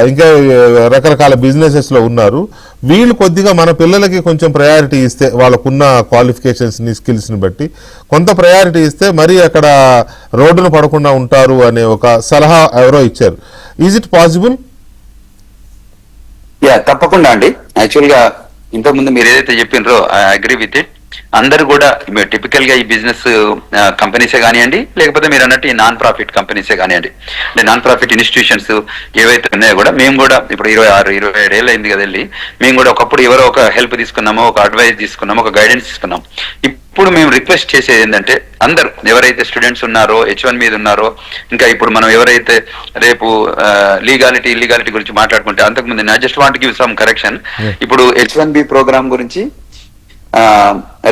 ఇంకా రకరకాల బిజినెసెస్లో ఉన్నారు. వీళ్ళు కొద్దిగా మన పిల్లలకి కొంచెం ప్రయారిటీ ఇస్తే, వాళ్ళకున్న క్వాలిఫికేషన్స్ని స్కిల్స్ని బట్టి కొంత ప్రయారిటీ ఇస్తే మరీ అక్కడ రోడ్డును పడకుండా ఉంటారు అనే ఒక సలహా ఎవరో ఇచ్చారు. Is it possible? తప్పకుండా అండి. యాక్చువల్ గా ఇంతకుముందు మీరు ఏదైతే చెప్పినారో ఐ అగ్రీ విత్ ఇట్. అందరు కూడా టిపికల్ గా ఈ బిజినెస్ కంపెనీసే కానివ్వండి, లేకపోతే మీరు అన్నట్టు ఈ నాన్ ప్రాఫిట్ కంపెనీసే కానివ్వండి, అంటే నాన్ ప్రాఫిట్ ఇన్స్టిట్యూషన్స్ ఏవైతే ఉన్నాయో కూడా మేము కూడా ఇప్పుడు 26-27 ఏళ్ళు అయింది కదా వెళ్ళి, మేము కూడా ఒకప్పుడు ఎవరో ఒక హెల్ప్ తీసుకున్నామో, ఒక అడ్వైస్ తీసుకున్నామో, ఒక గైడెన్స్ తీసుకున్నాం. ఇప్పుడు మేము రిక్వెస్ట్ చేసేది ఏంటంటే, అందరూ ఎవరైతే స్టూడెంట్స్ ఉన్నారో, H1 మీద ఉన్నారో, ఇంకా ఇప్పుడు మనం ఎవరైతే రేపు లీగాలిటీ ఇల్లీగాలిటీ గురించి మాట్లాడుకుంటే, అంతకుముందు I just want give some correction. ఇప్పుడు H1B ప్రోగ్రామ్ గురించి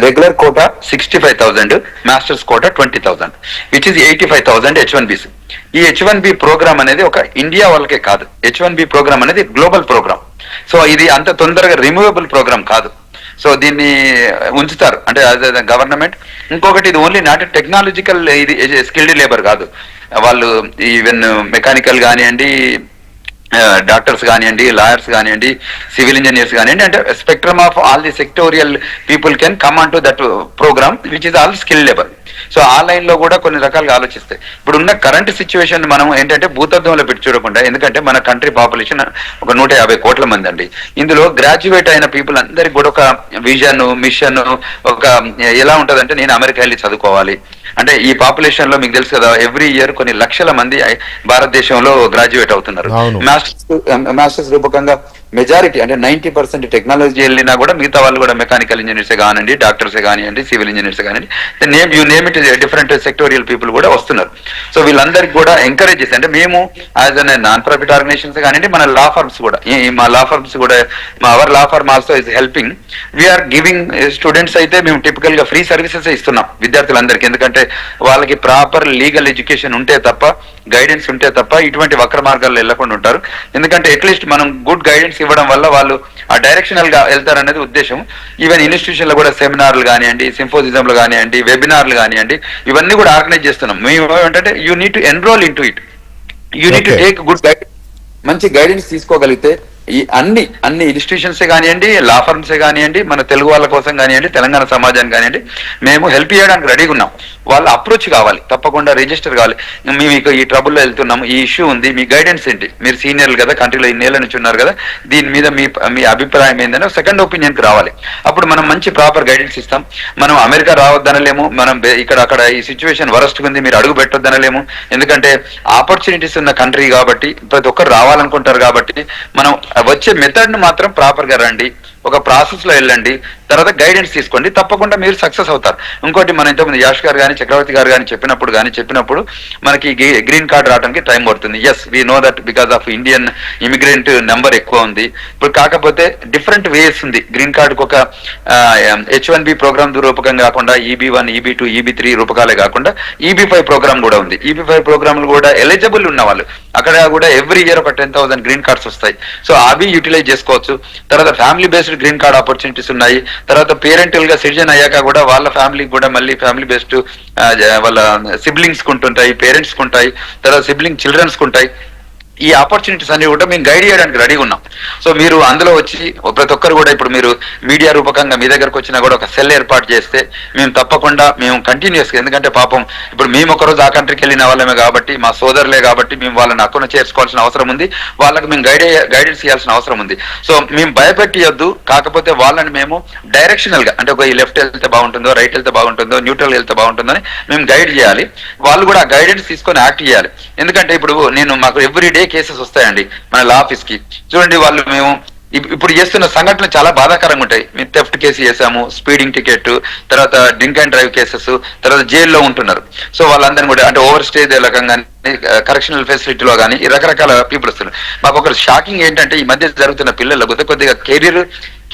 regular quota 65,000, masters quota 20,000, which is 85,000 H1Bs. ఈ H1B ప్రోగ్రామ్ అనేది ఒక ఇండియా వాళ్ళకే కాదు, H1B ప్రోగ్రామ్ అనేది గ్లోబల్ ప్రోగ్రామ్. సో ఇది అంత తొందరగా రిమూవబుల్ ప్రోగ్రామ్ కాదు. సో దీన్ని ఉంచుతారు అంటే గవర్నమెంట్. ఇంకొకటి, ఇది ఓన్లీ నాట్ టెక్నాలజికల్, ఇది స్కిల్డ్ లేబర్ కాదు. వాళ్ళు ఈవెన్ మెకానికల్ కానివ్వండి, డాక్టర్స్ కానివ్వండి, లాయర్స్ కానివ్వండి, సివిల్ ఇంజనీర్స్ కానివ్వండి, అంటే spectrum of all the sectorial people can come on to that programme which is all skill labour. So ఆ లైన్ లో కూడా కొన్ని రకాలుగా ఆలోచిస్తాయి. ఇప్పుడు ఉన్న కరెంట్ సిచ్యువేషన్ మనం ఏంటంటే భూతత్వంలో పెట్టి చూడకుండా, ఎందుకంటే మన కంట్రీ పాపులేషన్ ఒక 150 కోట్ల మంది అండి. ఇందులో గ్రాడ్యుయేట్ అయిన పీపుల్ అందరికి కూడా ఒక విజన్, మిషన్, ఒక ఎలా ఉంటదంటే, నేను అమెరికా వెళ్ళి చదువుకోవాలి అంటే, ఈ పాపులేషన్ లో మీకు తెలుసు కదా, ఎవ్రీ ఇయర్ కొన్ని లక్షల మంది భారతదేశంలో గ్రాడ్యుయేట్ అవుతున్నారు. మాస్టర్స్ రూపకంగా మెజారిటీ అంటే 90% టెక్నాలజీ వెళ్ళినా కూడా మిగతా వాళ్ళు కూడా మెకానికల్ ఇంజనీర్సే కానివ్వండి, డాక్టర్సే కానివ్వండి, సివిల్ ఇంజనీర్సే కానివ్వండి, you name it, different sectorial people కూడా వస్తున్నారు. సో వీళ్ళందరికీ కూడా ఎంకరేజ్ చేసి, అంటే మేము as an non profit organisations కానివ్వండి, మన లా ఫర్మ్స్ కూడా, మా లా ఫర్మ్స్ కూడా, our law firm also is helping. We're giving students అయితే మేము టిపికల్ గా ఫ్రీ సర్వీసెస్ ఇస్తున్నాం విద్యార్థులందరికీ. ఎందుకంటే వాళ్ళకి ప్రాపర్ లీగల్ ఎడ్యుకేషన్ ఉంటే తప్ప, గైడెన్స్ ఉంటే తప్ప ఇటువంటి వక్ర మార్గాల్లో వెళ్లకుండా ఉంటారు. ఎందుకంటే అట్లీస్ట్ మనం గుడ్ గైడెన్స్ ఇవ్వడం వల్ల వాళ్ళు ఆ డైరెక్షనల్ గా వెళ్తారనేది ఉద్దేశం. ఈవెన్ ఇన్స్టిట్యూషన్ లో కూడా సెమినార్లు కానివ్వండి, సింపోజిజంలు కానివ్వండి, వెబినార్లు కానివ్వండి, ఇవన్నీ కూడా ఆర్గనైజ్ చేస్తున్నాం. మేము ఏంటంటే, you need to enrol in to it, you need to take good guidance. మంచి గైడెన్స్ తీసుకోగలిగితే ఈ అన్ని ఇన్స్టిట్యూషన్సే కానివ్వండి, లా ఫర్మ్సే కానివ్వండి, మన తెలుగు వాళ్ళ కోసం కానివ్వండి, తెలంగాణ సమాజానికి కానివ్వండి, మేము హెల్ప్ చేయడానికి రెడీగా ఉన్నాం. వాళ్ళ అప్రోచ్ కావాలి, తప్పకుండా రిజిస్టర్ కావాలి. మేము ఇక ఈ ట్రబుల్లో వెళ్తున్నాం, ఈ ఇష్యూ ఉంది, మీ గైడెన్స్ ఏంటి, మీరు సీనియర్లు కదా, కంట్రీలో ఇన్నేళ్ల నుంచి ఉన్నారు కదా, దీని మీద మీ అభిప్రాయం ఏంటనే సెకండ్ ఒపీనియన్కి రావాలి. అప్పుడు మనం మంచి ప్రాపర్ గైడెన్స్ ఇస్తాం. మనం అమెరికా రావద్దనలేము, మనం అక్కడ ఈ సిచ్యువేషన్ వరస్ట్గా ఉంది, మీరు అడుగు పెట్టొద్దనలేము. ఎందుకంటే ఆపర్చునిటీస్ ఉన్న కంట్రీ కాబట్టి, ప్రతి ఒక్కరు రావాలనుకుంటారు కాబట్టి, మనం వచ్చే మెథడ్ ను మాత్రం ప్రాపర్ గా రండి, ఒక ప్రాసెస్ లో వెళ్ళండి, తర్వాత గైడెన్స్ తీసుకోండి, తప్పకుండా మీరు సక్సెస్ అవుతారు. ఇంకోటి మన ఇంతకుముందు యాష్ గారు కానీ చక్రవర్తి గారు కానీ చెప్పినప్పుడు మనకి గ్రీన్ కార్డ్ రావడానికి టైం పడుతుంది. Yes we know that because of Indian immigrant number ఎక్కువ ఉంది. ఇప్పుడు కాకపోతే డిఫరెంట్ వేస్ ఉంది. గ్రీన్ కార్డుకు ఒక H1B ప్రోగ్రామ్ రూపకం కాకుండా EB1, EB2, EB3 రూపకాలే కాకుండా EB5 ప్రోగ్రామ్ కూడా ఉంది. EB5 ప్రోగ్రామ్ కూడా ఎలిజిబుల్ ఉన్న వాళ్ళు అక్కడ కూడా ఎవ్రీ ఇయర్ ఒక 10,000 గ్రీన్ కార్డ్స్ వస్తాయి. సో అవి యూటిలైజ్ చేసుకోవచ్చు. తర్వాత family based green card opportunities ఉన్నాయి. తర్వాత పేరెంటల్ గా సిటిజన్ అయ్యాక కూడా వాళ్ళ ఫ్యామిలీకి కూడా మళ్ళీ ఫ్యామిలీ బేస్డ్ వాళ్ళ సిబ్లింగ్స్ కుంటుంటాయి, పేరెంట్స్ కుంటాయి, తర్వాత సిబ్లింగ్ చిల్డ్రన్స్ కుంటాయి. ఈ ఆపర్చునిటీస్ అన్ని కూడా మేము గైడ్ చేయడానికి రెడీగా ఉన్నాం. సో మీరు అందులో వచ్చి ప్రతి ఒక్కరు కూడా ఇప్పుడు మీరు మీడియా రూపకంగా మీ దగ్గరకు వచ్చినా కూడా ఒక సెల్ ఏర్పాటు చేస్తే మేము తప్పకుండా మేము కంటిన్యూస్, ఎందుకంటే పాపం ఇప్పుడు మేము ఒకరోజు ఆ కంట్రీకి వెళ్ళిన వాళ్ళమే కాబట్టి మా సోదరులే కాబట్టి మేము వాళ్ళని అక్కడ చేర్చుకోవాల్సిన అవసరం ఉంది, వాళ్ళకి మేము గైడెన్స్ ఇవ్వాల్సిన అవసరం ఉంది. సో మేము భయపెట్టియొద్దు, కాకపోతే వాళ్ళని మేము డైరెక్షనల్ గా అంటే ఒక లెఫ్ట్ వెళ్తే బాగుంటుందో, రైట్ వెళ్తే బాగుంటుందో, న్యూట్రల్ వెళ్తే బాగుంటుందో అని మేము గైడ్ చేయాలి. వాళ్ళు కూడా ఆ గైడెన్స్ తీసుకొని యాక్ట్ చేయాలి. ఎందుకంటే ఇప్పుడు మాకు ఎవ్రీ డే కేసెస్ వస్తాయండి మన లా ఆఫీస్ కి. చూడండి వాళ్ళు మేము ఇప్పుడు చేస్తున్న సంఘటనలు చాలా బాధాకరంగా ఉంటాయి. మేము థెఫ్ట్ కేసు చేసాము, స్పీడింగ్ టికెట్, తర్వాత డ్రింక్ అండ్ డ్రైవ్ కేసెస్, తర్వాత జైల్లో ఉంటున్నారు. సో వాళ్ళందరినీ కూడా అంటే ఓవర్ స్టేజ్ రకంగా కరెక్షనల్ ఫెసిలిటీలో కానీ ఈ రకరకాల పీపుల్ వస్తున్నారు. మాకు ఒక షాకింగ్ ఏంటంటే ఈ మధ్య జరుగుతున్న పిల్లలకు కొద్దిగా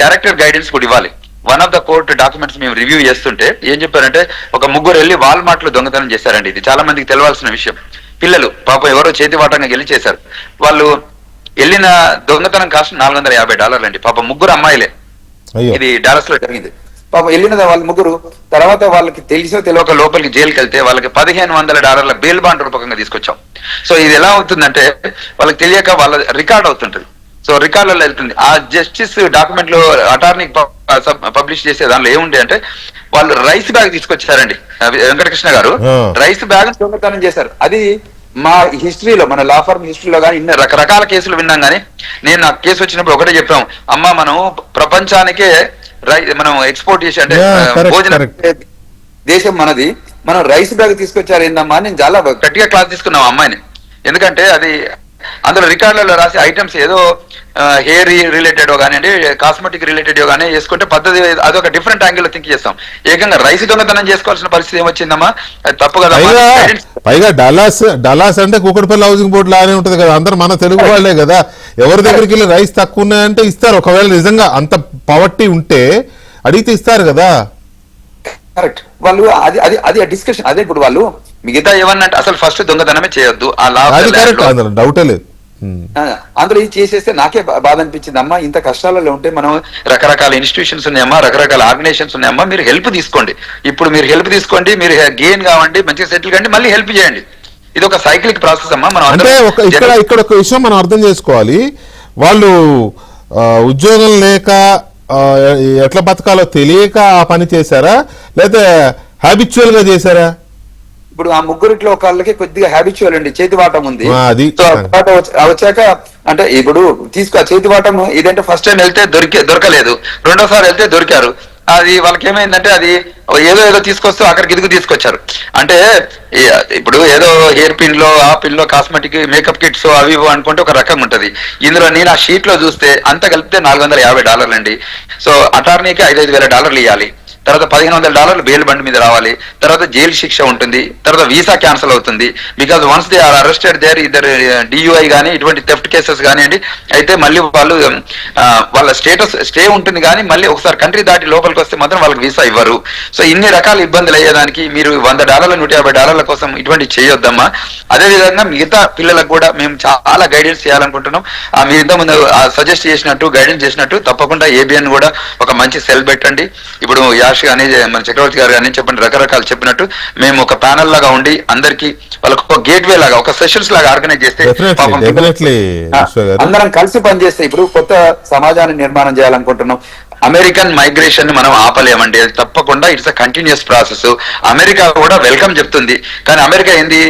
క్యారెక్టర్ గైడెన్స్ కూడా ఇవ్వాలి. One of the court documents మేము రివ్యూ చేస్తుంటే ఏం చెప్పారంటే ఒక ముగ్గురు వెళ్ళి వాల్మార్ట్ లో దొంగతనం చేశారండి. ఇది చాలా మందికి తెలవాల్సిన విషయం. పిల్లలు పాపం ఎవరో చేతివాటంగా గెలి చేశారు. వాళ్ళు వెళ్ళిన దొంగతనం కాస్ట్ $450 అండి. పాపం ముగ్గురు అమ్మాయిలే. ఇది డాలస్ లో జరిగింది. పాపం వెళ్ళిన వాళ్ళ ముగ్గురు తర్వాత వాళ్ళకి తెలిసో తెలియక లోపలికి జైలుకి వెళ్తే వాళ్ళకి $1,500 బెయిల్ బాండ్ రూపకంగా తీసుకొచ్చాం. సో ఇది ఎలా అవుతుందంటే వాళ్ళకి తెలియక వాళ్ళ రికార్డ్ అవుతుంటది. సో రికార్డులలో వెళ్తుంది. ఆ జస్టిస్ డాక్యుమెంట్ లో అటార్నీ పబ్లిష్ చేసే దానిలో ఏముంది అంటే వాళ్ళు రైస్ బ్యాగ్ తీసుకొచ్చారండి. వెంకటకృష్ణ గారు రైస్ బ్యాగ్ దొంగతనం చేశారు. అది మా హిస్టరీలో, మన లా ఫర్మ్ హిస్టరీలో కానీ ఇన్ని రకరకాల కేసులు విన్నాం. కానీ నేను నాకు కేసు వచ్చినప్పుడు ఒకటే చెప్పాం, అమ్మ మనం ప్రపంచానికే మనం ఎక్స్పోర్ట్ చేసి అంటే భోజనం దేశం మనది, మనం రైస్ బ్యాగ్ తీసుకొచ్చారు ఏందమ్మా. నేను చాలా గట్టిగా క్లాస్ తీసుకున్నాం అమ్మాయిని. ఎందుకంటే అది అందులో రికార్డులలో రాసి ఐటమ్స్ ఏదో హెయిర్ రిలేటెడ్ కానివ్వండి, కాస్మెటిక్ రిలేటెడ్ కానీ చేసుకుంటే పద్ధతి అదొక డిఫరెంట్ యాంగిల్ లో థింక్ చేస్తాం. ఏకంగా రైస్ దొంగతనం చేసుకోవాల్సిన పరిస్థితి ఏమొచ్చిందమ్మా, అది తప్పు కదా. పైగా డలాస్ అంటే కూకట్పల్లి హౌసింగ్ బోర్డు లానే ఉంటది కదా, అందరు మన తెలుగు వాళ్ళే కదా. ఎవరి దగ్గరికి వెళ్ళి రైస్ తక్కువ ఉన్నాయంటే ఇస్తారు. ఒకవేళ నిజంగా అంత పవర్టీ ఉంటే అడిగితే ఇస్తారు కదా. కరెక్ట్. వాళ్ళు అది అది అది డిస్కషన్. అదే ఇప్పుడు వాళ్ళు మిగతా ఏమన్నట్టు అసలు ఫస్ట్ దొంగతనమే చేయొద్దు, ఆ డౌటే లేదు. అందులో ఇది చేసేస్తే నాకే బాధ అనిపించింది. అమ్మా ఇంత కష్టాలలో ఉంటే మనం రకరకాల ఇన్స్టిట్యూషన్స్ ఉన్నాయమ్మా, రకరకాల ఆర్గనైజేషన్స్ ఉన్నాయమ్మా, మీరు హెల్ప్ తీసుకోండి. ఇప్పుడు మీరు హెల్ప్ తీసుకోండి, మీరు గెయిన్ కావండి, మంచిగా సెటిల్ కండి, మళ్ళీ హెల్ప్ చేయండి. ఇది ఒక సైక్లిక్ ప్రాసెస్ అమ్మా. మనం అంటే ఇక్కడ ఒక విషయం మనం అర్థం చేసుకోవాలి. వాళ్ళు ఉద్యోగం లేక ఎట్లా బతకాలో తెలియక ఆ పని చేశారా, లేదా హ్యాబిచువల్ గా చేశారా? ఇప్పుడు ఆ ముగ్గురిట్లో ఒకళ్ళకి కొద్దిగా హ్యాబిచువల్ అండి, చేతివాటం ఉంది. వచ్చాక అంటే ఇప్పుడు చేతివాటం ఇదంటే ఫస్ట్ టైం వెళ్తే దొరకలేదు, రెండోసారి వెళ్తే దొరికారు. అది వాళ్ళకి ఏమైందంటే అది ఏదో తీసుకొస్తూ అక్కడికి ఇదిగు తీసుకొచ్చారు. అంటే ఇప్పుడు ఏదో హెయిర్ పిన్ లో, ఆ పిన్ లో, కాస్మెటిక్ మేకప్ కిట్స్ అవి అనుకుంటే ఒక రకంగా ఉంటది. ఇందులో నేను ఆ షీట్ లో చూస్తే అంత కలిపితే $450 అండి. సో అటార్నీకి $5,000 ఇవ్వాలి, తర్వాత $1,500 బెయిల్ బండి మీద రావాలి, తర్వాత జైలు శిక్ష ఉంటుంది, తర్వాత వీసా క్యాన్సిల్ అవుతుంది. Because once they are arrested there ఇద్దరు DUI కానీ ఇటువంటి థెఫ్ట్ కేసెస్ కానివ్వండి, అయితే మళ్ళీ వాళ్ళు వాళ్ళ స్టేటస్ స్టే ఉంటుంది. కానీ మళ్ళీ ఒకసారి కంట్రీ దాటి లోపలికి వస్తే మాత్రం వాళ్ళకి వీసా ఇవ్వరు. సో ఇన్ని రకాల ఇబ్బందులు అయ్యేదానికి మీరు $100, $150 కోసం ఇటువంటి చేయొద్దమ్మా. అదేవిధంగా మిగతా పిల్లలకు కూడా మేము చాలా గైడెన్స్ చేయాలనుకుంటున్నాం. మీరు ఇంతకుముందు సజెస్ట్ చేసినట్టు, గైడెన్స్ చేసినట్టు తప్పకుండా ABN కూడా ఒక మంచి సెల్ పెట్టండి. ఇప్పుడు యాష్ కానీ మన చక్రవర్తి గారు కానీ చెప్పండి, రకరకాలు చెప్పినట్టు మేము ఒక ప్యానల్ లాగా ఉండి అందరికి వాళ్ళకు ఒక గేట్వే లాగా, ఒక సెషన్స్ లాగా ఆర్గనైజ్ చేస్తే అందరం కలిసి పనిచేస్తే ఇప్పుడు కొత్త సమాజాన్ని నిర్మాణం చేయాలనుకుంటున్నాం. అమెరికన్ మైగ్రేషన్ ని మనం ఆపలేమండి, అది తప్పకుండా it's a continuous process. America కూడా వెల్కమ్ చెప్తుంది, కానీ అమెరికా ఏంది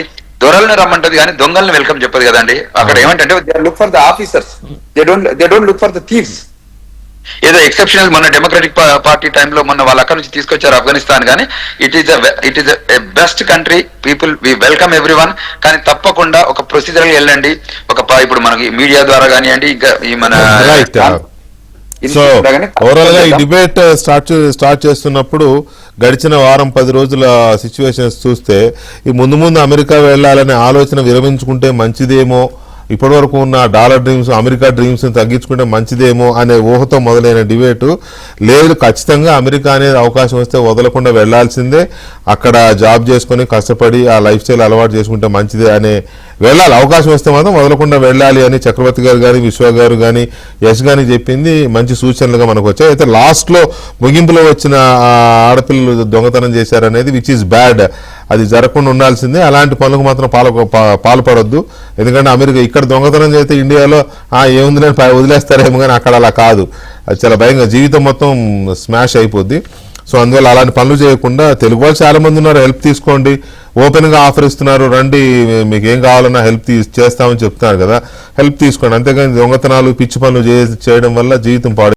దొరలను రమ్మంటది కానీ దొంగల్ని వెల్కమ్ చెప్పదు కదండి. అక్కడ ఏమంటే they look for the officers, they don't look for the thieves. ఏదో ఎక్సెప్షనల్ మొన్న డెమోక్రటిక్ పార్టీ టైంలో మొన్న వాళ్ళు అక్కడ నుంచి తీసుకొచ్చారు ఆఫ్ఘనిస్తాన్. కానీ it is a best country, people we welcome everyone. కానీ తప్పకుండా ఒక ప్రొసీజర్ వెళ్ళండి. ఇప్పుడు మనకి మీడియా ద్వారా కానివ్వండి, ఇంకా ఈ మన సో ఉండగానే ఓవరాల్ గా ఈ డిబేట్ స్టార్ట్ చేస్తున్నప్పుడు గడిచిన వారం 10 రోజుల సిచ్యువేషన్స్ చూస్తే ఈ ముందు అమెరికా వెళ్ళాలనే ఆలోచన విరమించుకుంటే మంచిదేమో, ఇప్పటి వరకు ఉన్న డాలర్ డ్రీమ్స్ అమెరికా డ్రీమ్స్ తగ్గించుకుంటే మంచిదేమో అనే ఊహతో మొదలైన డిబేటు లేదు, ఖచ్చితంగా అమెరికా అనేది అవకాశం వస్తే వదలకుండా వెళ్లాల్సిందే, అక్కడ జాబ్ చేసుకుని కష్టపడి ఆ లైఫ్ స్టైల్ అలవాటు చేసుకుంటే మంచిదే అనే వెళ్ళాలి, అవకాశం వస్తే మాత్రం వదలకుండా వెళ్ళాలి అని చక్రవర్తి గారు కానీ విశ్వ గారు కానీ యశ్ గాని చెప్పింది మంచి సూచనలుగా మనకు వచ్చాయి. అయితే లాస్ట్లో ముగింపులో వచ్చిన ఆడపిల్లలు దొంగతనం చేశారనేది విచ్ ఈస్ బ్యాడ్, అది జరగకుండా ఉండాల్సిందే, అలాంటి పనులకు మాత్రం పాల్పడొద్దు. ఎందుకంటే అమెరికా ఇక్కడ దొంగతనం చేస్తే ఇండియాలో ఏముంది నేను వదిలేస్తారేమో, కానీ అక్కడ అలా కాదు, అది చాలా భయంగా జీవితం మొత్తం స్మాష్ అయిపోద్ది. సో అందువల్ల అలాంటి పనులు చేయకుండా తెలుగు వాళ్ళు చాలా మంది ఉన్నారు, హెల్ప్ తీసుకోండి, ఓపెన్గా ఆఫర్ ఇస్తున్నారు, రండి మీకు ఏం కావాలన్నా హెల్ప్ చేస్తామని చెప్తున్నారు కదా, హెల్ప్ తీసుకోండి. అంతేగాని దొంగతనాలు పిచ్చి పనులు చేయడం వల్ల జీవితం పాడు.